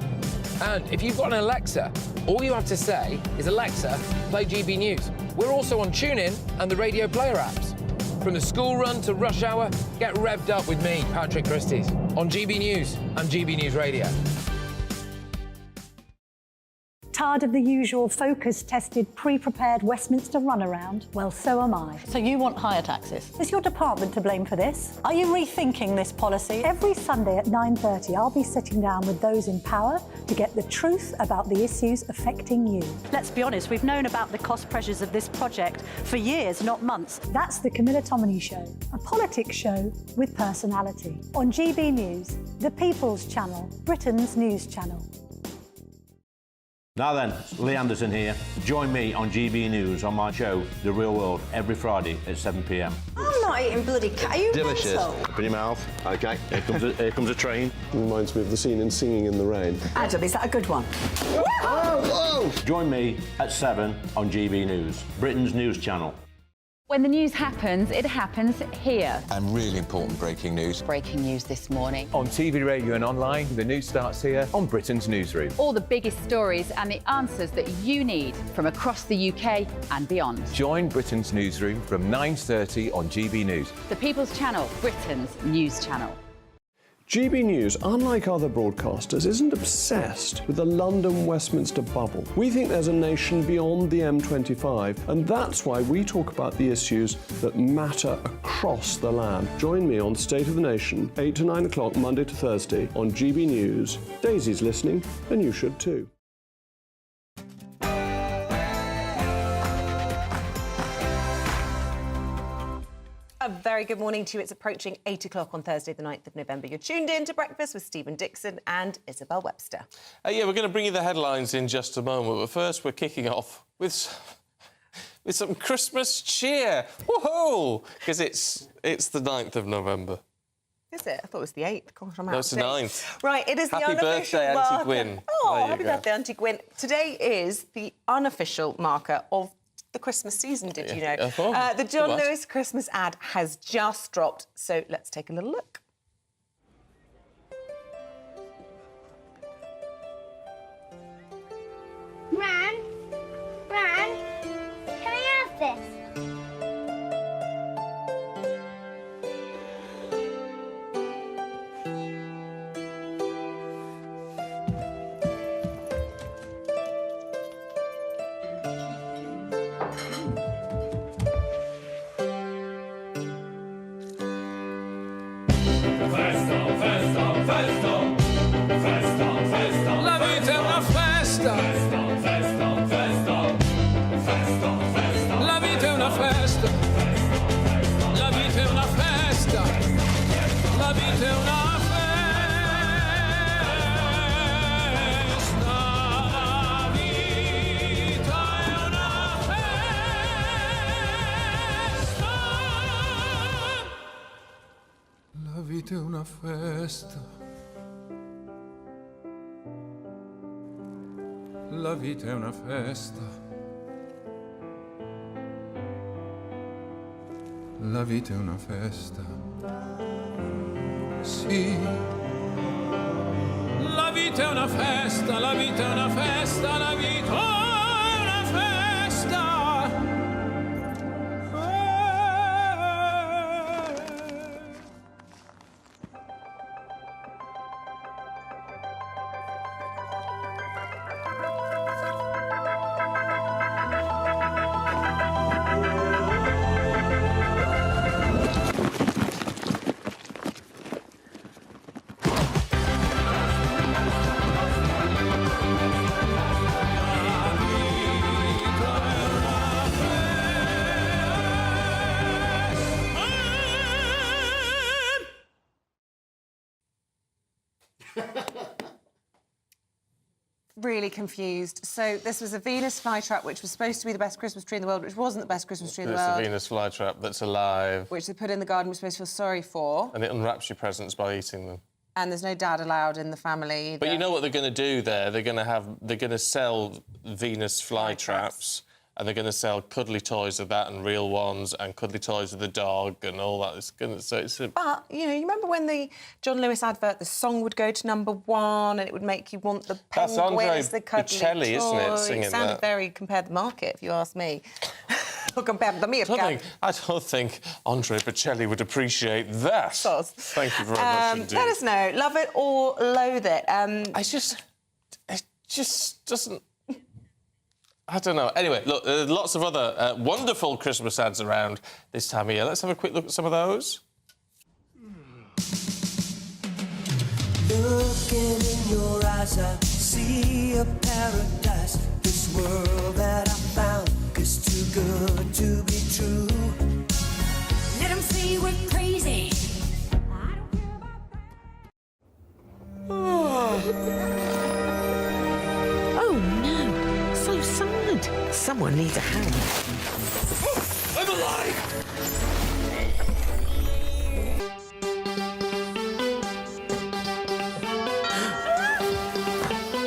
And if you've got an Alexa, all you have to say is, Alexa, play GB News. We're also on TuneIn and the Radio Player apps. From the school run to rush hour, get revved up with me, Patrick Christie's, on GB News and GB News Radio. Tired of the usual focus-tested, pre-prepared Westminster runaround? Well, so am I. So you want higher taxes? Is your department to blame for this? Are you rethinking this policy? Every Sunday at 9:30, I'll be sitting down with those in power to get the truth about the issues affecting you. Let's be honest, we've known about the cost pressures of this project for years, not months. That's the Camilla Tominey Show, a politics show with personality. On GB News, the People's Channel, Britain's news channel. Now then, Lee Anderson here. Join me on GB News on my show, The Real World, every Friday at 7 p.m. I'm not eating bloody cat. Are you Delicious. mental? Open your mouth. OK, here comes a train. Reminds me of the scene in Singing in the Rain. Adam, is that a good one? Whoa! Join me at 7 on GB News, Britain's news channel. When the news happens, it happens here. And really important breaking news. Breaking news this morning. On TV, radio and online, the news starts here on Britain's Newsroom. All the biggest stories and the answers that you need from across the UK and beyond. Join Britain's Newsroom from 9:30 on GB News. The People's Channel, Britain's news channel. GB News, unlike other broadcasters, isn't obsessed with the London-Westminster bubble. We think there's a nation beyond the M25, and that's why we talk about the issues that matter across the land. Join me on State of the Nation, 8 to 9 o'clock, Monday to Thursday, on GB News. Daisy's listening, and you should too. A very good morning to you. It's approaching 8 o'clock on Thursday, the 9th of November. You're tuned in to Breakfast with Stephen Dixon and Isabel Webster. Yeah, we're going to bring you the headlines in just a moment, but first we're kicking off with some Christmas cheer. Woohoo! Because it's the 9th of November. Is it? I thought it was the 8th. Gosh, I'm out. No, it's the 9th. Right, it is Happy the unofficial birthday, marker. Auntie Gwyn. Oh, happy birthday, Auntie Gwyn. Today is the unofficial marker of the Christmas season, did you know? The John Lewis Christmas ad has just dropped, so let's take a little look. Gran, can I have this? La vita vita è una festa. La vita è una festa. La vita è una festa. Sì. La vita è una festa, la vita è una festa, la vita è una festa. Really confused. So this was a Venus flytrap, which was supposed to be the best Christmas tree in the world, which wasn't the best Christmas tree in the It's world. a Venus flytrap that's alive. Which they put in the garden, we're supposed to feel sorry for. And it unwraps your presents by eating them. And there's no dad allowed in the family either. But you know what they're going to do there? They're going to sell Venus flytraps, and they're going to sell cuddly toys of that and real ones, and cuddly toys of the dog and all that. But, you know, you remember when the John Lewis advert, the song would go to #1 and it would make you want the That's penguins, the cuddly Bocelli, isn't it, singing It sounded that? very compared to the market, if you ask me. Or compared to me, I don't think Andre Bocelli would appreciate that. Thank you very much indeed. Let us know. Love it or loathe it. It just doesn't... I don't know. Anyway, look, there's lots of other wonderful Christmas ads around this time of year. Let's have a quick look at some of those. Looking in your eyes, I see a paradise. This world that I found is too good to be true. Let them say we're crazy. Oh no, so sad. Someone needs a hand. I'm alive!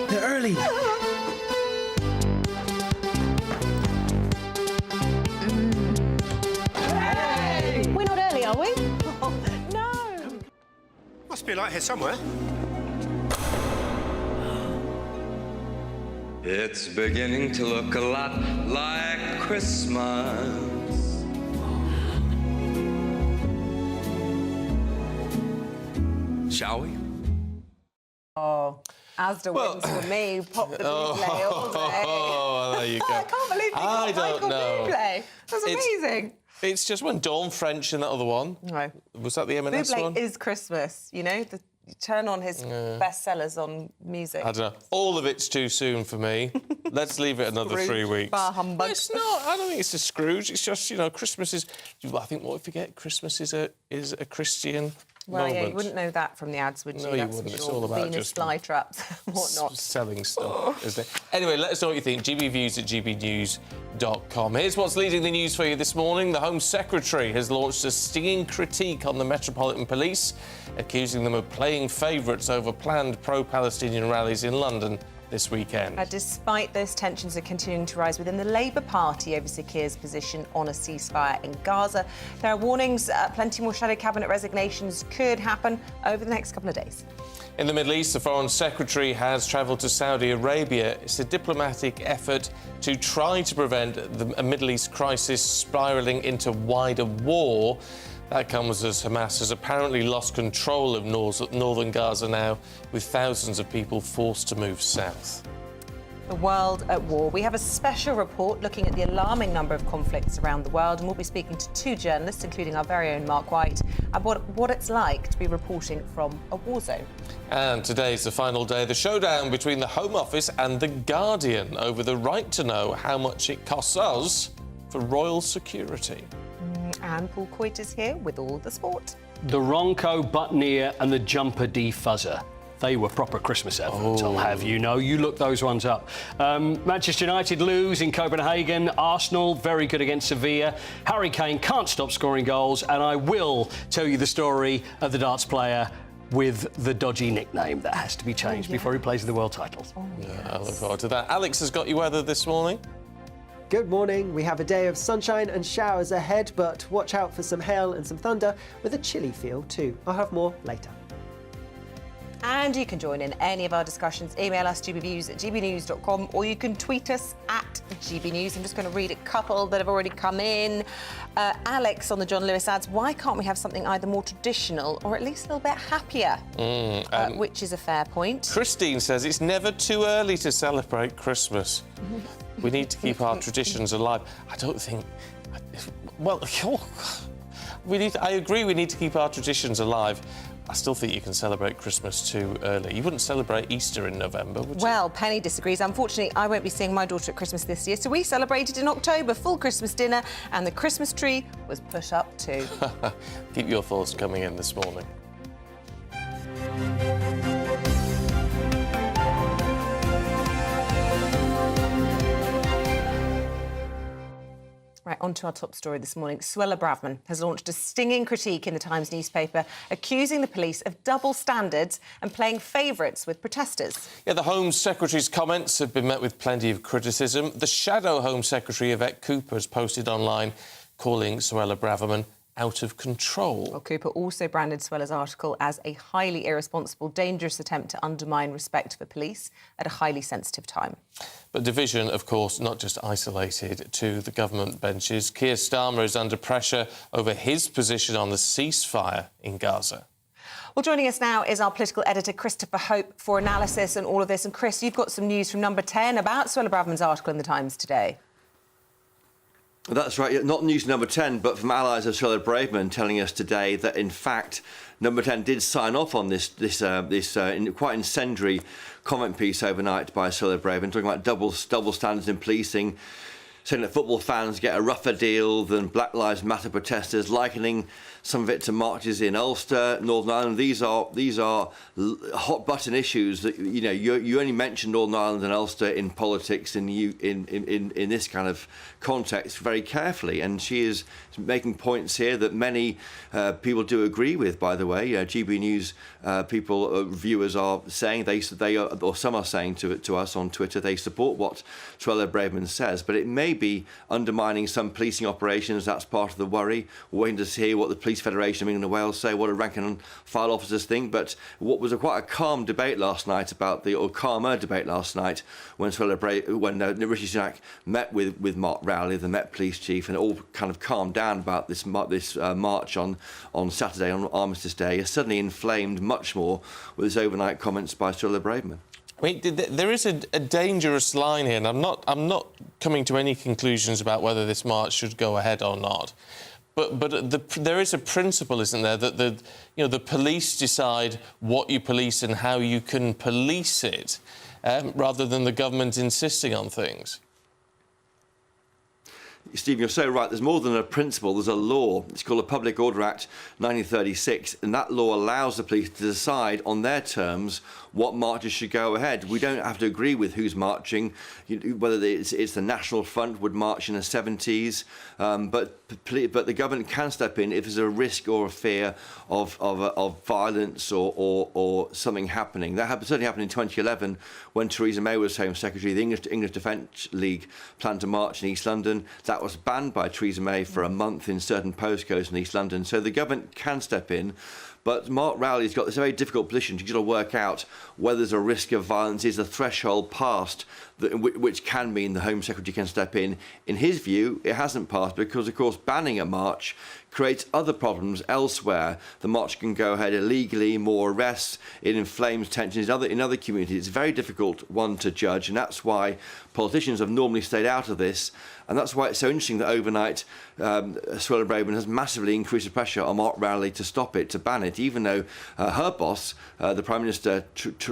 They're early. We're not early, are we? No. Must be a light here somewhere. It's beginning to look a lot like Christmas. Shall we? Oh, Asda wins for me. Pop the Buble all day. Oh, there you go. I can't believe you got Michael Bublé. That's amazing. It's just when Dawn French in that other one. No. Was that the M&S one? Bublé is Christmas, you know? You turn on his bestsellers on music. I don't know. All of it's too soon for me. Let's leave it another 3 weeks. Bar humbug. No, it's not. I don't think it's a Scrooge. It's just, you know, Christmas is... I think what we forget, Christmas is a Christian Well, moment. yeah, you wouldn't know that from the ads, would you? No, you That's wouldn't. for It's sure. all about Venus just... flytraps and whatnot. Selling stuff, isn't it? Anyway, let us know what you think. GBViews at gbnews.com. Here's what's leading the news for you this morning. The Home Secretary has launched a stinging critique on the Metropolitan Police, accusing them of playing favourites over planned pro-Palestinian rallies in London this weekend. Despite those tensions are continuing to rise within the Labour Party over Sir Keir's position on a ceasefire in Gaza, there are warnings plenty more shadow cabinet resignations could happen over the next couple of days. In the Middle East, the Foreign Secretary has travelled to Saudi Arabia. It's a diplomatic effort to try to prevent a Middle East crisis spiralling into wider war. That comes as Hamas has apparently lost control of northern Gaza now, with thousands of people forced to move south. The world at war. We have a special report looking at the alarming number of conflicts around the world, and we'll be speaking to 2 journalists, including our very own Mark White, about what it's like to be reporting from a war zone. And today's the final day of the showdown between the Home Office and The Guardian over the right to know how much it costs us for royal security. And Paul Coit is here with all the sport. The Ronco buttoneer and the jumper defuzzer. They were proper Christmas adverts, I'll have you know. You look those ones up. Manchester United lose in Copenhagen. Arsenal, very good against Sevilla. Harry Kane can't stop scoring goals. And I will tell you the story of the darts player with the dodgy nickname that has to be changed before he plays the world titles. Yeah, I look forward to that. Alex has got you weather this morning. Good morning. We have a day of sunshine and showers ahead, but watch out for some hail and some thunder with a chilly feel too. I'll have more later. And you can join in any of our discussions. Email us, gbnews@gbnews.com, or you can tweet us at gbnews. I'm just going to read a couple that have already come in. Alex on the John Lewis ads, why can't we have something either more traditional or at least a little bit happier? Which is a fair point. Christine says it's never too early to celebrate Christmas. We need to keep our traditions alive. I don't think... Well, I agree we need to keep our traditions alive. I still think you can celebrate Christmas too early. You wouldn't celebrate Easter in November, would you? Well, Penny disagrees. Unfortunately, I won't be seeing my daughter at Christmas this year, so we celebrated in October, full Christmas dinner, and the Christmas tree was put up too. Keep your thoughts coming in this morning. Right, on to our top story this morning. Suella Braverman has launched a stinging critique in the Times newspaper, accusing the police of double standards and playing favourites with protesters. Yeah, the Home Secretary's comments have been met with plenty of criticism. The shadow Home Secretary, Yvette Cooper, has posted online calling Suella Braverman out of control. Well, Cooper also branded Suella's article as a highly irresponsible, dangerous attempt to undermine respect for police at a highly sensitive time. But division, of course, not just isolated to the government benches. Keir Starmer is under pressure over his position on the ceasefire in Gaza. Well, joining us now is our political editor, Christopher Hope, for analysis and all of this. And, Chris, you've got some news from Number 10 about Suella Braverman's article in the Times today. That's right. Not news Number 10, but from allies of Suella Braverman telling us today that, in fact, Number 10 did sign off on this quite incendiary comment piece overnight by Suella Braverman, talking about double standards in policing, saying that football fans get a rougher deal than Black Lives Matter protesters, likening some of it to marches in Ulster, Northern Ireland. These are hot button issues that you only mention Northern Ireland and Ulster in politics in this kind of context very carefully. And she is making points here that many people do agree with. By the way, GBNews viewers are saying they are, or some are saying to us on Twitter, they support what Suella Braverman says, but it may be undermining some policing operations. That's part of the worry. We're waiting to hear what the Police Federation of England and Wales say, what do rank and file officers think. But what was quite a calm debate last night calmer debate last night when Rishi Sunak met with Mark Rowley, the Met Police Chief, and it all kind of calmed down about this march on Saturday, on Armistice Day, has suddenly inflamed much more with his overnight comments by Suella Braverman. I mean, there is a dangerous line here, and I'm not coming to any conclusions about whether this march should go ahead or not. But there is a principle, isn't there, that the police decide what you police and how you can police it, rather than the government insisting on things. Stephen, you're so right. There's more than a principle. There's a law. It's called the Public Order Act 1936, and that law allows the police to decide on their terms what marches should go ahead. We don't have to agree with who's marching, whether it's the National Front would march in the 70s, but the government can step in if there's a risk or a fear of violence or something happening. That certainly happened in 2011 when Theresa May was Home Secretary. The English Defence League planned to march in East London. That was banned by Theresa May for a month in certain postcodes in East London. So the government can step in. But Mark Rowley's got this very difficult position. He's got to work out whether there's a risk of violence. Is the threshold passed, which can mean the Home Secretary can step in. In his view, it hasn't passed because, of course, banning a march creates other problems elsewhere. The march can go ahead illegally, more arrests, it inflames tensions in other communities. It's a very difficult one to judge, and that's why politicians have normally stayed out of this. And that's why it's so interesting that overnight Suella Braverman has massively increased the pressure on Mark Rowley to stop it, to ban it, even though her boss, the Prime Minister, Rishi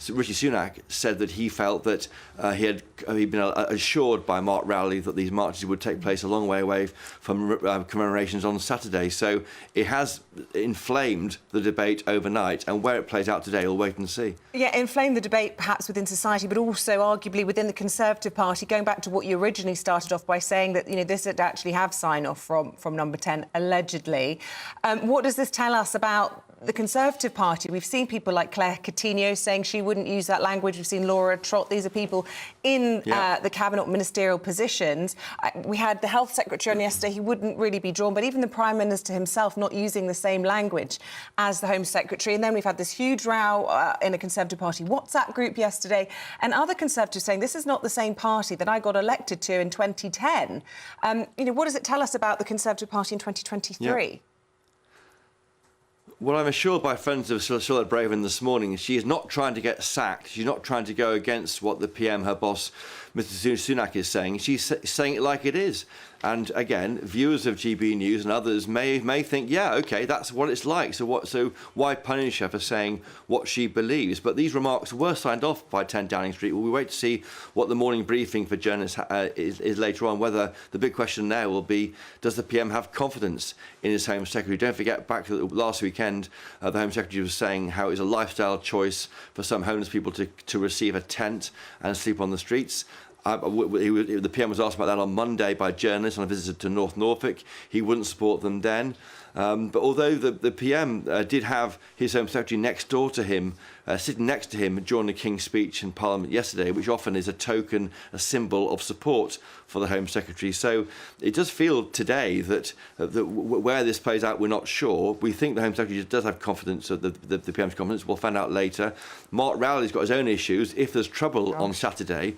Sunak, said that he felt that he'd been assured by Mark Rowley that these marches would take place a long way away from commemorations on Saturday. So it has inflamed the debate overnight, and where it plays out today, we'll wait and see. Yeah, inflame the debate perhaps within society, but also arguably within the Conservative Party, going back to what you originally started off by saying that, this would actually have sign-off from Number 10, allegedly. What does this tell us about the Conservative Party? We've seen people like Claire Coutinho saying she wouldn't use that language. We've seen Laura Trott. These are people in the cabinet ministerial positions. We had the Health Secretary on yesterday. He wouldn't really be drawn, but even the Prime Minister himself not using the same language as the Home Secretary. And then we've had this huge row in a Conservative Party WhatsApp group yesterday, and other Conservatives saying this is not the same party that I got elected to in 2010. What does it tell us about the Conservative Party in 2023? Yeah. Well, I'm assured by friends of Charlotte Braven this morning, she is not trying to get sacked. She's not trying to go against what the PM, her boss, Mr. Sunak, is saying. She's saying it like it is. And again, viewers of GBNews and others may think, yeah, OK, that's what it's like. So why punish her for saying what she believes? But these remarks were signed off by 10 Downing Street. Well, we wait to see what the morning briefing for journalists is later on, whether the big question now will be, does the PM have confidence in his Home Secretary? Don't forget, back to last weekend, the Home Secretary was saying how it's a lifestyle choice for some homeless people to receive a tent and sleep on the streets. The PM was asked about that on Monday by journalists on a visit to North Norfolk. He wouldn't support them then. But although the PM did have his Home Secretary next door to him, sitting next to him during the King's speech in Parliament yesterday, which often is a token, a symbol of support for the Home Secretary. So it does feel today that where this plays out, we're not sure. We think the Home Secretary does have confidence, the PM's confidence. We'll find out later. Mark Rowley's got his own issues. If there's trouble on Saturday,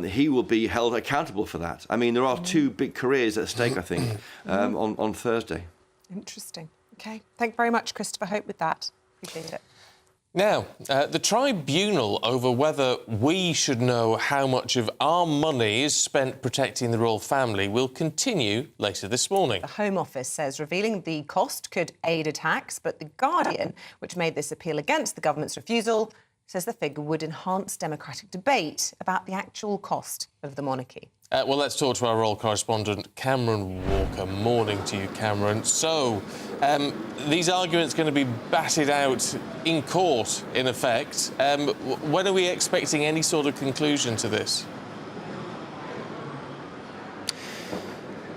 he will be held accountable for that. I mean, there are two big careers at stake, I think, on Thursday. Interesting. OK. Thank you very much, Christopher Hope, with that. Appreciate it. Now, the tribunal over whether we should know how much of our money is spent protecting the royal family will continue later this morning. The Home Office says revealing the cost could aid attacks, but The Guardian, which made this appeal against the government's refusal, says the figure would enhance democratic debate about the actual cost of the monarchy. Well, let's talk to our royal correspondent, Cameron Walker. Morning to you, Cameron. So, these arguments going to be batted out in court, in effect. When are we expecting any sort of conclusion to this?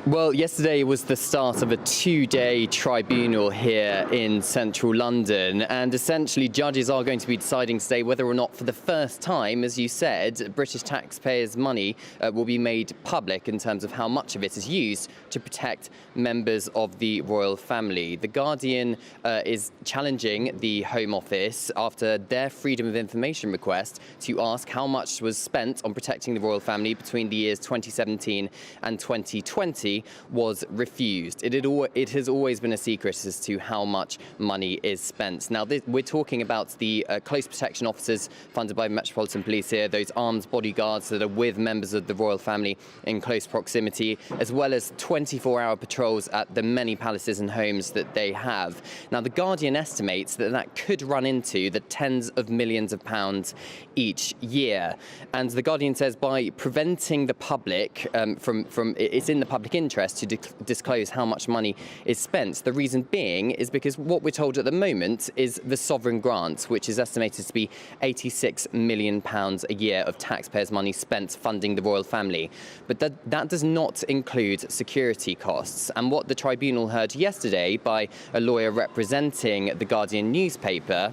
Well, yesterday was the start of a two-day tribunal here in central London, and essentially judges are going to be deciding today whether or not, for the first time, as you said, British taxpayers' money will be made public in terms of how much of it is used to protect members of the royal family. The Guardian is challenging the Home Office after their Freedom of Information request to ask how much was spent on protecting the royal family between the years 2017 and 2020 was refused. It has always been a secret as to how much money is spent. Now, we're talking about the close protection officers funded by Metropolitan Police here, those armed bodyguards that are with members of the royal family in close proximity, as well as 24-hour patrols at the many palaces and homes that they have. Now, The Guardian estimates that could run into the tens of millions of pounds each year. And The Guardian says by preventing the public it's in the public interest to disclose how much money is spent. The reason being is because what we're told at the moment is the sovereign grant, which is estimated to be £86 million a year of taxpayers' money spent funding the royal family. But that does not include security costs. And what the tribunal heard yesterday by a lawyer representing the Guardian newspaper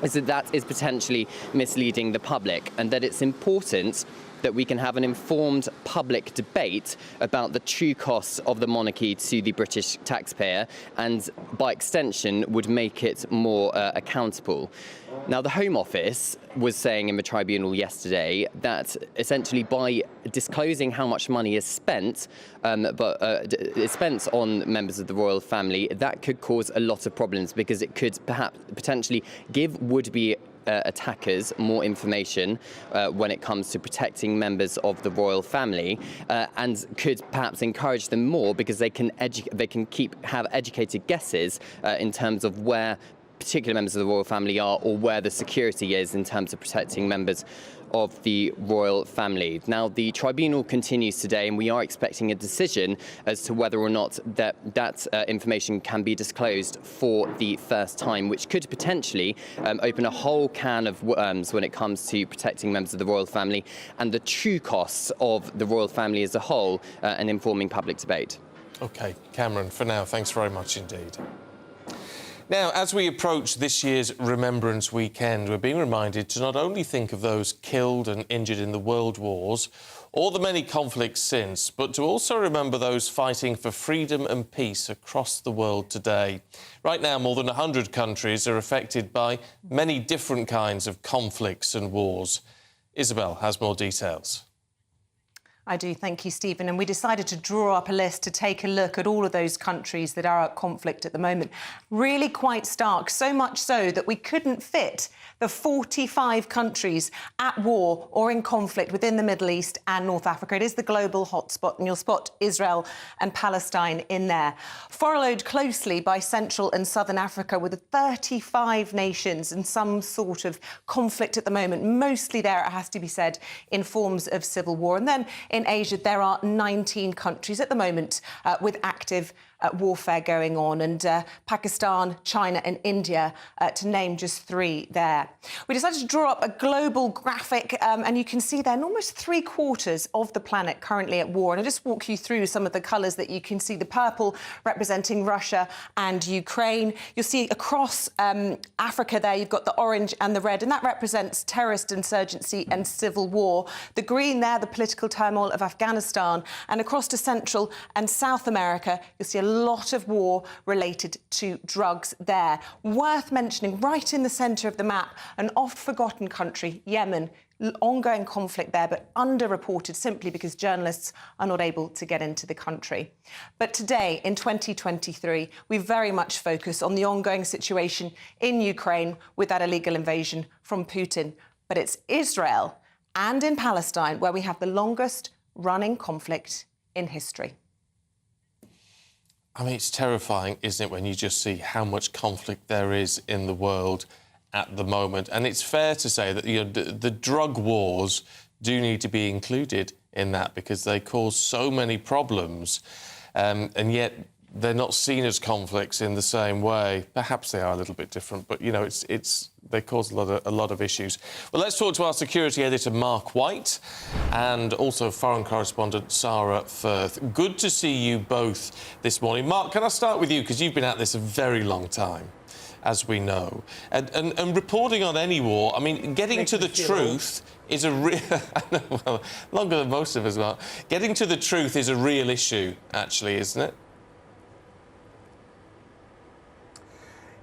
is that is potentially misleading the public, and that it's important that we can have an informed public debate about the true costs of the monarchy to the British taxpayer, and by extension would make it more accountable. Now, the Home Office was saying in the tribunal yesterday that essentially by disclosing how much money is spent, is spent on members of the royal family, that could cause a lot of problems, because it could potentially give would-be attackers more information when it comes to protecting members of the royal family, and could perhaps encourage them more because they can have educated guesses in terms of where particular members of the royal family are, or where the security is in terms of protecting members of the royal family. Now, the tribunal continues today, and we are expecting a decision as to whether or not that information can be disclosed for the first time, which could potentially open a whole can of worms when it comes to protecting members of the royal family and the true costs of the royal family as a whole, and informing public debate. OK, Cameron, for now, thanks very much indeed. Now, as we approach this year's Remembrance weekend, we're being reminded to not only think of those killed and injured in the world wars or the many conflicts since, but to also remember those fighting for freedom and peace across the world today. Right now, more than 100 countries are affected by many different kinds of conflicts and wars. Isabel has more details. I do, thank you, Stephen. And we decided to draw up a list to take a look at all of those countries that are at conflict at the moment. Really quite stark, so much so that we couldn't fit the 45 countries at war or in conflict within the Middle East and North Africa. It is the global hotspot, and you'll spot Israel and Palestine in there. Followed closely by Central and Southern Africa, with 35 nations in some sort of conflict at the moment. Mostly there, it has to be said, in forms of civil war. And then in Asia, there are 19 countries at the moment with active warfare going on, and Pakistan, China and India, to name just 3 there. We decided to draw up a global graphic, and you can see there almost 3/4 of the planet currently at war. And I'll just walk you through some of the colours that you can see. The purple representing Russia and Ukraine. You'll see across Africa there, you've got the orange and the red, and that represents terrorist insurgency and civil war. The green there, the political turmoil of Afghanistan. And across to Central and South America, you'll see a lot of war related to drugs there. Worth mentioning, right in the centre of the map, an oft-forgotten country, Yemen. Ongoing conflict there, but underreported simply because journalists are not able to get into the country. But today, in 2023, we very much focus on the ongoing situation in Ukraine with that illegal invasion from Putin. But it's Israel and in Palestine where we have the longest running conflict in history. I mean, it's terrifying, isn't it, when you just see how much conflict there is in the world at the moment. And it's fair to say that the drug wars do need to be included in that because they cause so many problems, and yet they're not seen as conflicts in the same way. Perhaps they are a little bit different, but, you know, they cause a lot of issues. Well, let's talk to our security editor, Mark White, and also foreign correspondent, Sarah Firth. Good to see you both this morning. Mark, can I start with you? Because you've been at this a very long time, as we know. And reporting on any war, I mean, getting to the truth is a real... well, longer than most of us, Mark. Getting to the truth is a real issue, actually, isn't it?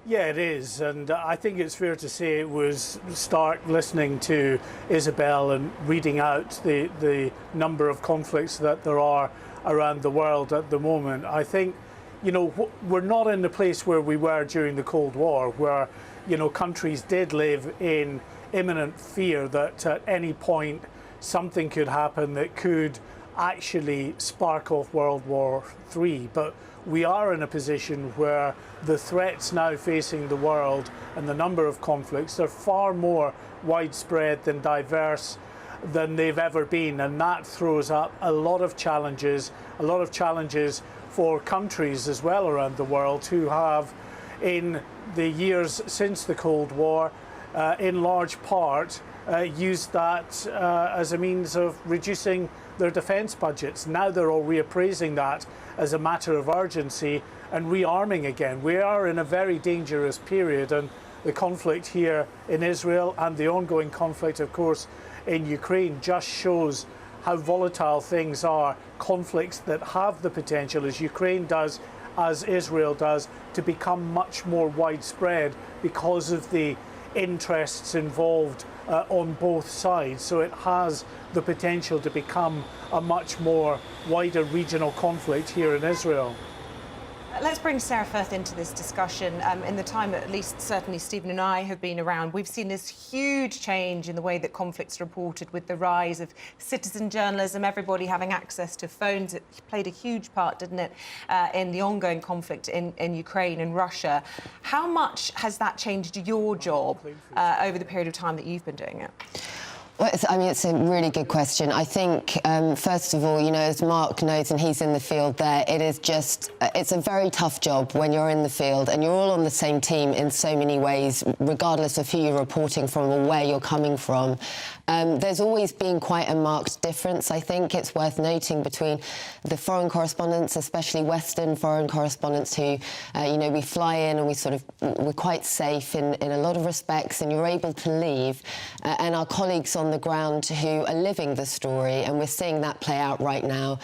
Yeah, it is, and I think it's fair to say it was stark listening to Isabel and reading out the number of conflicts that there are around the world at the moment. I think, you know, we're not in the place where we were during the Cold War, where, you know, countries did live in imminent fear that at any point something could happen that could actually spark off World War III. But we are in a position where the threats now facing the world and the number of conflicts are far more widespread and diverse than they've ever been, and that throws up a lot of challenges for countries as well around the world who have, in the years since the Cold War, in large part used that as a means of reducing their defence budgets. Now they're all reappraising that as a matter of urgency and rearming again. We are in a very dangerous period, and the conflict here in Israel and the ongoing conflict, of course, in Ukraine just shows how volatile things are. Conflicts that have the potential, as Ukraine does, as Israel does, to become much more widespread because of the interests involved on both sides. So it has the potential to become a much more wider regional conflict here in Israel. Let's bring Sarah Firth into this discussion. In the time, at least certainly Stephen and I have been around, we've seen this huge change in the way that conflicts are reported with the rise of citizen journalism, everybody having access to phones. It played a huge part, didn't it, in the ongoing conflict in Ukraine and Russia. How much has that changed your job over the period of time that you've been doing it? Well, it's a really good question. I think, first of all, as Mark knows, and he's in the field there, it's a very tough job when you're in the field and you're all on the same team in so many ways, regardless of who you're reporting from or where you're coming from. There's always been quite a marked difference, I think. It's worth noting between the foreign correspondents, especially Western foreign correspondents who, we fly in and we're quite safe in a lot of respects, and you're able to leave, and our colleagues on the ground who are living the story, and we're seeing that play out right now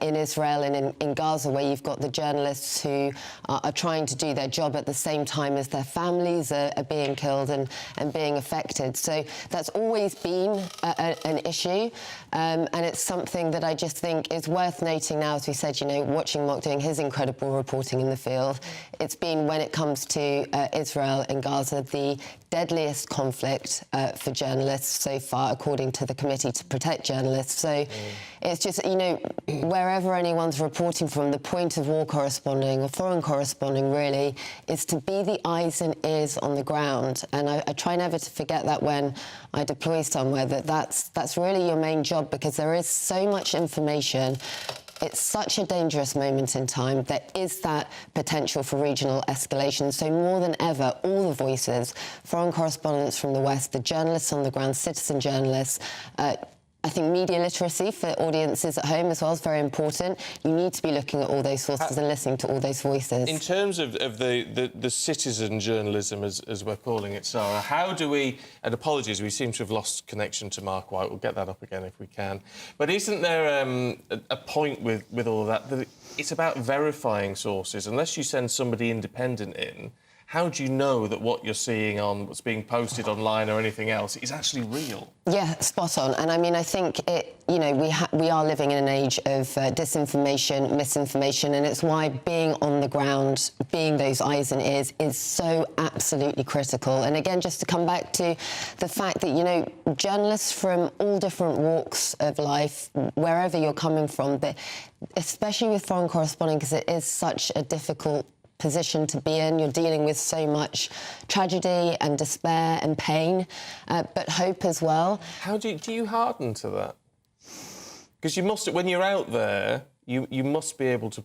in Israel and in Gaza, where you've got the journalists who are trying to do their job at the same time as their families are being killed and being affected. So that's always been an issue, and it's something that I just think is worth noting now, as we said, watching Mark doing his incredible reporting in the field. It's been, when it comes to Israel and Gaza, the deadliest conflict for journalists so far, according to the Committee to Protect Journalists. So it's just, wherever anyone's reporting from, the point of war corresponding or foreign corresponding really is to be the eyes and ears on the ground. And I try never to forget that when I deploy somewhere, that's really your main job, because there is so much information. It's such a dangerous moment in time. There is that potential for regional escalation. So more than ever, all the voices, foreign correspondents from the West, the journalists on the ground, citizen journalists, I think media literacy for audiences at home as well is very important. You need to be looking at all those sources and listening to all those voices. In terms of the citizen journalism, as we're calling it, Sarah, how do we... And apologies, we seem to have lost connection to Mark White. We'll get that up again if we can. But isn't there a point with all of that it's about verifying sources? Unless you send somebody independent in, how do you know that what you're seeing on what's being posted online or anything else is actually real? Yeah, spot on. And I think we are living in an age of disinformation, misinformation, and it's why being on the ground, being those eyes and ears, is so absolutely critical. And again, just to come back to the fact that, journalists from all different walks of life, wherever you're coming from, but especially with foreign corresponding, because it is such a difficult position to be in. You're dealing with so much tragedy and despair and pain, but hope as well. How do you harden to that? Because you must, when you're out there, you must be able to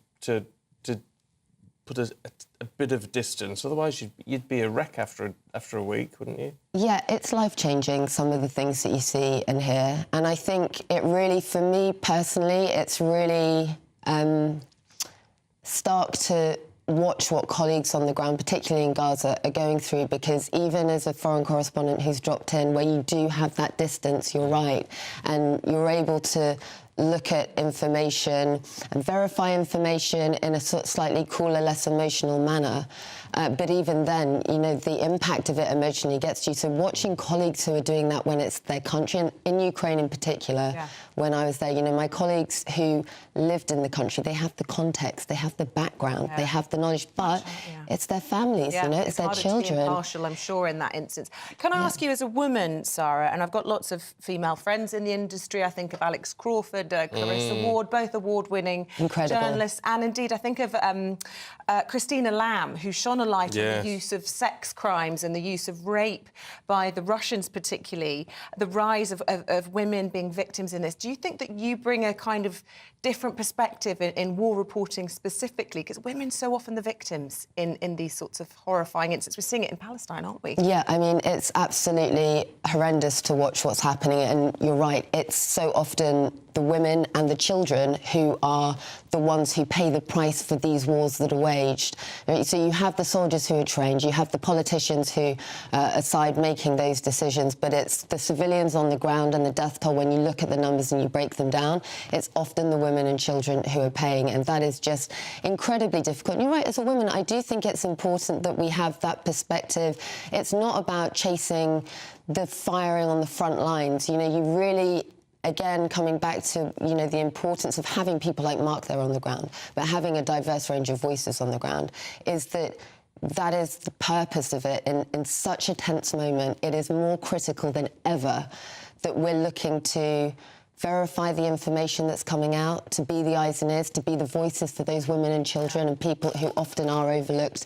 put a bit of distance. Otherwise, you'd be a wreck after a week, wouldn't you? Yeah, it's life-changing, some of the things that you see and hear. And I think it really, for me personally, it's really stark to watch what colleagues on the ground, particularly in Gaza, are going through, because even as a foreign correspondent who's dropped in, where you do have that distance, you're right, and you're able to look at information and verify information in a slightly cooler, less emotional manner. But even then, the impact of it emotionally gets to you. So watching colleagues who are doing that when it's their country, and in Ukraine in particular, when I was there, my colleagues who lived in the country, they have the context, they have the background, they have the knowledge, but it's their families, it's their children. To be impartial, I'm sure, in that instance. Can I ask you, as a woman, Sarah, and I've got lots of female friends in the industry, I think of Alex Crawford, Clarissa Ward, both award-winning journalists, and indeed I think of Christina Lamb, who shone a light on the use of sex crimes and the use of rape by the Russians particularly, the rise of women being victims in this. Do you think that you bring a kind of different perspective in war reporting specifically? Because women so often the victims in these sorts of horrifying incidents. We're seeing it in Palestine, aren't we? Yeah, it's absolutely horrendous to watch what's happening, and you're right, it's so often the women and the children who are the ones who pay the price for these wars that are waged. So you have the soldiers who are trained, you have the politicians who are making those decisions, but it's the civilians on the ground and the death toll. When you look at the numbers and you break them down, it's often the women and children who are paying, and that is just incredibly difficult. And you're right, as a woman, I do think it's important that we have that perspective. It's not about chasing the firing on the front lines. You really Again, coming back to, you know, the importance of having people like Mark there on the ground, but having a diverse range of voices on the ground, is that is the purpose of it. In such a tense moment, it is more critical than ever that we're looking to verify the information that's coming out, to be the eyes and ears, to be the voices for those women and children and people who often are overlooked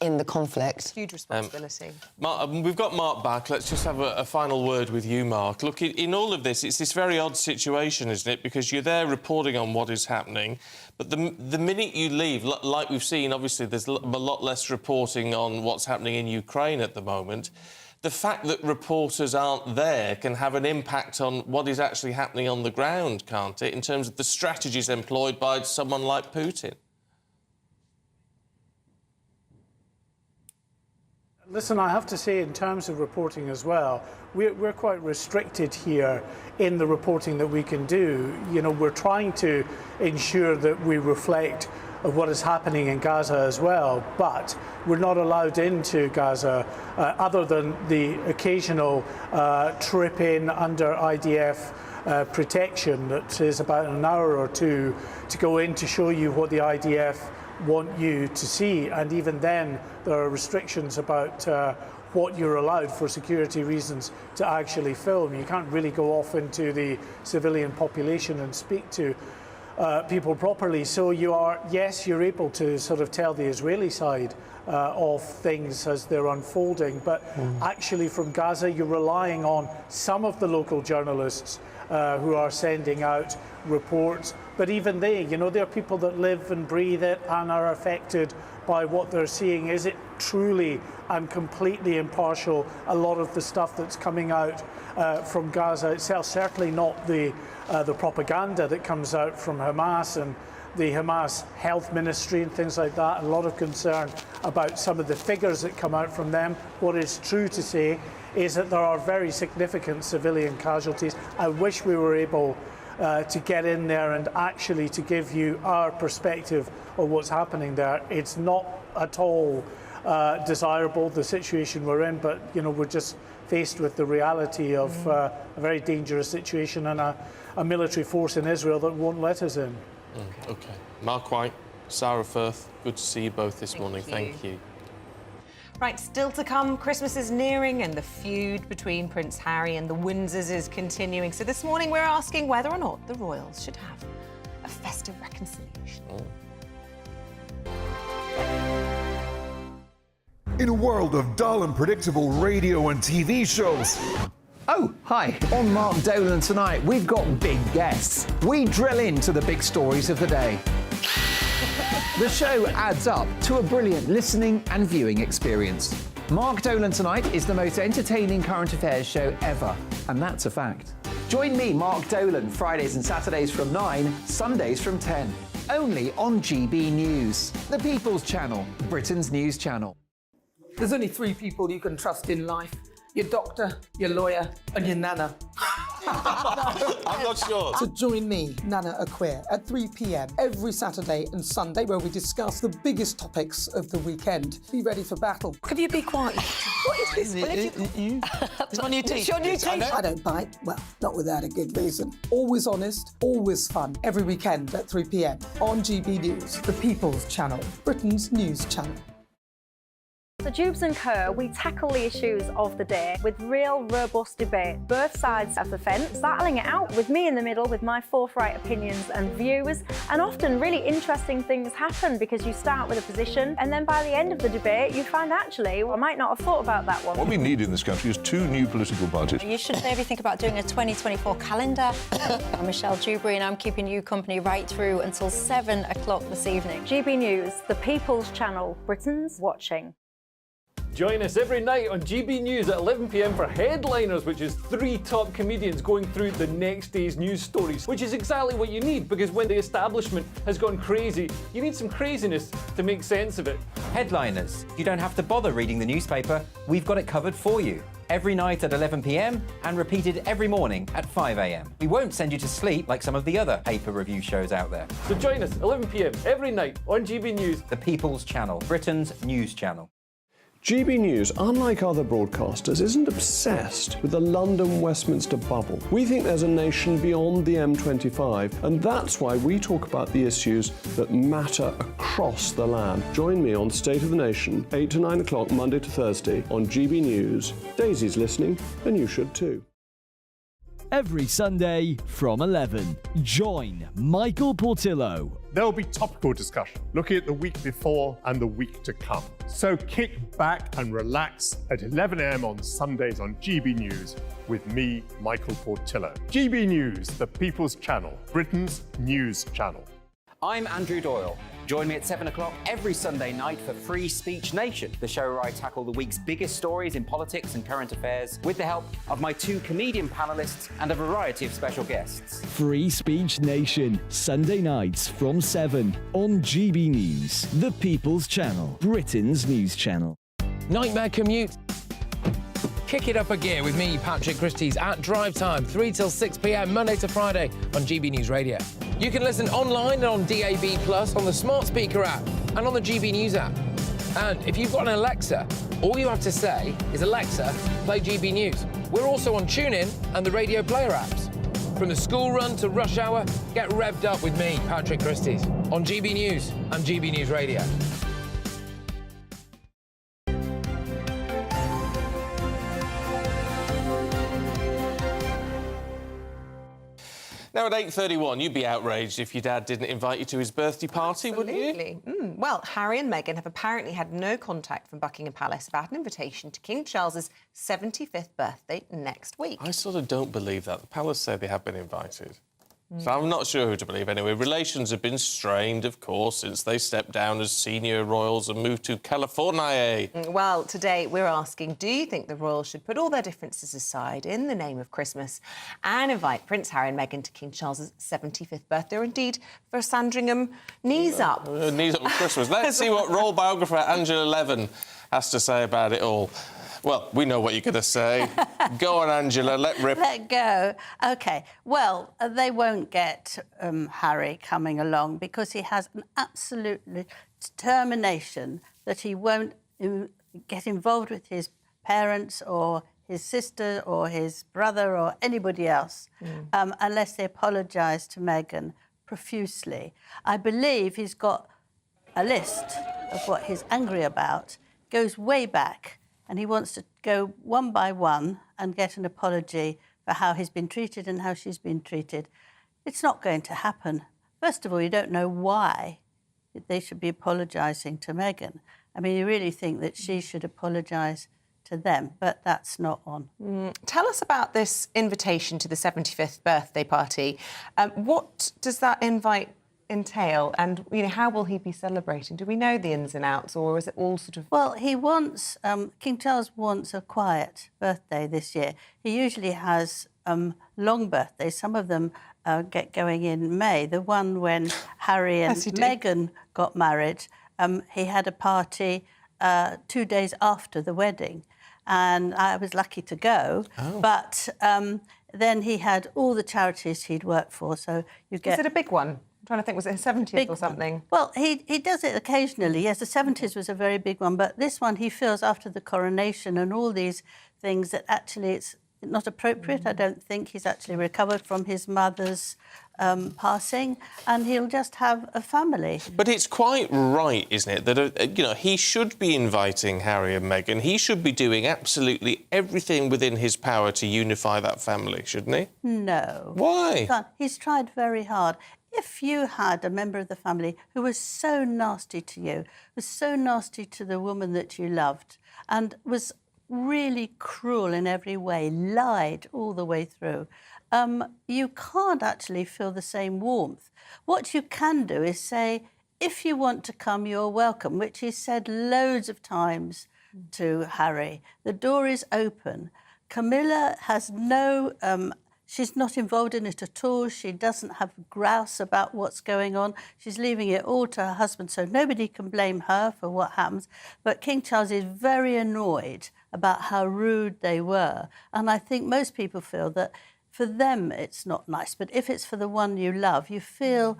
in the conflict. Huge responsibility. Mark, we've got Mark back. Let's just have a final word with you, Mark. Look, in all of this, it's this very odd situation, isn't it? Because you're there reporting on what is happening, but the minute you leave, like we've seen, obviously, there's a lot less reporting on what's happening in Ukraine at the moment. The fact that reporters aren't there can have an impact on what is actually happening on the ground, can't it, in terms of the strategies employed by someone like Putin? Listen, I have to say, in terms of reporting as well, we're quite restricted here in the reporting that we can do. You know, we're trying to ensure that we reflect what is happening in Gaza as well, but we're not allowed into Gaza other than the occasional trip in under IDF protection that is about an hour or two to go in to show you what the IDF want you to see, and even then there are restrictions about what you're allowed for security reasons to actually film. You can't really go off into the civilian population and speak to people properly. So you are, yes, you're able to sort of tell the Israeli side of things as they're unfolding, but actually from Gaza you're relying on some of the local journalists who are sending out reports. But even they, you know, they're people that live and breathe it and are affected by what they're seeing. Is it truly and completely impartial, a lot of the stuff that's coming out from Gaza itself? Certainly not the propaganda that comes out from Hamas and the Hamas health ministry and things like that. A lot of concern about some of the figures that come out from them. What is true to say is that there are very significant civilian casualties. I wish we were able to get in there and actually to give you our perspective of what's happening there. It's not at all desirable, the situation we're in, but you know, we're just faced with the reality of a very dangerous situation and a military force in Israel that won't let us in. OK. Mark White, Sarah Firth, good to see you both this morning. Thank you. Right, still to come, Christmas is nearing and the feud between Prince Harry and the Windsors is continuing. So this morning we're asking whether or not the royals should have a festive reconciliation. In a world of dull and predictable radio and TV shows. Oh, hi. On Mark Dolan tonight, we've got big guests. We drill into the big stories of the day. The show adds up to a brilliant listening and viewing experience. Mark Dolan Tonight is the most entertaining current affairs show ever, and that's a fact. Join me, Mark Dolan, Fridays and Saturdays from 9, Sundays from 10. Only on GB News, the People's Channel, Britain's news channel. There's only 3 people you can trust in life. Your doctor, your lawyer, and your nana. I'm not sure. So join me, Nana Aquare, at 3 p.m. every Saturday and Sunday, where we discuss the biggest topics of the weekend. Be ready for battle. Could you be quiet? What is this? It's on your teeth. It's on your teeth. I don't bite. Well, not without a good reason. Always honest, always fun. Every weekend at 3 p.m. on GB News, the People's Channel, Britain's news channel. So Jubes & Co, we tackle the issues of the day with real, robust debate, both sides of the fence, battling it out with me in the middle with my forthright opinions and views. And often really interesting things happen because you start with a position and then by the end of the debate you find actually, well, I might not have thought about that one. What we need in this country is 2 new political parties. You should maybe think about doing a 2024 calendar. I'm Michelle Dewberry and I'm keeping you company right through until 7 o'clock this evening. GB News, the People's Channel, Britain's watching. Join us every night on GB News at 11 p.m. for Headliners, which is 3 top comedians going through the next day's news stories, which is exactly what you need, because when the establishment has gone crazy, you need some craziness to make sense of it. Headliners. You don't have to bother reading the newspaper. We've got it covered for you. Every night at 11 p.m. and repeated every morning at 5 a.m. We won't send you to sleep like some of the other paper review shows out there. So join us 11 p.m. every night on GB News, the People's Channel, Britain's news channel. GB News, unlike other broadcasters, isn't obsessed with the London-Westminster bubble. We think there's a nation beyond the M25, and that's why we talk about the issues that matter across the land. Join me on State of the Nation, 8 to 9 o'clock, Monday to Thursday, on GB News. Daisy's listening, and you should too. Every Sunday from 11, join Michael Portillo. There will be topical discussion, looking at the week before and the week to come. So kick back and relax at 11 a.m. on Sundays on GB News with me, Michael Portillo. GB News, the People's Channel, Britain's news channel. I'm Andrew Doyle. Join me at 7 o'clock every Sunday night for Free Speech Nation, the show where I tackle the week's biggest stories in politics and current affairs with the help of my 2 comedian panellists and a variety of special guests. Free Speech Nation, Sunday nights from 7 on GB News, the People's Channel, Britain's news channel. Nightmare commute? Kick it up a gear with me, Patrick Christie's, at Drive Time, 3 till 6 p.m, Monday to Friday on GB News Radio. You can listen online and on DAB+, on the smart speaker app, and on the GB News app. And if you've got an Alexa, all you have to say is, Alexa, play GB News. We're also on TuneIn and the Radio Player apps. From the school run to rush hour, get revved up with me, Patrick Christie's, on GB News and GB News Radio. Now, at 8:31, you'd be outraged if your dad didn't invite you to his birthday party, wouldn't you? Absolutely. Well, Harry and Meghan have apparently had no contact from Buckingham Palace about an invitation to King Charles's 75th birthday next week. I sort of don't believe that. The palace say they have been invited. So I'm not sure who to believe anyway. Relations have been strained, of course, since they stepped down as senior royals and moved to California. Well, today we're asking, do you think the royals should put all their differences aside in the name of Christmas and invite Prince Harry and Meghan to King Charles's 75th birthday, or indeed for a Sandringham knees up? Knees up for Christmas. Let's see what royal biographer Angela Levin has to say about it all. Well, we know what you're going to say. Go on, Angela, let rip. Let go. OK, well, they won't get Harry coming along because he has an absolute determination that he won't get involved with his parents or his sister or his brother or anybody else unless they apologise to Meghan profusely. I believe he's got a list of what he's angry about, goes way back, and he wants to go one by one and get an apology for how he's been treated and how she's been treated. It's not going to happen. First of all, you don't know why they should be apologising to Meghan. I mean, you really think that she should apologise to them, but that's not on. Tell us about this invitation to the 75th birthday party. What does that invite entail, and how will he be celebrating? Do we know the ins and outs, or is it all sort of... Well, he wants King Charles wants a quiet birthday this year. He usually has long birthdays. Some of them get going in May. The one when Harry and Meghan got married, he had a party 2 days after the wedding, and I was lucky to go. But then he had all the charities he'd worked for, so you get... Is it a big one? I'm trying to think, was it his 70th or something? Well, he does it occasionally. Yes, the 70s was a very big one, but this one he feels after the coronation and all these things that actually it's not appropriate. I don't think he's actually recovered from his mother's passing, and he'll just have a family. But it's quite right, isn't it, that he should be inviting Harry and Meghan. He should be doing absolutely everything within his power to unify that family, shouldn't he? No. Why? He's tried very hard. If you had a member of the family who was so nasty to you, was so nasty to the woman that you loved, and was really cruel in every way, lied all the way through, you can't actually feel the same warmth. What you can do is say, if you want to come, you're welcome, which he said loads of times to Harry. The door is open. Camilla has no... she's not involved in it at all. She doesn't have grouse about what's going on. She's leaving it all to her husband, so nobody can blame her for what happens. But King Charles is very annoyed about how rude they were. And I think most people feel that for them it's not nice. But if it's for the one you love, you feel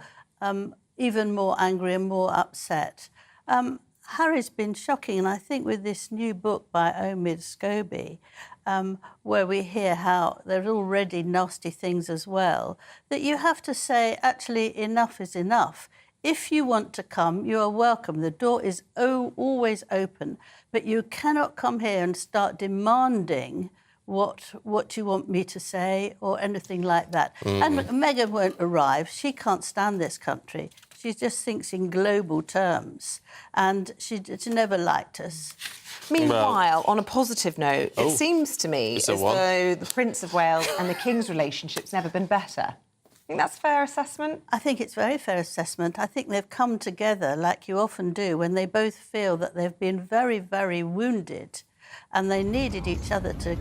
even more angry and more upset. Harry's been shocking, and I think with this new book by Omid Scobie, where we hear how there's already nasty things as well, that you have to say, actually, enough is enough. If you want to come, you are welcome. The door is always open, but you cannot come here and start demanding what you want me to say or anything like that. And Meghan won't arrive. She can't stand this country. She just thinks in global terms, and she never liked us. Meanwhile, on a positive note, it seems to me as though the Prince of Wales and the King's relationship's never been better. I think that's a fair assessment. I think it's a very fair assessment. I think they've come together, like you often do, when they both feel that they've been very, very wounded and they needed each other to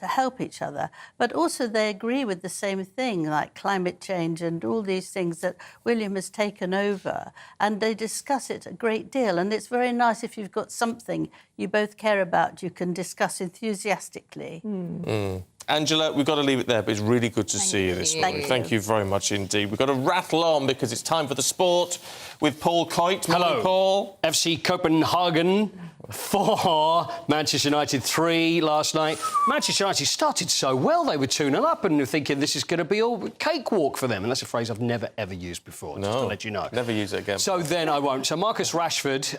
help each other. But also they agree with the same thing, like climate change and all these things that William has taken over, and they discuss it a great deal. And it's very nice if you've got something you both care about, you can discuss enthusiastically. Angela, we've got to leave it there, but it's really good to see you this morning. Thank you very much indeed. We've got to rattle on because it's time for the sport with Paul Coit. Hello, Paul. FC Copenhagen 4, Manchester United 3 last night. Manchester United started so well, they were 2-0 up, and you're thinking this is going to be all cakewalk for them. And that's a phrase I've never, ever used before, just to let you know. Never use it again. So then I won't. So Marcus Rashford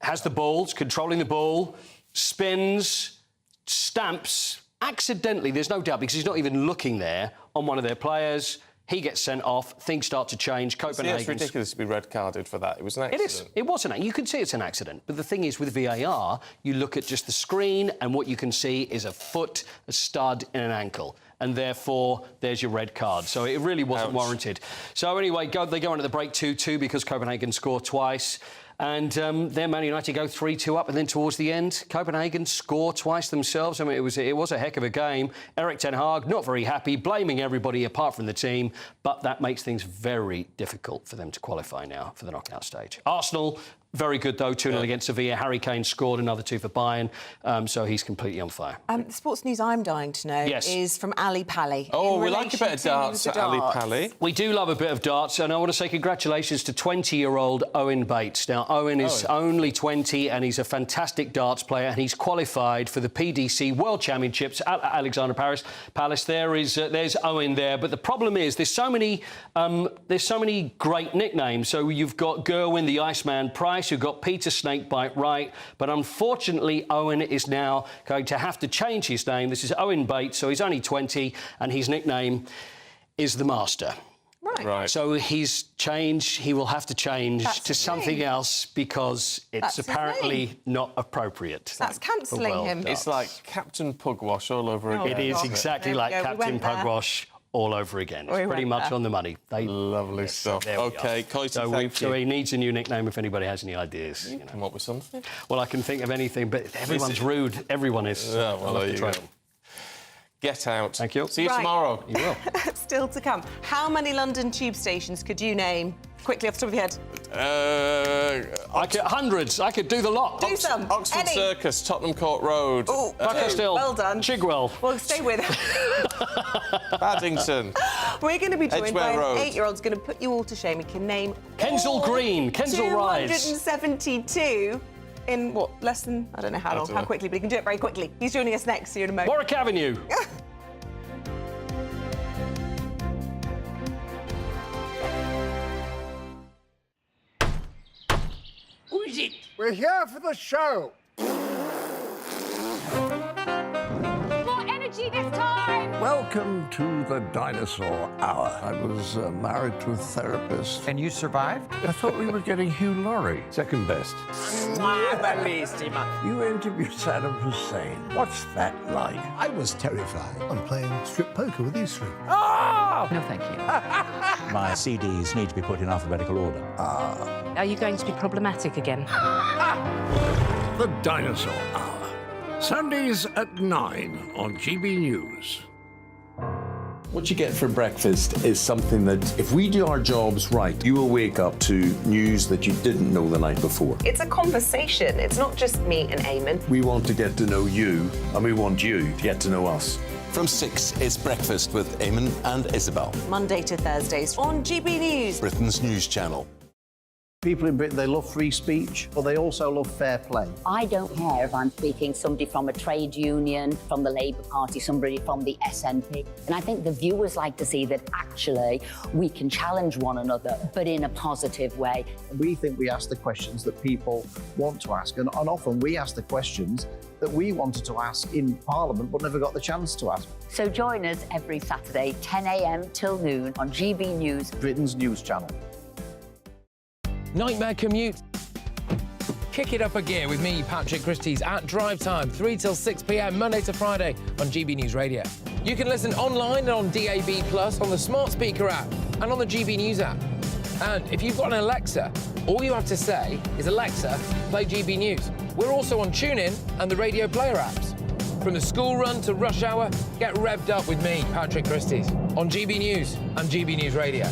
has the ball, controlling the ball, spins, stamps, accidentally, there's no doubt, because he's not even looking there, on one of their players. He gets sent off. Things start to change. Copenhagen. It's ridiculous to be red-carded for that. It was an accident. It is. It was an accident. You can see it's an accident. But the thing is, with VAR, you look at just the screen, and what you can see is a foot, a stud, and an ankle. And therefore, there's your red card. So it really wasn't warranted. So anyway, they go into the break 2-2 because Copenhagen score twice. And then Man United go 3-2 up, and then towards the end, Copenhagen score twice themselves. I mean, it was a heck of a game. Erik ten Hag, not very happy, blaming everybody apart from the team, but that makes things very difficult for them to qualify now for the knockout stage. Arsenal, very good, though, 2-0 against Sevilla. Harry Kane scored another 2 for Bayern, so he's completely on fire. The sports news I'm dying to know is from Ali Pally. Oh, we like a bit of darts at Ali Pally. We do love a bit of darts, and I want to say congratulations to 20-year-old Owen Bates. Now, Owen is only 20, and he's a fantastic darts player, and he's qualified for the PDC World Championships at Alexandra Palace. There's Owen there, but the problem is there's so many great nicknames. So you've got Gerwin the Iceman Price, you've got Peter Snakebite Wright, but unfortunately Owen is now going to have to change his name. This is Owen Bates, so he's only 20, and his nickname is the Master. Right. So he will have to change to something else because it's apparently not appropriate. That's cancelling him. It's like Captain Pugwash all over again. It is exactly like Captain Pugwash all over again. It's pretty much on the money. Lovely stuff. OK, Coity, so he needs a new nickname if anybody has any ideas. You know. Come up with something? Well, I can think of anything, but everyone's rude. Everyone is. Yeah, well, there you go. Get out. Thank you. See you tomorrow. You will. Still to come. How many London tube stations could you name? Quickly, off the top of your head. I could hundreds. I could do the lot. Do some. Oxford Circus, Tottenham Court Road. Oh, well done. Chigwell. Well, stay with Paddington. We're going to be joined by Edgware an Road. 8-year-old who's going to put you all to shame. He can name Kensal Green, Kensal Rise. 272 in, what, less than, I don't know how long, how quickly, but he can do it very quickly. He's joining us next. See you in a moment. Warwick Avenue. Who is it? We're here for the show. More energy this time! Welcome to the Dinosaur Hour. I was married to a therapist. And you survived? I thought we were getting Hugh Laurie. Second best. You interviewed Saddam Hussein. What's that like? I was terrified. I'm playing strip poker with these three. Oh! No, thank you. My CDs need to be put in alphabetical order. Are you going to be problematic again? The Dinosaur Hour. Sundays at 9 on GBNews. What you get for breakfast is something that, if we do our jobs right, you will wake up to news that you didn't know the night before. It's a conversation. It's not just me and Eamonn. We want to get to know you, and we want you to get to know us. From 6, it's Breakfast with Eamonn and Isabel. Monday to Thursdays on GB News. Britain's news channel. People in Britain, they love free speech, but they also love fair play. I don't care if I'm speaking somebody from a trade union, from the Labour Party, somebody from the SNP. And I think the viewers like to see that actually we can challenge one another, but in a positive way. We think we ask the questions that people want to ask, and often we ask the questions that we wanted to ask in Parliament but never got the chance to ask. So join us every Saturday, 10 a.m. till noon on GB News, Britain's news channel. Nightmare commute. Kick it up a gear with me, Patrick Christie's, at drive time, 3 till 6 p.m, Monday to Friday on GB News Radio. You can listen online and on DAB+, on the smart speaker app and on the GB News app. And if you've got an Alexa, all you have to say is, Alexa, play GB News. We're also on TuneIn and the Radio Player apps. From the school run to rush hour, get revved up with me, Patrick Christie's, on GB News and GB News Radio.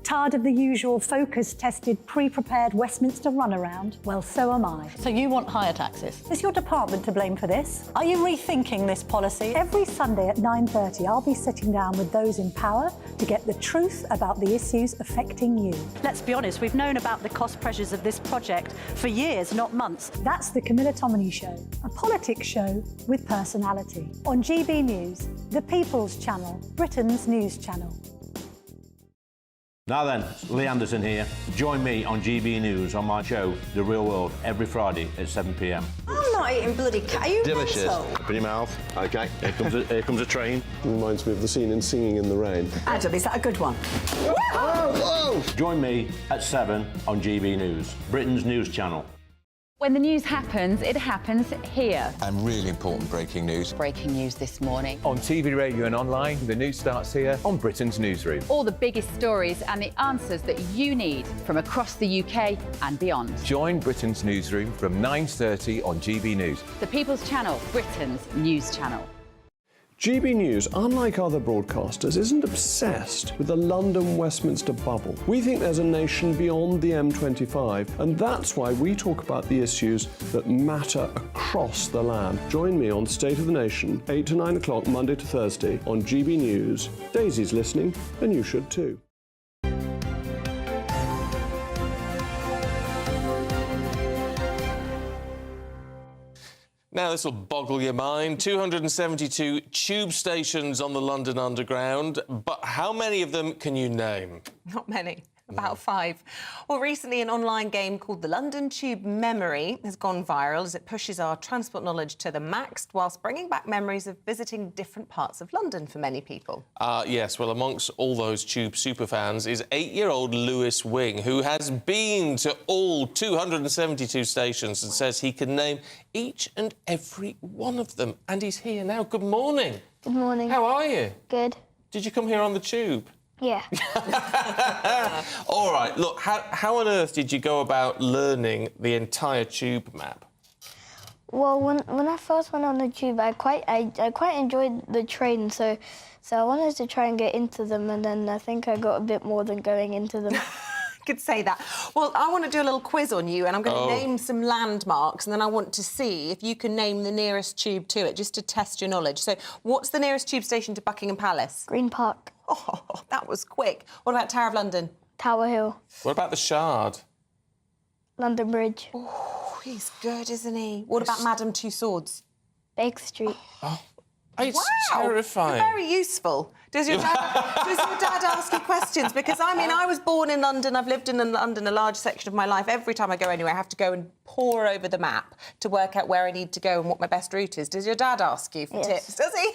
Tired of the usual focus-tested, pre-prepared Westminster runaround? Well, so am I. So you want higher taxes? Is your department to blame for this? Are you rethinking this policy? Every Sunday at 9:30, I'll be sitting down with those in power to get the truth about the issues affecting you. Let's be honest, we've known about the cost pressures of this project for years, not months. That's the Camilla Tominey Show, a politics show with personality. On GB News, the People's Channel, Britain's news channel. Now then, Lee Anderson here. Join me on GB News on my show, The Real World, every Friday at 7 p.m. I'm not eating bloody cat. Are you Delicious. mental? Open your mouth. OK, here comes a train. Reminds me of the scene in Singing in the Rain. Adam, is that a good one? Whoa! Join me at 7 on GB News, Britain's news channel. When the news happens, it happens here. And really important breaking news. Breaking news this morning. On TV, radio and online, the news starts here on Britain's Newsroom. All the biggest stories and the answers that you need from across the UK and beyond. Join Britain's Newsroom from 9:30 on GB News. The People's Channel, Britain's news channel. GB News, unlike other broadcasters, isn't obsessed with the London-Westminster bubble. We think there's a nation beyond the M25, and that's why we talk about the issues that matter across the land. Join me on State of the Nation, 8 to 9 o'clock, Monday to Thursday, on GB News. Daisy's listening, and you should too. Now, this will boggle your mind. 272 tube stations on the London Underground, but how many of them can you name? Not many. About 5. Well, recently an online game called the London Tube Memory has gone viral as it pushes our transport knowledge to the max whilst bringing back memories of visiting different parts of London for many people. Yes, well, amongst all those Tube superfans is 8-year-old Lewis Wing, who has been to all 272 stations and says he can name each and every one of them. And he's here now. Good morning. Good morning. How are you? Good. Did you come here on the Tube? Yeah. All right, look, how on earth did you go about learning the entire Tube map? Well, when I first went on the Tube, I quite enjoyed the train, so I wanted to try and get into them, and then I think I got a bit more than going into them. Could say that. Well, I want to do a little quiz on you, and I'm going to name some landmarks, and then I want to see if you can name the nearest tube to it, just to test your knowledge. So, what's the nearest tube station to Buckingham Palace? Green Park. Oh, that was quick. What about Tower of London? Tower Hill. What about the Shard? London Bridge. Oh, he's good, isn't he? What about Madame Tussauds? Baker Street. Oh, it's wow, terrifying. You're very useful. Does your dad ask you questions? Because, I mean, I was born in London. I've lived in London a large section of my life. Every time I go anywhere, I have to go and pore over the map to work out where I need to go and what my best route is. Does your dad ask you for tips? Does he?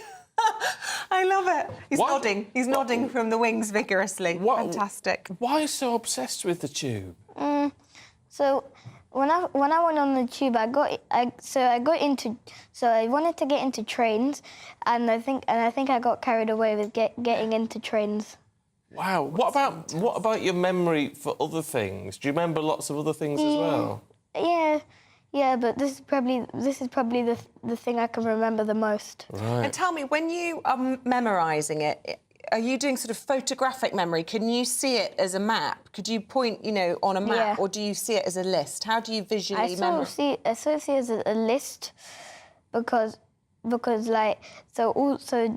I love it. He's nodding. He's nodding from the wings vigorously. Fantastic. Why are you so obsessed with the Tube? So when I went on the Tube, I wanted to get into trains, and I think I got carried away with getting into trains. Wow. What about your memory for other things? Do you remember lots of other things as well? Yeah, but this is probably the thing I can remember the most. Right. And tell me, when you are memorising it, are you doing sort of photographic memory? Can you see it as a map? Could you point, on a map, or do you see it as a list? How do you visually memorise? I sort of see it as a list, because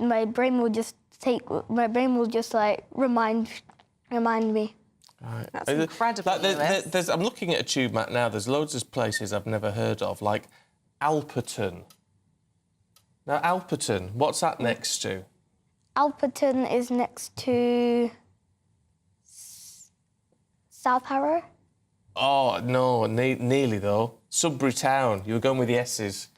my brain will just remind me. Right. That's incredible, Lewis. I'm looking at a tube map now. There's loads of places I've never heard of, like Alperton. Now, Alperton, what's that next to? Alperton is next to South Harrow. Oh, no, nearly, though. Sudbury Town. You were going with the S's.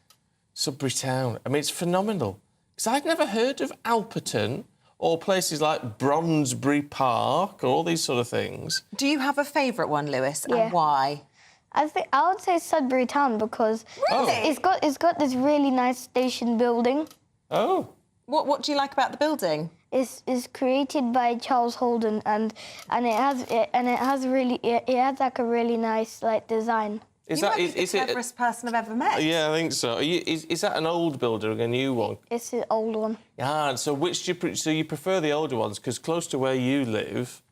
Sudbury Town. I mean, it's phenomenal. Because I'd never heard of Alperton or places like Brondesbury Park or all these sort of things. Do you have a favourite one, Lewis, Yeah. and why? I would say Sudbury Town because it's got this really nice station building. Oh. What do you like about the building? It's created by Charles Holden and it has like a really nice like design. Is the cleverest person I've ever met. Yeah, I think so. Is that an old building or a new one? It's an old one. Ah, so so you prefer the older ones because close to where you live,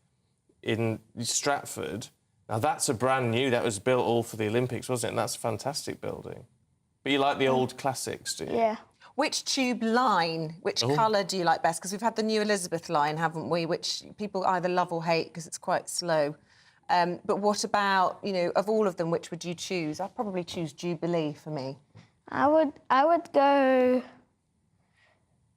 in Stratford. Now that's a brand new. That was built all for the Olympics, wasn't it? And that's a fantastic building. But you like the old classics, do you? Yeah. Which tube line, which colour do you like best? Because we've had the new Elizabeth line, haven't we? Which people either love or hate because it's quite slow. But what about, of all of them, which would you choose? I'd probably choose Jubilee for me. I would go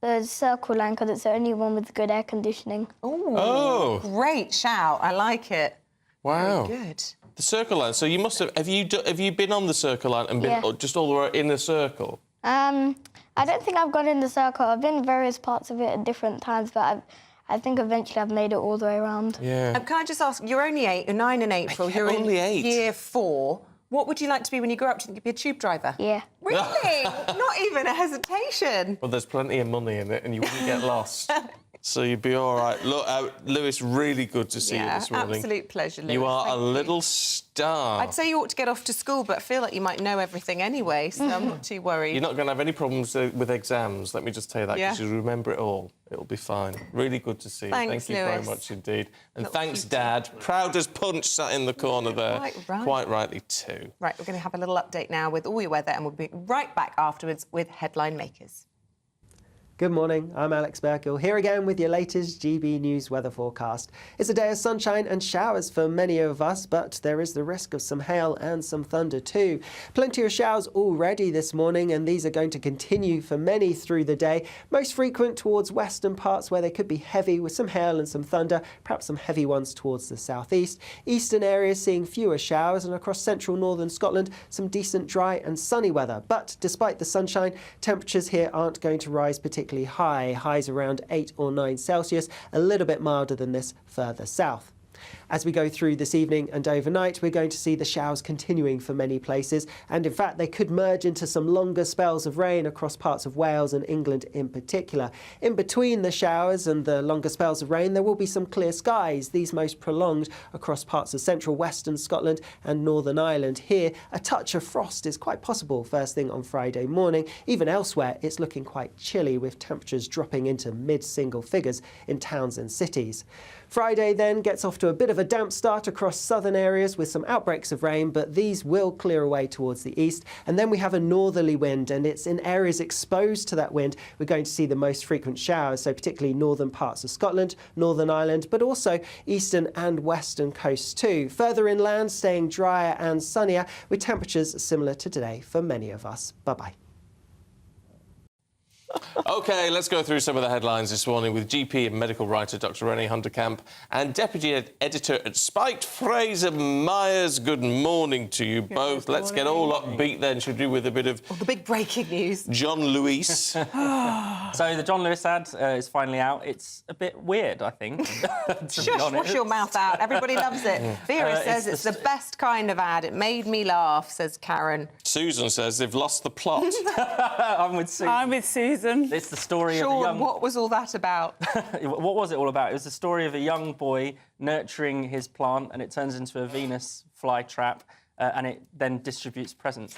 the Circle line because it's the only one with good air conditioning. Ooh, Oh. Great shout. I like it. Wow. Very good. The Circle line. So you must have. Have you been on the Circle line and been just all the way in the circle? I don't think I've gone in the circle. I've been in various parts of it at different times, but I think eventually I've made it all the way around. Yeah. Can I just ask, you're only 8, you're 9 in April, you're only in 8. year 4. What would you like to be when you grow up? Do you think you'd be a tube driver? Yeah. Really? Not even a hesitation. Well, there's plenty of money in it and you wouldn't get lost. So you'd be all right. Look, Lewis, really good to see you this morning. Absolute pleasure, Lewis. You are Thank a little star. I'd say you ought to get off to school, but I feel like you might know everything anyway, so I'm not too worried. You're not going to have any problems with exams, let me just tell you that, because Yeah. you remember it all. It'll be fine. Really good to see you. Thanks, Thank you very Lewis. much indeed. And thanks, Dad. Proud as punch sat in the corner there. Quite right. Quite rightly too. Right, we're going to have a little update now with all your weather, and we'll be right back afterwards with Headline Makers. Good morning, I'm Alex Berkill, here again with your latest GB News weather forecast. It's a day of sunshine and showers for many of us, but there is the risk of some hail and some thunder too. Plenty of showers already this morning, and these are going to continue for many through the day, most frequent towards western parts where they could be heavy with some hail and some thunder, perhaps some heavy ones towards the southeast. Eastern areas seeing fewer showers, and across central northern Scotland some decent dry and sunny weather. But despite the sunshine, temperatures here aren't going to rise particularly high, highs around 8 or 9 Celsius, a little bit milder than this further south. As we go through this evening and overnight, we're going to see the showers continuing for many places, and in fact they could merge into some longer spells of rain across parts of Wales and England in particular. In between the showers and the longer spells of rain, there will be some clear skies, these most prolonged across parts of central western Scotland and Northern Ireland. Here, a touch of frost is quite possible first thing on Friday morning. Even elsewhere, it's looking quite chilly, with temperatures dropping into mid-single figures in towns and cities. Friday then gets off to a bit of a damp start across southern areas with some outbreaks of rain, but these will clear away towards the east. And then we have a northerly wind, and it's in areas exposed to that wind we're going to see the most frequent showers, so particularly northern parts of Scotland, Northern Ireland, but also eastern and western coasts too. Further inland, staying drier and sunnier, with temperatures similar to today for many of us. Bye-bye. OK, let's go through some of the headlines this morning with GP and medical writer Dr Rennie Hunterkamp and deputy editor at Spiked, Fraser Myers. Good morning to you both. Let's get all upbeat then, should we, with a bit of... the big breaking news. John Lewis. So the John Lewis ad is finally out. It's a bit weird, I think, to be honest. Wash your mouth out. Everybody loves it. Vera says it's the best kind of ad. It made me laugh, says Karen. Susan says they've lost the plot. I'm with Susan. I'm with Susan. It's the story of a young... what was all that about? What was it all about? It was the story of a young boy nurturing his plant, and it turns into a Venus flytrap, and it then distributes presents.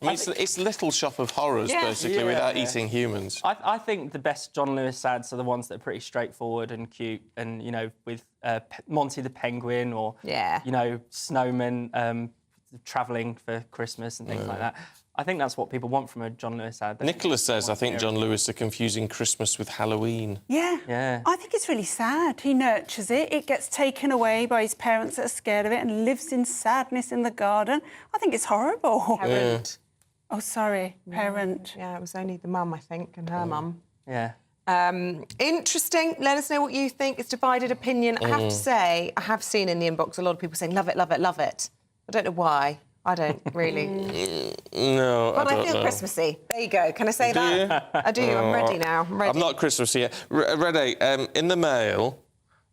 I mean, it's Little Shop of Horrors, basically, without eating humans. I think the best John Lewis ads are the ones that are pretty straightforward and cute, and, with Monty the Penguin or, Snowman. travelling for Christmas and things like that. I think that's what people want from a John Lewis ad. Nicholas says, I think John Lewis are confusing Christmas with Halloween. Yeah. I think it's really sad. He nurtures it. It gets taken away by his parents that are scared of it and lives in sadness in the garden. I think it's horrible. Parent. Oh, sorry, parent. Yeah, it was only the mum, I think, and her mum. Yeah. Interesting. Let us know what you think. It's divided opinion. I have to say, I have seen in the inbox a lot of people saying, love it, love it, love it. I don't know why. I don't really. No, But I don't feel know. Christmassy. There you go. Can I say that? I do. I'm ready now. I'm ready. I'm not Christmassy yet. Rene, in the Mail,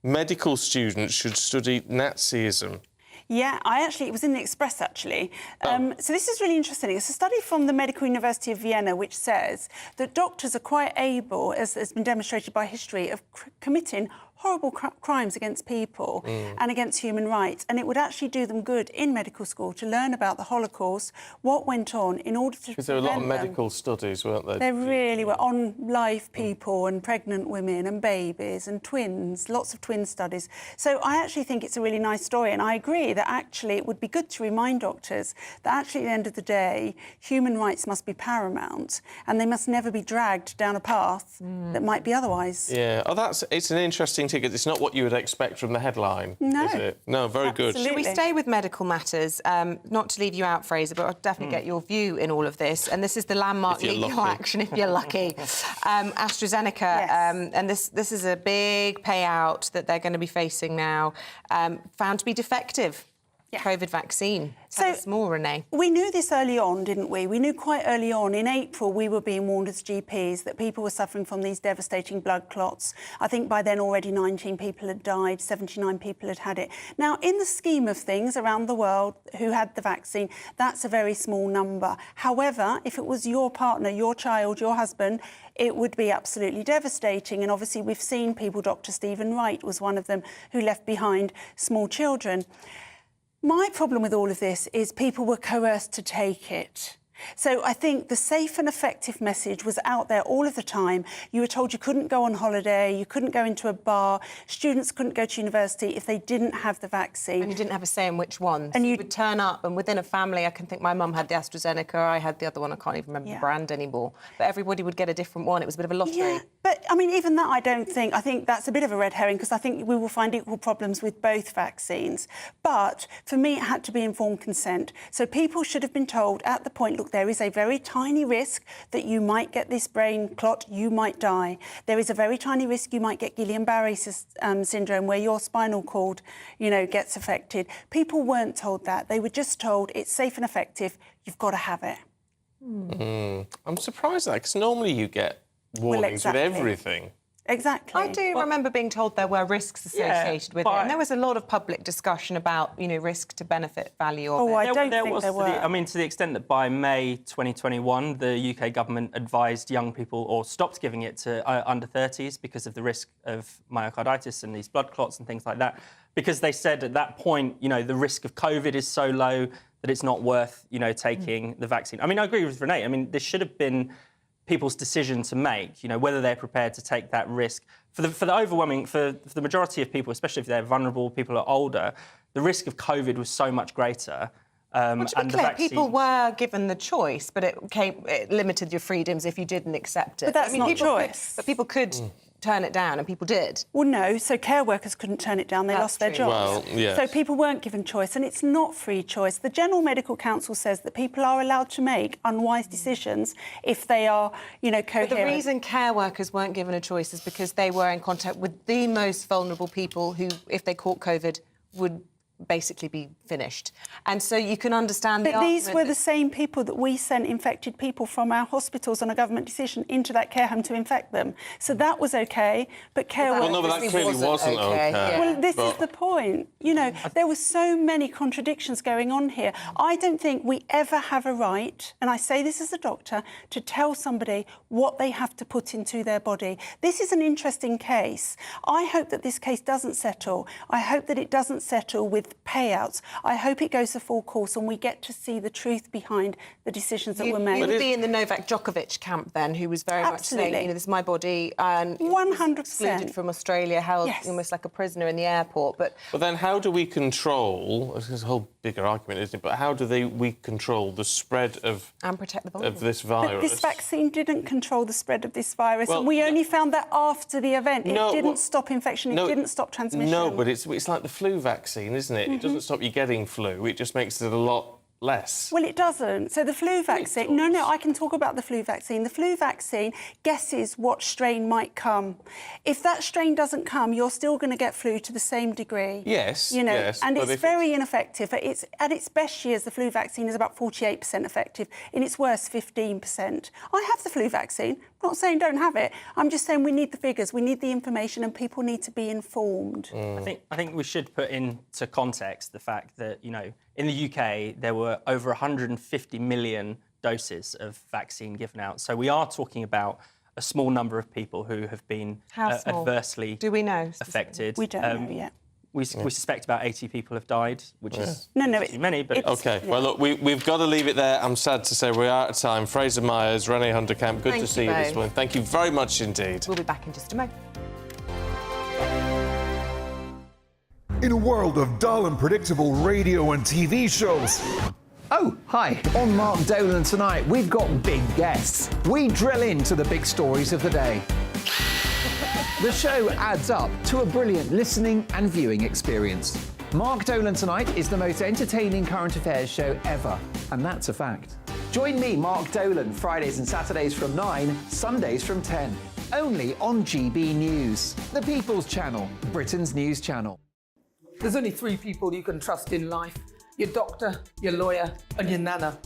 medical students should study Nazism. Yeah, it was in the Express, actually. So this is really interesting. It's a study from the Medical University of Vienna which says that doctors are quite able, as has been demonstrated by history, of committing horrible crimes against people and against human rights. And it would actually do them good in medical school to learn about the Holocaust, what went on, in order to Because there were a lot of medical studies, weren't there? There really were, on live people and pregnant women and babies and twins, lots of twin studies. So I actually think it's a really nice story, and I agree that actually it would be good to remind doctors that actually at the end of the day, human rights must be paramount and they must never be dragged down a path that might be otherwise. Yeah. Oh, it's an interesting ticket. It's not what you would expect from the headline, is it? No, very good. Should we stay with medical matters? Not to leave you out, Fraser, but I'll definitely get your view in all of this. And this is the landmark legal action, if you're lucky. AstraZeneca, and this is a big payout that they're going to be facing now, found to be defective. COVID vaccine. Tell us more, Renee. We knew this early on, didn't we? We knew quite early on. In April, we were being warned as GPs that people were suffering from these devastating blood clots. I think by then already 19 people had died, 79 people had had it. Now, in the scheme of things around the world who had the vaccine, that's a very small number. However, if it was your partner, your child, your husband, it would be absolutely devastating. And obviously, we've seen people, Dr. Stephen Wright was one of them, who left behind small children. My problem with all of this is people were coerced to take it. So I think the safe and effective message was out there all of the time. You were told you couldn't go on holiday, you couldn't go into a bar, students couldn't go to university if they didn't have the vaccine. And you didn't have a say in which one. And you would turn up, and within a family, I can think my mum had the AstraZeneca, I had the other one, I can't even remember the brand anymore. But everybody would get a different one. It was a bit of a lottery. Yeah, but, I mean, even that I think that's a bit of a red herring, because I think we will find equal problems with both vaccines. But for me, it had to be informed consent. So people should have been told at the point, look, there is a very tiny risk that you might get this brain clot, you might die. There is a very tiny risk you might get Guillain-Barré syndrome, where your spinal cord, gets affected. People weren't told that. They were just told it's safe and effective, you've got to have it. I'm surprised at that, because normally you get warnings with everything. Exactly. I do remember being told there were risks associated with it, and there was a lot of public discussion about, risk to benefit value of it. I don't think there were. To the extent that by May 2021, the UK government advised young people, or stopped giving it to under 30s because of the risk of myocarditis and these blood clots and things like that, because they said at that point, the risk of COVID is so low that it's not worth, taking the vaccine. I mean, I agree with Renee. I mean, this should have been people's decision to make, whether they're prepared to take that risk. For the majority of people, especially if they're vulnerable, people are older, the risk of COVID was so much greater. To be clear, people were given the choice, but it limited your freedoms if you didn't accept it. But that's not choice. But people could turn it down, and people did. Well, no, so care workers couldn't turn it down. They lost their jobs. Well, yes. So people weren't given choice, and it's not free choice. The General Medical Council says that people are allowed to make unwise decisions if they are, coherent. But the reason care workers weren't given a choice is because they were in contact with the most vulnerable people who, if they caught COVID, would basically be finished. And so you can understand But these were the same people that we sent infected people from our hospitals on a government decision into that care home to infect them. So that was OK, but care workers... Well, no, but that clearly wasn't OK. Well, this is the point. There were so many contradictions going on here. I don't think we ever have a right, and I say this as a doctor, to tell somebody what they have to put into their body. This is an interesting case. I hope that this case doesn't settle. I hope that it doesn't settle with with payouts. I hope it goes the full course and we get to see the truth behind the decisions that were made. You would be in the Novak Djokovic camp then, who was very much saying, you know, this is my body, and 100% excluded from Australia, held almost like a prisoner in the airport. But then how do we control, there's a whole bigger argument, isn't it, but how do we control the spread of... And protect the vulnerable. ...of this virus? But this vaccine didn't control the spread of this virus, Well, and we only found that after the event. It didn't stop infection, it didn't stop transmission. No, but it's like the flu vaccine, isn't it? It doesn't stop you getting flu, it just makes it a lot less. Well, it doesn't. So the flu vaccine... No, I can talk about the flu vaccine. The flu vaccine guesses what strain might come. If that strain doesn't come, you're still going to get flu to the same degree. Yes, you know, yes, and it's very ineffective. It's at its best years, the flu vaccine is about 48% effective. In its worst, 15%. I have the flu vaccine. I'm not saying don't have it. I'm just saying we need the figures, we need the information, and people need to be informed. I think we should put into context the fact that, you know, in the UK, there were over 150 million doses of vaccine given out. So we are talking about a small number of people who have been adversely affected. We don't know yet. We suspect about 80 people have died, which is too many. But OK, well, look, we've got to leave it there. I'm sad to say we're out of time. Fraser Myers, Renee Hunterkamp, good to see you this morning. Thank you very much indeed. We'll be back in just a moment. In a world of dull and predictable radio and TV shows. Oh, hi. On Mark Dolan tonight, we've got big guests. We drill into the big stories of the day. The show adds up to a brilliant listening and viewing experience. Mark Dolan Tonight is the most entertaining current affairs show ever, and that's a fact. Join me, Mark Dolan, Fridays and Saturdays from 9, Sundays from 10. Only on GB News, the People's Channel, Britain's news channel. There's only 3 people you can trust in life. Your doctor, your lawyer, and your nana.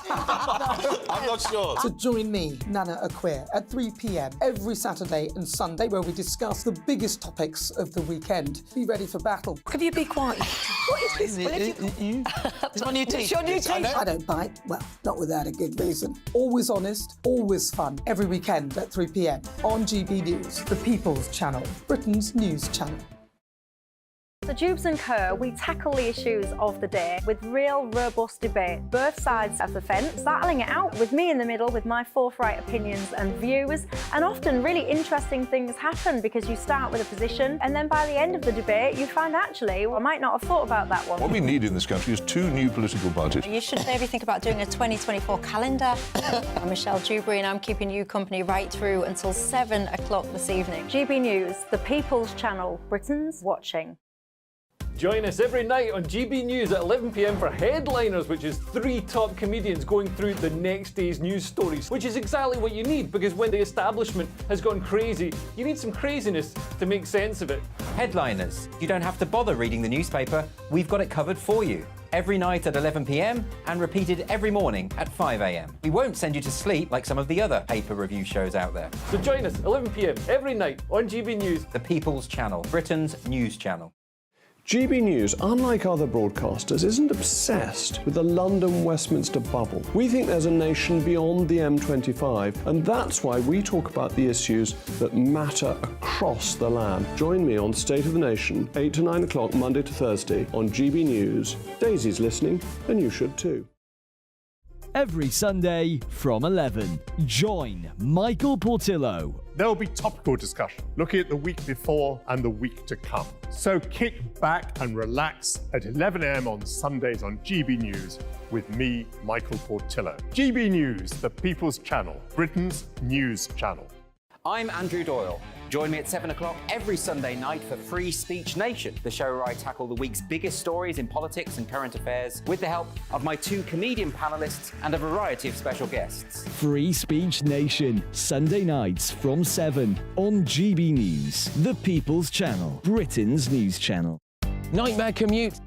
I'm not sure. So join me, Nana Aquare, at 3 p.m. every Saturday and Sunday, where we discuss the biggest topics of the weekend. Be ready for battle. Could you be quiet? What is this? It's my new teeth. It's your new teeth. I don't bite. Well, not without a good reason. Always honest, always fun. Every weekend at 3 p.m. on GB News, the People's Channel, Britain's news channel. So Jubes and Kerr, we tackle the issues of the day with real, robust debate. Both sides of the fence, battling it out with me in the middle with my forthright opinions and views. And often really interesting things happen because you start with a position and then by the end of the debate you find actually, I might not have thought about that one. What we need in this country is 2 new political parties. You should maybe think about doing a 2024 calendar. I'm Michelle Dewberry and I'm keeping you company right through until 7 o'clock this evening. GB News, the People's Channel, Britain's watching. Join us every night on GB News at 11 p.m. for Headliners, which is 3 top comedians going through the next day's news stories, which is exactly what you need, because when the establishment has gone crazy, you need some craziness to make sense of it. Headliners. You don't have to bother reading the newspaper. We've got it covered for you. Every night at 11 p.m. and repeated every morning at 5 a.m. We won't send you to sleep like some of the other paper review shows out there. So join us 11 p.m. every night on GB News. The People's Channel, Britain's news channel. GB News, unlike other broadcasters, isn't obsessed with the London-Westminster bubble. We think there's a nation beyond the M25, and that's why we talk about the issues that matter across the land. Join me on State of the Nation, 8 to 9 o'clock, Monday to Thursday, on GB News. Daisy's listening, and you should too. Every Sunday from 11, join Michael Portillo. There will be topical discussion, looking at the week before and the week to come. So kick back and relax at 11 a.m. on Sundays on GB News with me, Michael Portillo. GB News, the People's Channel, Britain's news channel. I'm Andrew Doyle. Join me at 7 o'clock every Sunday night for Free Speech Nation, the show where I tackle the week's biggest stories in politics and current affairs with the help of my 2 comedian panellists and a variety of special guests. Free Speech Nation, Sunday nights from 7 on GB News, the People's Channel, Britain's news channel. Nightmare commute?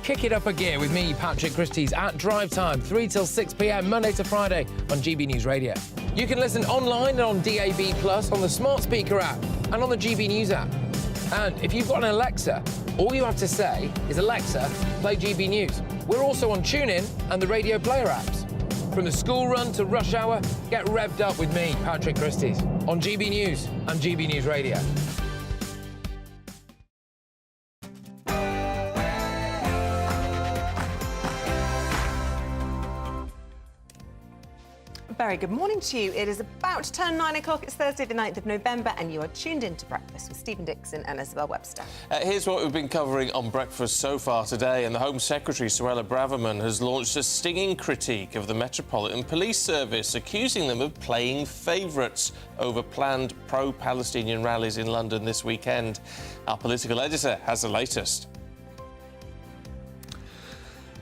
Kick it up a gear with me, Patrick Christie's, at Drive Time, 3 till 6 p.m, Monday to Friday on GB News Radio. You can listen online and on DAB+, on the smart speaker app, and on the GB News app. And if you've got an Alexa, all you have to say is, Alexa, play GB News. We're also on TuneIn and the Radio Player apps. From the school run to rush hour, get revved up with me, Patrick Christie's, on GB News and GB News Radio. very good morning to you. It is about to turn 9 o'clock. It's Thursday, the 9th of November, and you are tuned in to Breakfast with Stephen Dixon and Isabel Webster. Here's what we've been covering on Breakfast so far today. And the Home Secretary, Suella Braverman, has launched a stinging critique of the Metropolitan Police Service, accusing them of playing favourites over planned pro-Palestinian rallies in London this weekend. Our political editor has the latest.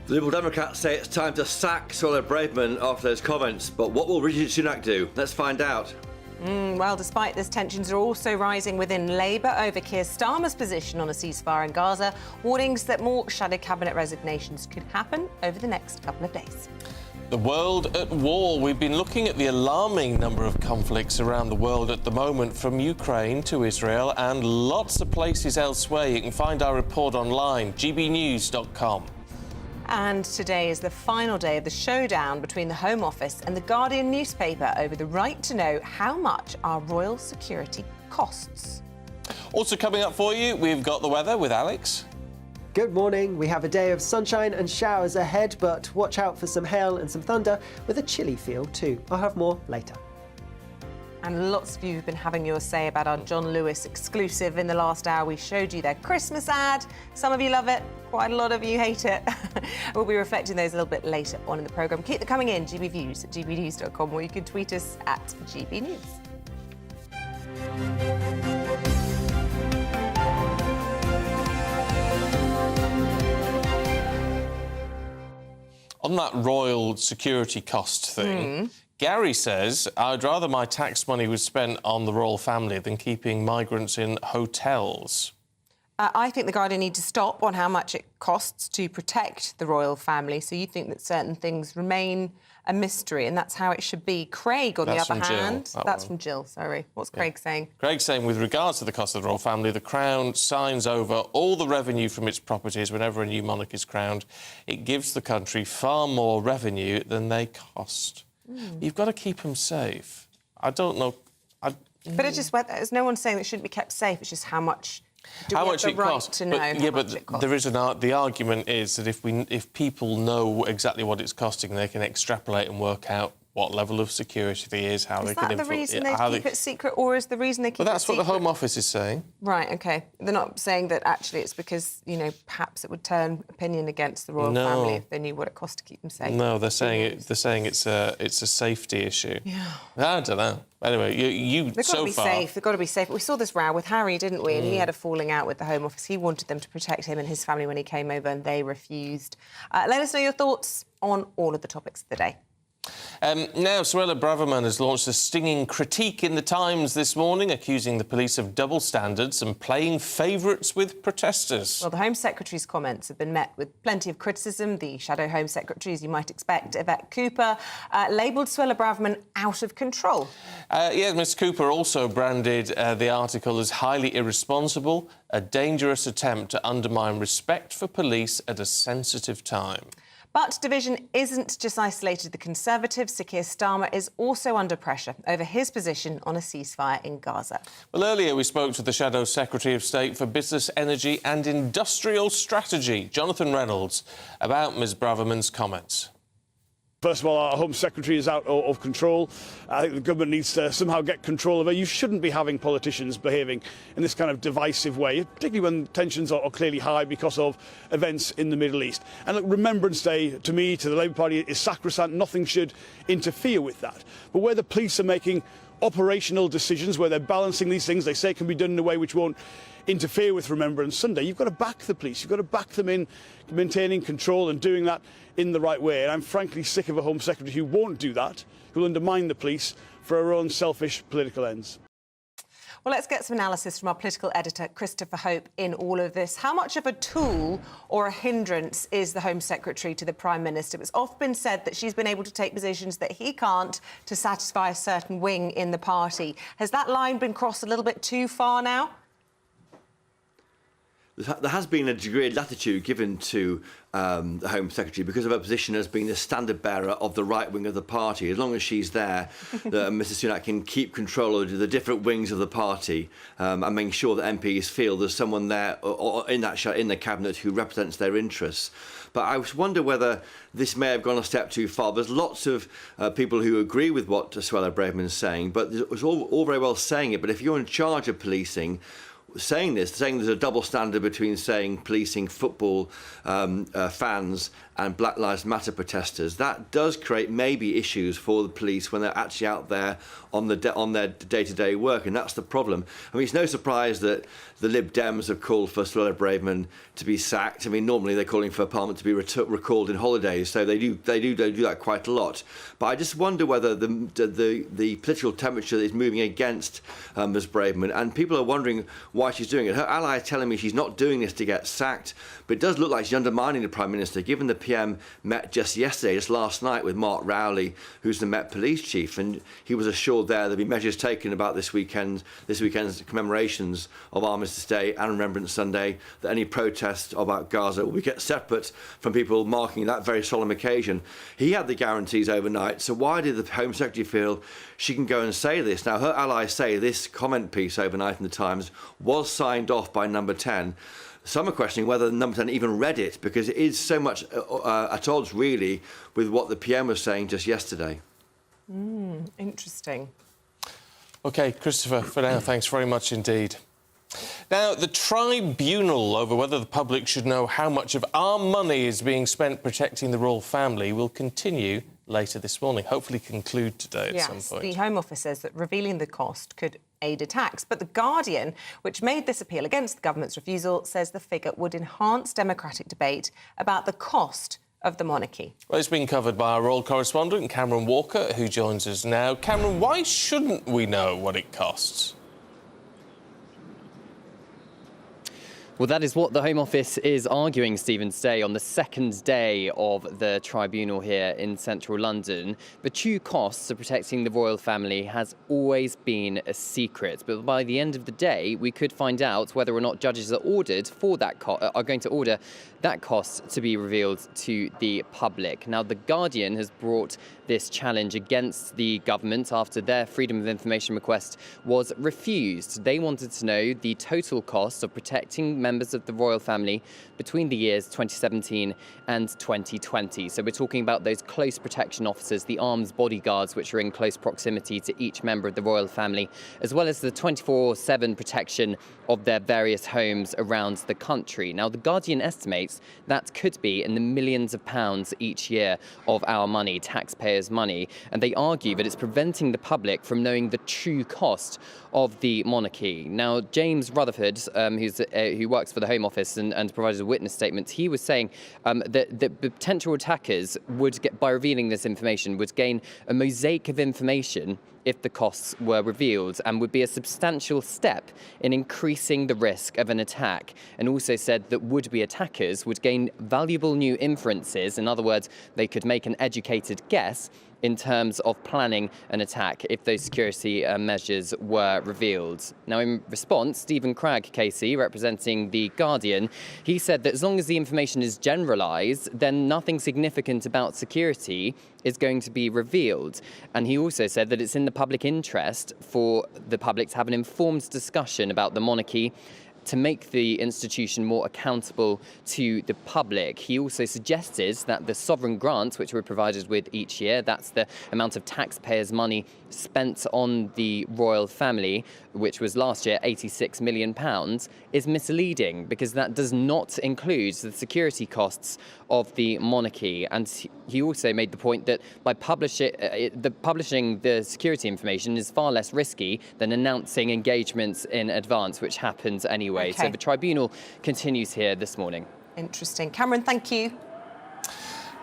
The Liberal Democrats say it's time to sack Suella Braverman after those comments, but what will Rishi Sunak do? Let's find out. Well, despite this, tensions are also rising within Labour over Keir Starmer's position on a ceasefire in Gaza, warnings that more shadow cabinet resignations could happen over the next couple of days. The world at war. We've been looking at the alarming number of conflicts around the world at the moment, from Ukraine to Israel and lots of places elsewhere. You can find our report online, gbnews.com. And today is the final day of the showdown between the Home Office and the Guardian newspaper over the right to know how much our royal security costs. Also coming up for you, we've got the weather with Alex. Good morning. We have a day of sunshine and showers ahead, but watch out for some hail and some thunder with a chilly feel too. I'll have more later. And lots of you have been having your say about our John Lewis exclusive. In the last hour, we showed you their Christmas ad. Some of you love it, quite a lot of you hate it. We'll be reflecting those a little bit later on in the programme. Keep them coming in, GBViews at gbnews.com, or you can tweet us at GBNews. On that royal security cost thing, Gary says, I'd rather my tax money was spent on the royal family than keeping migrants in hotels. I think the Guardian need to stop on how much it costs to protect the royal family. So you think that certain things remain a mystery, and that's how it should be. Craig, on the other hand... That's from Jill, sorry. What's Craig saying? Craig's saying, with regards to the cost of the royal family, the Crown signs over all the revenue from its properties whenever a new monarch is crowned. It gives the country far more revenue than they cost. You've got to keep them safe. I don't know... But it's just... There's no one saying it shouldn't be kept safe. It's just how much... How much it costs? To know there is the argument is that if people know exactly what it's costing, they can extrapolate and work out what level of security there is, how they can influence. Is that the reason they keep it secret, or is the reason they keep it secret? Well, that's what the Home Office is saying. Right, OK. They're not saying that actually it's because, you know, perhaps it would turn opinion against the royal family if they knew what it cost to keep them safe. No, they're saying it's a safety issue. Yeah. I don't know. Anyway, They've got to be safe. They've got to be safe. We saw this row with Harry, didn't we? And he had a falling out with the Home Office. He wanted them to protect him and his family when he came over, and they refused. Let us know your thoughts on all of the topics of the day. Now, Suella Braverman has launched a stinging critique in The Times this morning, accusing the police of double standards and playing favourites with protesters. Well, the Home Secretary's comments have been met with plenty of criticism. The Shadow Home Secretary, as you might expect, Yvette Cooper, labelled Suella Braverman out of control. Yeah, Ms Cooper also branded the article as highly irresponsible, a dangerous attempt to undermine respect for police at a sensitive time. But division isn't just isolated to the Conservatives. Sir Keir Starmer is also under pressure over his position on a ceasefire in Gaza. Well, earlier we spoke to the Shadow Secretary of State for Business, Energy and Industrial Strategy, Jonathan Reynolds, about Ms Braverman's comments. First of all, our Home Secretary is out of control. I think the government needs to somehow get control of her. You shouldn't be having politicians behaving in this kind of divisive way, particularly when tensions are clearly high because of events in the Middle East. And look, Remembrance Day, to me, to the Labour Party, is sacrosanct. Nothing should interfere with that. But where the police are making operational decisions, where they're balancing these things, they say it can be done in a way which won't interfere with Remembrance Sunday, you've got to back the police. You've got to back them in maintaining control and doing that in the right way. And I'm frankly sick of a Home Secretary who won't do that, who will undermine the police for her own selfish political ends. Well, let's get some analysis from our political editor, Christopher Hope, in all of this. How much of a tool or a hindrance is the Home Secretary to the Prime Minister? It's often been said that she's been able to take positions that he can't to satisfy a certain wing in the party. Has that line been crossed a little bit too far now? There has been a degree of latitude given to the Home Secretary because of her position as being the standard bearer of the right wing of the party. As long as she's there, Mrs Sunak can keep control of the different wings of the party and make sure that MPs feel there's someone there or in the cabinet who represents their interests. But I wonder whether this may have gone a step too far. There's lots of people who agree with what Suella Braverman is saying, but it's all very well saying it. But if you're in charge of policing, saying there's a double standard between saying policing football fans and Black Lives Matter protesters, that does create maybe issues for the police when they're actually out there on their day-to-day work, and that's the problem. I mean, it's no surprise that the Lib Dems have called for Suella Braverman to be sacked. I mean, normally they're calling for Parliament to be recalled in holidays, so they do that quite a lot. But I just wonder whether the political temperature is moving against Ms Braverman, and people are wondering why she's doing it. Her ally is telling me she's not doing this to get sacked, but it does look like she's undermining the Prime Minister, given the PM met just last night, with Mark Rowley, who's the Met Police Chief, and he was assured there'll be measures taken about this weekend's commemorations of Armistice Day and Remembrance Sunday, that any protests about Gaza will be kept separate from people marking that very solemn occasion. He had the guarantees overnight, so why did the Home Secretary feel she can go and say this? Now, her allies say this comment piece overnight in the Times was signed off by Number 10. Some are questioning whether Number 10 even read it, because it is so much at odds, really, with what the PM was saying just yesterday. Interesting. OK, Christopher, for now, thanks very much indeed. Now, the tribunal over whether the public should know how much of our money is being spent protecting the royal family will continue later this morning, hopefully conclude today at some point. The Home Office says that revealing the cost could aid attacks. But The Guardian, which made this appeal against the government's refusal, says the figure would enhance democratic debate about the cost of the monarchy. Well, it's been covered by our royal correspondent, Cameron Walker, who joins us now. Cameron, why shouldn't we know what it costs? Well, that is what the Home Office is arguing, Stephen, today on the second day of the tribunal here in central London. The true costs of protecting the royal family has always been a secret. But by the end of the day, we could find out whether or not judges are going to order that cost to be revealed to the public. Now, The Guardian has brought this challenge against the government after their Freedom of Information request was refused. They wanted to know the total cost of protecting members of the royal family between the years 2017 and 2020. So we're talking about those close protection officers, the armed bodyguards, which are in close proximity to each member of the royal family, as well as the 24/7 protection of their various homes around the country. Now, The Guardian estimates that could be in the millions of pounds each year of our money, taxpayers' money, and they argue that it's preventing the public from knowing the true cost of the monarchy. Now, James Rutherford, who works for the Home Office and provided a witness statement, he was saying that the potential attackers by revealing this information, would gain a mosaic of information if the costs were revealed, and would be a substantial step in increasing the risk of an attack, and also said that would-be attackers would gain valuable new inferences. In other words, they could make an educated guess in terms of planning an attack if those security measures were revealed. Now, in response, Stephen Cragg, KC, representing The Guardian, he said that as long as the information is generalised, then nothing significant about security is going to be revealed. And he also said that it's in the public interest for the public to have an informed discussion about the monarchy, to make the institution more accountable to the public. He also suggested that the sovereign grants, which we're provided with each year, that's the amount of taxpayers' money spent on the royal family, which was last year £86 million, is misleading, because that does not include the security costs of the monarchy. And he also made the point that by publishing the security information is far less risky than announcing engagements in advance, which happens anyway. Okay. So the tribunal continues here this morning. Interesting. Cameron, thank you.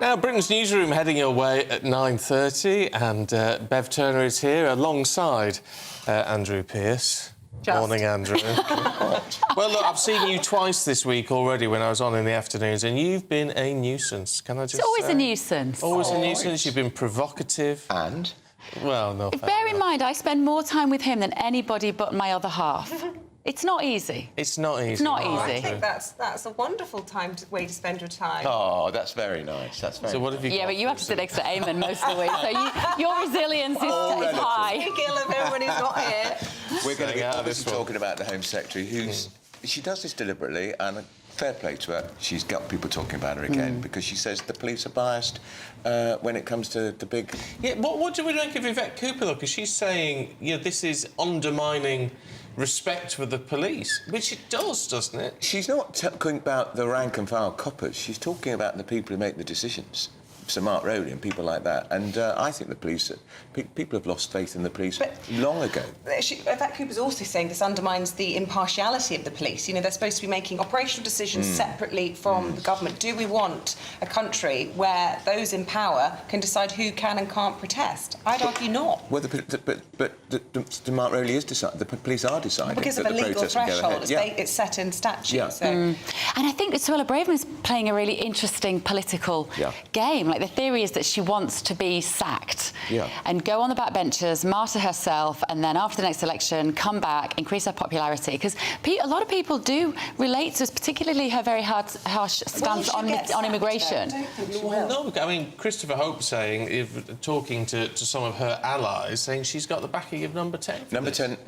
Now, Britain's Newsroom heading your way at 9:30, and Bev Turner is here alongside Andrew Pearce. Morning, Andrew. Well, look, I've seen you twice this week already when I was on in the afternoons, and you've been a nuisance. Can I just say? It's always a nuisance. Always a nuisance. You've been provocative. And? Well, no. Bear in mind, I spend more time with him than anybody but my other half. It's not easy. It's not easy. It's not Oh, I easy. think that's a wonderful way to spend your time. Oh, that's very nice. That's very So what have you Yeah, got but you for have to us? sit next to Eamonn most of the week, so your resilience is high. Speak ill of him when he's not here. We're going to be out of this talking about the Home Secretary, who's she does this deliberately, and fair play to her. She's got people talking about her again because she says the police are biased when it comes to the big. Yeah, what do we make of Yvette Cooper though? Because she's saying, this is undermining respect for the police, which it does, doesn't it? She's not talking about the rank and file coppers. She's talking about the people who make the decisions. Sir Mark Rowley and people like that. And I think the police, people have lost faith in the police long ago. Yvette Cooper's also saying this undermines the impartiality of the police. They're supposed to be making operational decisions separately from the government. Do we want a country where those in power can decide who can and can't protest? I'd argue not. Well, but Mark Rowley is deciding. The police are deciding Because of a legal threshold, it's set in statute. Yeah. So. And I think that Suella Braverman's playing a really interesting political game. Like, the theory is that she wants to be sacked and go on the backbenchers, martyr herself, and then after the next election, come back, increase her popularity. Because a lot of people do relate to, particularly her very harsh stance on immigration. Well, no, I mean, Christopher Hope talking to some of her allies, saying she's got the backing of Number 10.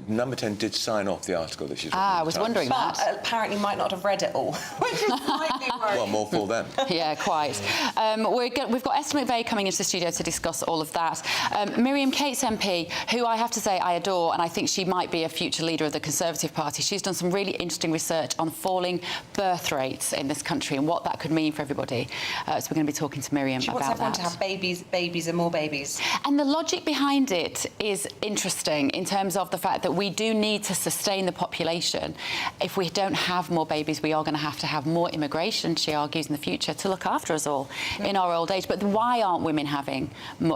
Number 10 did sign off the article that she's written. I was wondering that. But apparently might not have read it all, which is slightly worrying. Well, more for them. Yeah, quite. We've got Esther McVeigh coming into the studio to discuss all of that. Miriam Cates MP, who I have to say I adore, and I think she might be a future leader of the Conservative Party. She's done some really interesting research on falling birth rates in this country and what that could mean for everybody. So we're going to be talking to Miriam about that. She wants everyone to have babies and more babies. And the logic behind it is interesting in terms of the fact that we do need to sustain the population. If we don't have more babies, we are going to have more immigration, she argues, in the future to look after us all in our old age. But why aren't women having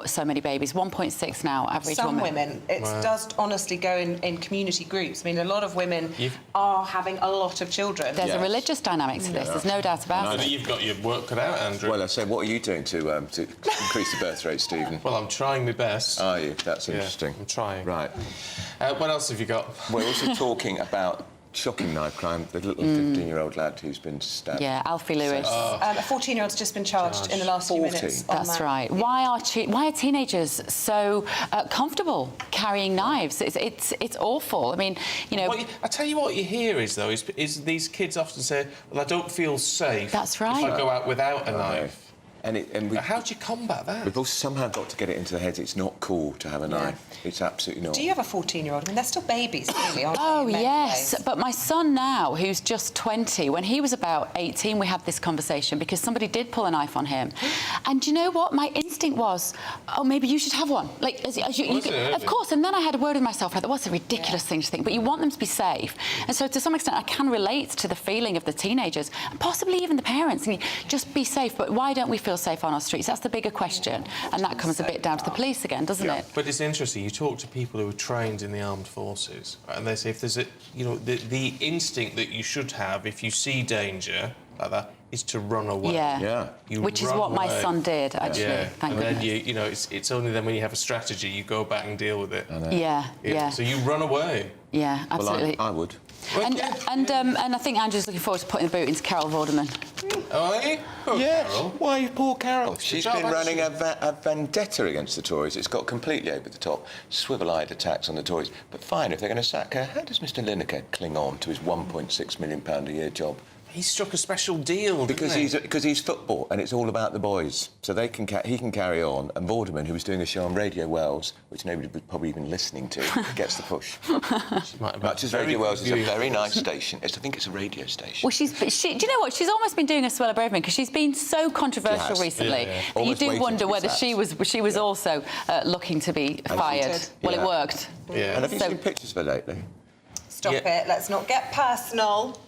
so many babies? 1.6 now, average Some woman. women. It does honestly go in community groups. I mean, a lot of women are having a lot of children. There's a religious dynamic to this, there's no doubt about it. You've got your work cut out, Andrew. Well, I say, what are you doing to increase the birth rate, Stephen? Well, I'm trying my best. Are you? That's interesting. I'm trying. Right. What else have you got? We're also talking about shocking knife crime, the little 15-year-old lad who's been stabbed. Yeah, Alfie Lewis. A 14-year-old's just been charged in the last few minutes. That's right. Why are teenagers so comfortable carrying knives? It's awful. I mean, I tell you what you hear is these kids often say, well, I don't feel safe. That's right. If I go out without a knife. How do you combat that? We've also somehow got to get it into the heads it's not cool to have a knife. It's absolutely not. Do you have a 14-year-old? I mean, they're still babies, really, aren't they? Oh, yes. But my son now, who's just 20, when he was about 18, we had this conversation because somebody did pull a knife on him. And do you know what? My instinct was, oh, maybe you should have one. Like, of course. And then I had a word with myself. I thought, what's a ridiculous thing to think? But you want them to be safe. And so, to some extent, I can relate to the feeling of the teenagers, and possibly even the parents. And just be safe. But why don't we feel safe on our streets? That's the bigger question. And that comes a bit down to the police again, doesn't it? But it's interesting. You talk to people who are trained in the armed forces, and they say if there's the instinct that you should have if you see danger like that is to run away. Yeah. Which is what my son did, actually. Yeah. Thank goodness. Then it's only then when you have a strategy you go back and deal with it. Yeah. So you run away. Yeah, absolutely. Well, I would. And I think Andrew's looking forward to putting the boot into Carol Vorderman. Are you? Yes. Carol. Why, poor Carol? She's Good job, been running actually. a vendetta against the Tories. It's got completely over the top, swivel-eyed attacks on the Tories. But fine, if they're going to sack her, how does Mr Lineker cling on to his £1.6 million a year job? He struck a special deal, because he's football and it's all about the boys. So he can carry on. And Vorderman, who was doing a show on Radio Wales, which nobody was probably even listening to, gets the push. Much as Radio Wales is a very nice station, I think it's a radio station. Well, do you know what? She's almost been doing a Suella Braverman because she's been so controversial recently that you do wonder whether she was also looking to be fired. Well, it worked. Yeah. And have you seen pictures of her lately? Stop it. Let's not get personal.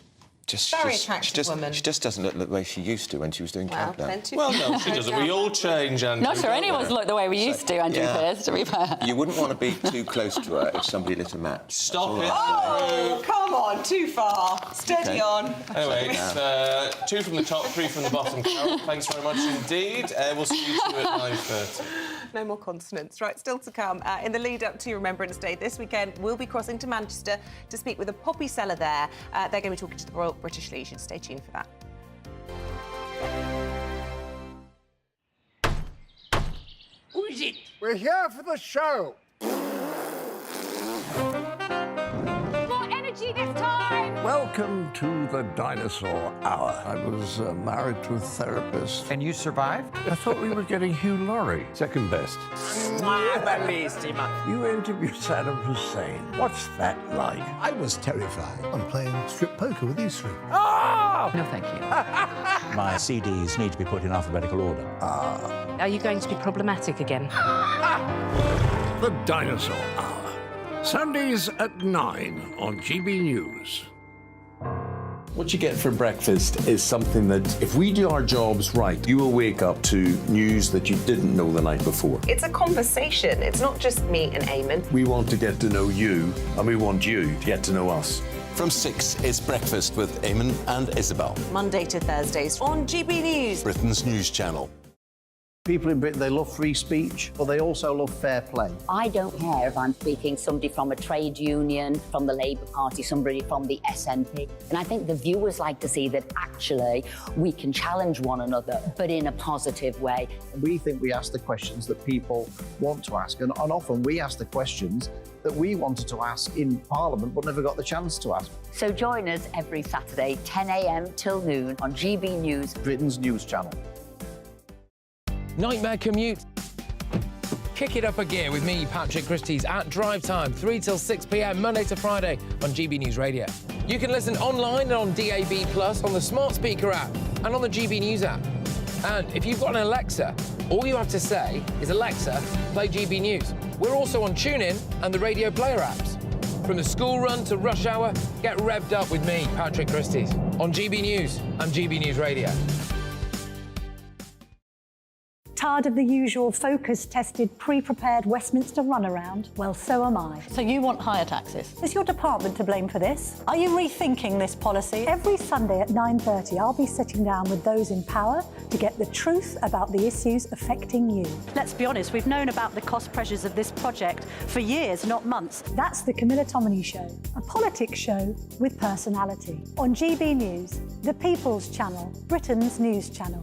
Very attractive woman. She just doesn't look the way she used to when she was doing Countdown. Well, no, she doesn't. We all change, Andrew. Not sure anyone's looked the way we used to, Andrew Pearce, to be fair. You wouldn't want to be too close to her if somebody lit a match. Stop it. Oh, come on, too far. Steady on. Anyway, it's 2 from the top, 3 from the bottom, Carol. Thanks very much indeed. We'll see you 2 at 9:30. No more consonants. Right, still to come. In the lead-up to Remembrance Day this weekend, we'll be crossing to Manchester to speak with a poppy seller there. They're going to be talking to the Royal British Legion. Stay tuned for that. Who is it? We're here for the show. More energy this time! Welcome to the Dinosaur Hour. I was married to a therapist. And you survived? I thought we were getting Hugh Laurie. Second best. You interviewed Saddam Hussein. What's that like? I was terrified. I'm playing strip poker with these 3. Oh! No, thank you. My CDs need to be put in alphabetical order. Are you going to be problematic again? The Dinosaur Hour. Sundays at 9 on GB News. What you get for breakfast is something that, if we do our jobs right, you will wake up to news that you didn't know the night before. It's a conversation. It's not just me and Eamonn. We want to get to know you, and we want you to get to know us. From 6, it's Breakfast with Eamonn and Isabel. Monday to Thursdays on GB News. Britain's news channel. People in Britain, they love free speech, but they also love fair play. I don't care if I'm speaking somebody from a trade union, from the Labour Party, somebody from the SNP. And I think the viewers like to see that actually we can challenge one another, but in a positive way. We think we ask the questions that people want to ask, and often we ask the questions that we wanted to ask in Parliament but never got the chance to ask. So join us every Saturday, 10 a.m. till noon on GB News, Britain's news channel. Nightmare commute. Kick it up a gear with me, Patrick Christie's at Drive Time, 3 till 6 p.m, Monday to Friday on GB News Radio. You can listen online and on DAB+, on the smart speaker app and on the GB News app. And if you've got an Alexa, all you have to say is, Alexa, play GB News. We're also on TuneIn and the Radio Player apps. From the school run to rush hour, get revved up with me, Patrick Christie's, on GB News and GB News Radio. Tired of the usual focus-tested, pre-prepared Westminster runaround? Well, so am I. So you want higher taxes? Is your department to blame for this? Are you rethinking this policy? Every Sunday at 9:30, I'll be sitting down with those in power to get the truth about the issues affecting you. Let's be honest, we've known about the cost pressures of this project for years, not months. That's the Camilla Tominey Show, a politics show with personality. On GB News, the People's Channel, Britain's news channel.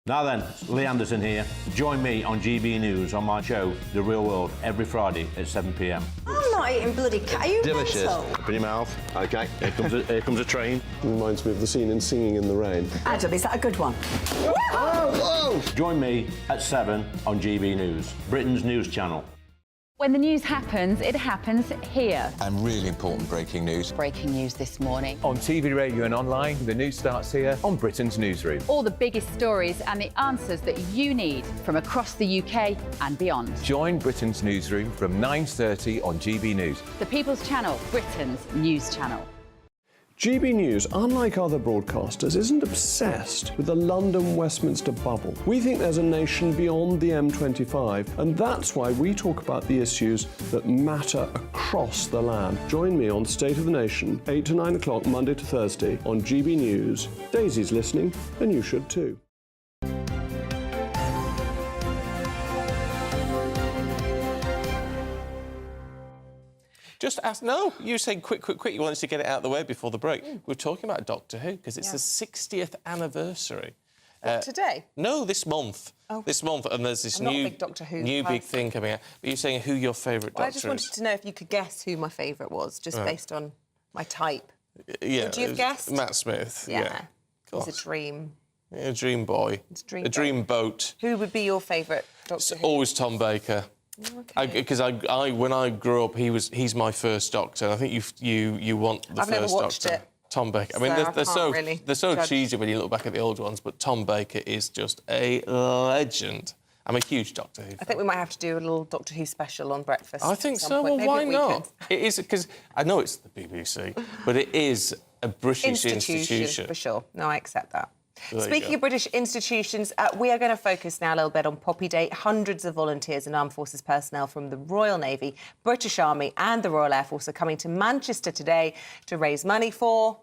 Now then, Lee Anderson here. Join me on GB News on my show, The Real World, every Friday at 7 p.m. I'm not eating bloody cat. Are you Delicious. mental? Open your mouth. OK, here comes a train. Reminds me of the scene in Singing in the Rain. Adam, is that a good one? Whoa! Join me at 7 on GB News, Britain's news channel. When the news happens, it happens here. And really important breaking news. Breaking news this morning. On TV, radio and online, the news starts here on Britain's Newsroom. All the biggest stories and the answers that you need from across the UK and beyond. Join Britain's Newsroom from 9:30 on GB News. The People's Channel, Britain's news channel. GB News, unlike other broadcasters, isn't obsessed with the London-Westminster bubble. We think there's a nation beyond the M25, and that's why we talk about the issues that matter across the land. Join me on State of the Nation, 8 to 9 o'clock, Monday to Thursday, on GB News. Daisy's listening, and you should too. Just ask. No, you said quick. You wanted to get it out of the way before the break. We're talking about Doctor Who because it's the 60th anniversary. Today? No, this month. Oh. This month, and there's this I'm not a big Doctor Who big thing coming out. But you're saying who your favourite Doctor I just wanted to know if you could guess who my favourite was, just based on my type. Yeah. Would you have guessed? Matt Smith. Yeah. He's a dream. Yeah, a dream boy. It's a dream boat. Who would be your favourite Doctor Who? Always Tom Baker. Because I when I grew up, he's my first Doctor. I think you want the I've first never watched Doctor. it. Tom Baker. I mean, they're so cheesy when you look back at the old ones, but Tom Baker is just a legend. I'm a huge Doctor Who fan. I think we might have to do a little Doctor Who special on breakfast. I think at some so. point. Well, why Maybe not? It is, because I know it's the BBC, but it is a British institution. For sure. No, I accept that. There you Speaking go. of British institutions, we are going to focus now a little bit on Poppy Day. Hundreds of volunteers and armed forces personnel from the Royal Navy, British Army and the Royal Air Force are coming to Manchester today to raise money for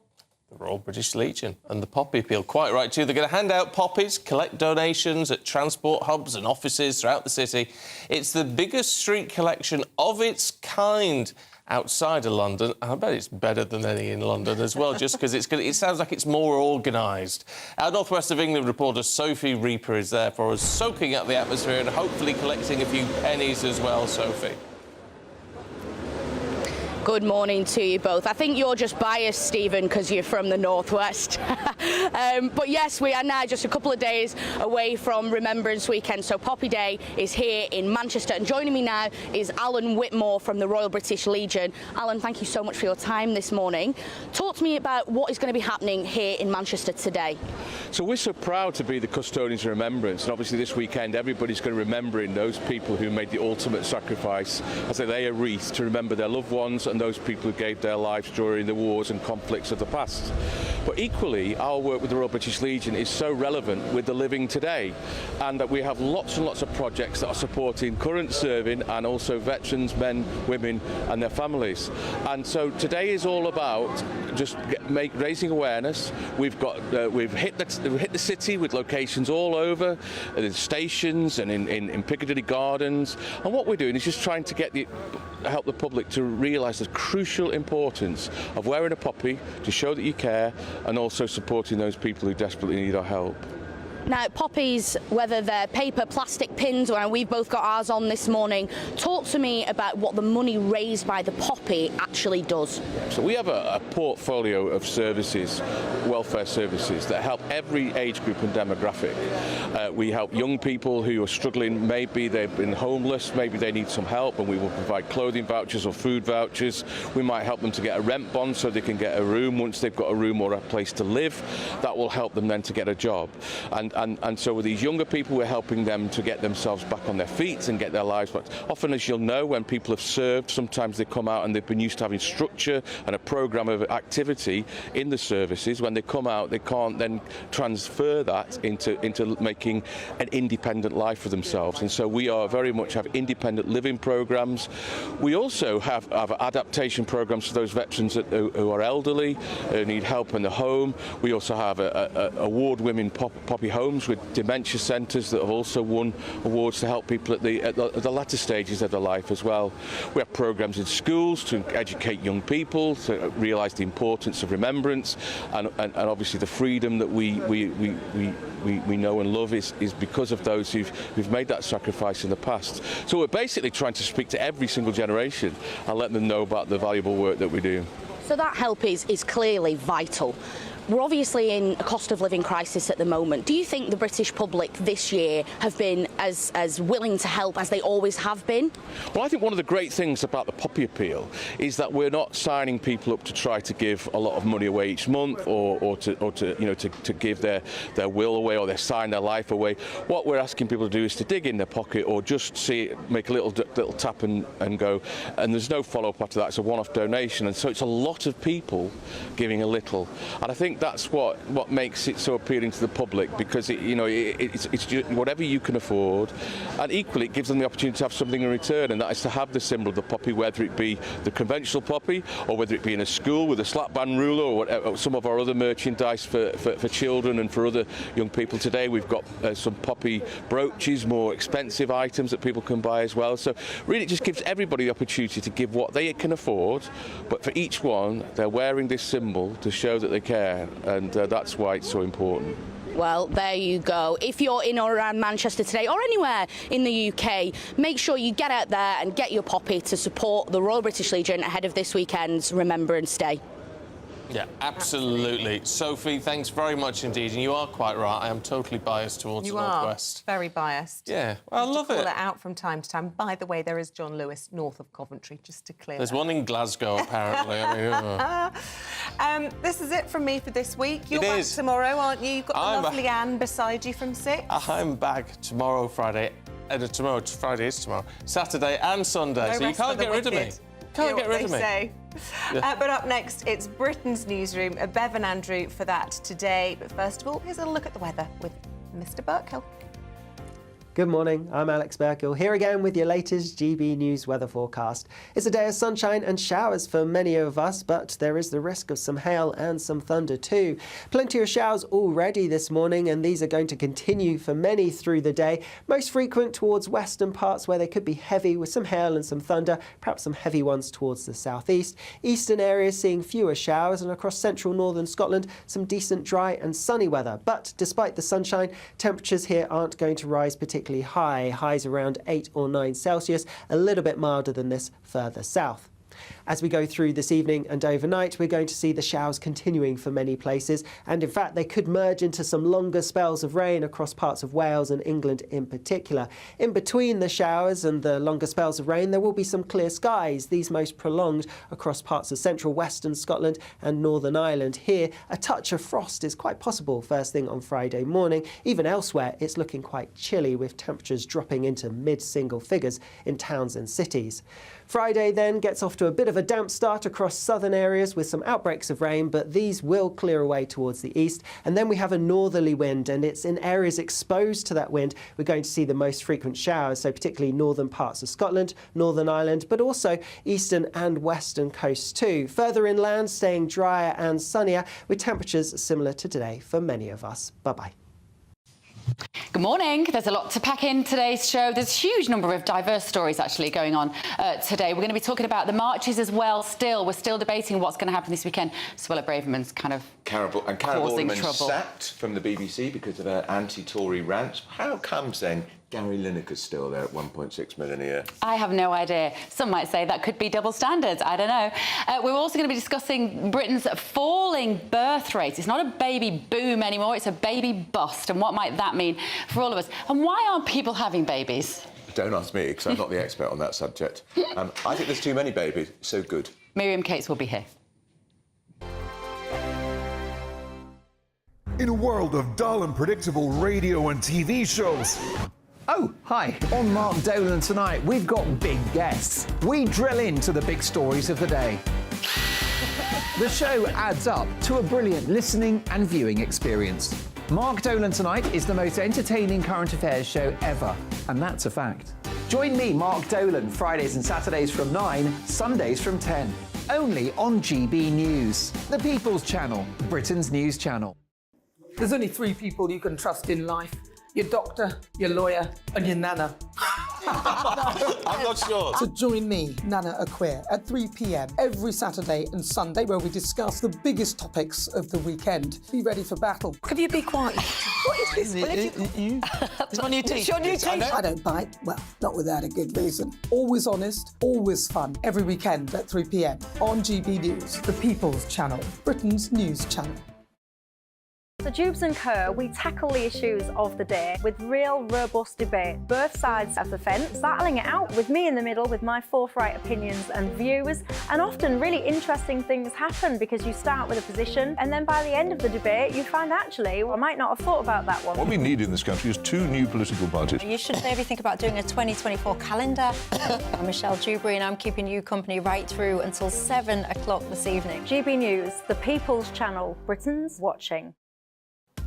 the Royal British Legion and the Poppy Appeal. Quite right, too. They're going to hand out poppies, collect donations at transport hubs and offices throughout the city. It's the biggest street collection of its kind outside of London. I bet it's better than any in London as well, just because it sounds like it's more organised. Our North West of England reporter Sophie Reaper is there for us, soaking up the atmosphere and hopefully collecting a few pennies as well, Sophie. Good morning to you both. I think you're just biased, Stephen, because you're from the Northwest. But yes, we are now just a couple of days away from Remembrance Weekend, so Poppy Day is here in Manchester. And joining me now is Alan Whitmore from the Royal British Legion. Alan, thank you so much for your time this morning. Talk to me about what is going to be happening here in Manchester today. So we're so proud to be the custodians of Remembrance, and obviously this weekend everybody's going to remember those people who made the ultimate sacrifice as they lay a wreath to remember their loved ones and those people who gave their lives during the wars and conflicts of the past. But equally, our work with the Royal British Legion is so relevant with the living today, and that we have lots and lots of projects that are supporting current serving and also veterans, men, women and their families. And so today is all about just raising awareness. We've hit the city with locations all over, in stations and in Piccadilly Gardens, and what we're doing is just trying to help the public to realise the crucial importance of wearing a poppy to show that you care, and also supporting those people who desperately need our help. Now, poppies, whether they're paper, plastic pins, or we've both got ours on this morning, talk to me about what the money raised by the poppy actually does. So we have a portfolio of services, welfare services, that help every age group and demographic. We help young people who are struggling, maybe they've been homeless, maybe they need some help, and we will provide clothing vouchers or food vouchers. We might help them to get a rent bond so they can get a room once they've got a room or a place to live. That will help them then to get a job. And so with these younger people, we're helping them to get themselves back on their feet and get their lives back. Often, as you'll know, when people have served, sometimes they come out and they've been used to having structure and a programme of activity in the services. When they come out, they can't then transfer that into making an independent life for themselves. And so we are very much have independent living programmes. We also have adaptation programmes for those veterans who are elderly, who need help in the home. We also have award-winning Poppy Homes with dementia centres that have also won awards to help people at the latter stages of their life as well. We have programmes in schools to educate young people to realise the importance of remembrance, and obviously the freedom that we know and love is because of those who've made that sacrifice in the past. So we're basically trying to speak to every single generation and let them know about the valuable work that we do. So that help is clearly vital. We're obviously in a cost of living crisis at the moment. Do you think the British public this year have been as willing to help as they always have been? Well, I think one of the great things about the Poppy Appeal is that we're not signing people up to try to give a lot of money away each month, or to give their will away, or sign their life away. What we're asking people to do is to dig in their pocket, or just make a little tap and go. And there's no follow-up after that. It's a one-off donation, and so it's a lot of people giving a little. And I think that's what makes it so appealing to the public, because it's just whatever you can afford, and equally it gives them the opportunity to have something in return, and that is to have the symbol of the poppy, whether it be the conventional poppy or whether it be in a school with a slap band ruler, or some of our other merchandise for children and for other young people. Today we've got some poppy brooches, more expensive items that people can buy as well. So really it just gives everybody the opportunity to give what they can afford, but for each one they're wearing this symbol to show that they care. And that's why it's so important. Well, there you go. If you're in or around Manchester today, or anywhere in the UK, make sure you get out there and get your poppy to support the Royal British Legion ahead of this weekend's Remembrance Day. Yeah, absolutely. Sophie, thanks very much indeed. And you are quite right. I am totally biased towards the Northwest. Very biased. Yeah, well, I love it. Call it out from time to time. By the way, there is John Lewis north of Coventry, just to clear. There's one in Glasgow, apparently. This is it from me for this week. You're It back is. tomorrow, aren't you? You've got the I'm lovely Anne beside you from 6. I'm back tomorrow, Friday, tomorrow, Friday is tomorrow, Saturday and Sunday, No so you rest can't for the get rid of me. wicked. Can't get rid of me. Say. Yeah. But up next, it's Britain's newsroom. Bev and Andrew for that today. But first of all, here's a look at the weather with Mr. Burkhill. Good morning, I'm Alex Burkhill, here again with your latest GB News weather forecast. It's a day of sunshine and showers for many of us, but there is the risk of some hail and some thunder too. Plenty of showers already this morning, and these are going to continue for many through the day. Most frequent towards western parts where they could be heavy with some hail and some thunder, perhaps some heavy ones towards the southeast. Eastern areas seeing fewer showers, and across central northern Scotland, some decent dry and sunny weather. But despite the sunshine, temperatures here aren't going to rise particularly high, highs around 8 or 9 Celsius, a little bit milder than this further south. As we go through this evening and overnight, we're going to see the showers continuing for many places, and in fact they could merge into some longer spells of rain across parts of Wales and England in particular. In between the showers and the longer spells of rain, there will be some clear skies, these most prolonged across parts of central western Scotland and Northern Ireland. Here, a touch of frost is quite possible first thing on Friday morning. Even elsewhere, it's looking quite chilly, with temperatures dropping into mid-single figures in towns and cities. Friday then gets off to a bit of a damp start across southern areas with some outbreaks of rain, but these will clear away towards the east. And then we have a northerly wind, and it's in areas exposed to that wind we're going to see the most frequent showers, so particularly northern parts of Scotland, Northern Ireland, but also eastern and western coasts too. Further inland, staying drier and sunnier, with temperatures similar to today for many of us. Bye-bye. Good morning. There's a lot to pack in today's show. There's a huge number of diverse stories actually going on today. We're going to be talking about the marches as well. We're still debating what's going to happen this weekend. Suella Braverman's kind of causing trouble. Sacked from the BBC because of her anti-Tory rants. How comes then Gary Lineker's still there at 1.6 million a year? I have no idea. Some might say that could be double standards. I don't know. We're also going to be discussing Britain's falling birth rate. It's not a baby boom anymore, it's a baby bust. And what might that mean for all of us? And why aren't people having babies? Don't ask me, because I'm not the expert on that subject. I think there's too many babies. So good. Miriam Cates will be here. In a world of dull and predictable radio and TV shows. Oh, hi. On Mark Dolan tonight, we've got big guests. We drill into the big stories of the day. The show adds up to a brilliant listening and viewing experience. Mark Dolan Tonight is the most entertaining current affairs show ever, and that's a fact. Join me, Mark Dolan, Fridays and Saturdays from 9, Sundays from 10. Only on GB News, the People's Channel, Britain's news channel. There's only 3 people you can trust in life. Your doctor, your lawyer, and your nana. I'm not sure. So join me, Nana Aquare, at 3 p.m. every Saturday and Sunday, where we discuss the biggest topics of the weekend. Be ready for battle. Could you be quiet? What is this? It's my new teeth. It's your new teeth. I don't bite. Well, not without a good reason. Always honest, always fun. Every weekend at 3 p.m. on GB News, the People's Channel, Britain's news channel. So Jubes and Kerr, we tackle the issues of the day with real, robust debate, both sides of the fence, battling it out with me in the middle with my forthright opinions and views. And often really interesting things happen because you start with a position and then by the end of the debate you find actually, I might not have thought about that one. What we need in this country is 2 new political parties. You should maybe think about doing a 2024 calendar. I'm Michelle Dewberry and I'm keeping you company right through until 7 o'clock this evening. GB News, the People's Channel, Britain's watching.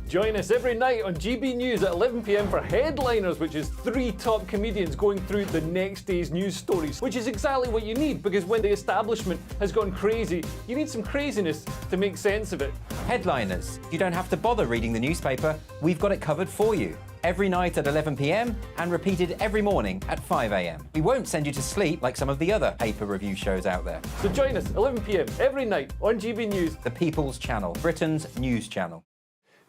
Join us every night on GB News at 11 p.m. for Headliners, which is 3 top comedians going through the next day's news stories, which is exactly what you need, because when the establishment has gone crazy, you need some craziness to make sense of it. Headliners. You don't have to bother reading the newspaper. We've got it covered for you. Every night at 11 p.m. and repeated every morning at 5 a.m. We won't send you to sleep like some of the other paper review shows out there. So join us 11 p.m. every night on GB News. The People's Channel, Britain's news channel.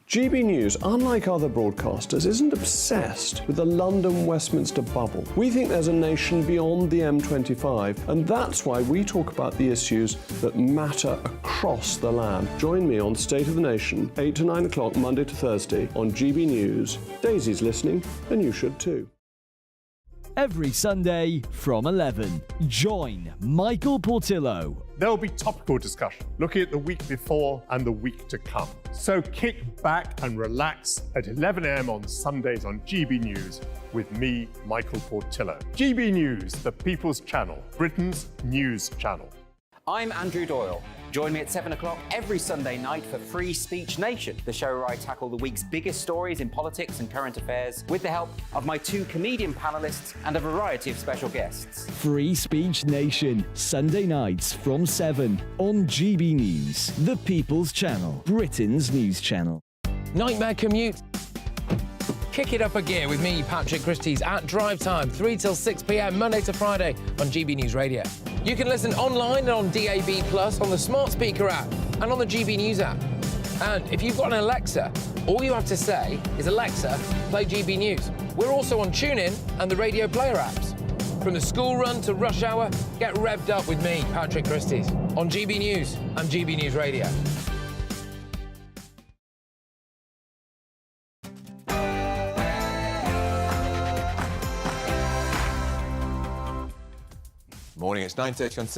GB News, unlike other broadcasters, isn't obsessed with the London-Westminster bubble. We think there's a nation beyond the M25, and that's why we talk about the issues that matter across the land. Join me on State of the Nation, 8 to 9 o'clock, Monday to Thursday, on GB News. Daisy's listening, and you should too. Every Sunday from 11, join Michael Portillo. There will be topical discussion, looking at the week before and the week to come. So kick back and relax at 11 a.m. on Sundays on GB News with me, Michael Portillo. GB News, the People's Channel, Britain's news channel. I'm Andrew Doyle. Join me at 7 o'clock every Sunday night for Free Speech Nation, the show where I tackle the week's biggest stories in politics and current affairs with the help of my 2 comedian panellists and a variety of special guests. Free Speech Nation, Sunday nights from 7 on GB News, the People's Channel, Britain's news channel. Nightmare commute? Kick it up a gear with me, Patrick Christie's, at Drive Time, 3 till 6 p.m, Monday to Friday on GB News Radio. You can listen online and on DAB+, on the smart speaker app and on the GB News app. And if you've got an Alexa, all you have to say is, Alexa, play GB News. We're also on TuneIn and the Radio Player apps. From the school run to rush hour, get revved up with me, Patrick Christie's, on GB News and GB News Radio. Morning, it's 9:30 on 30.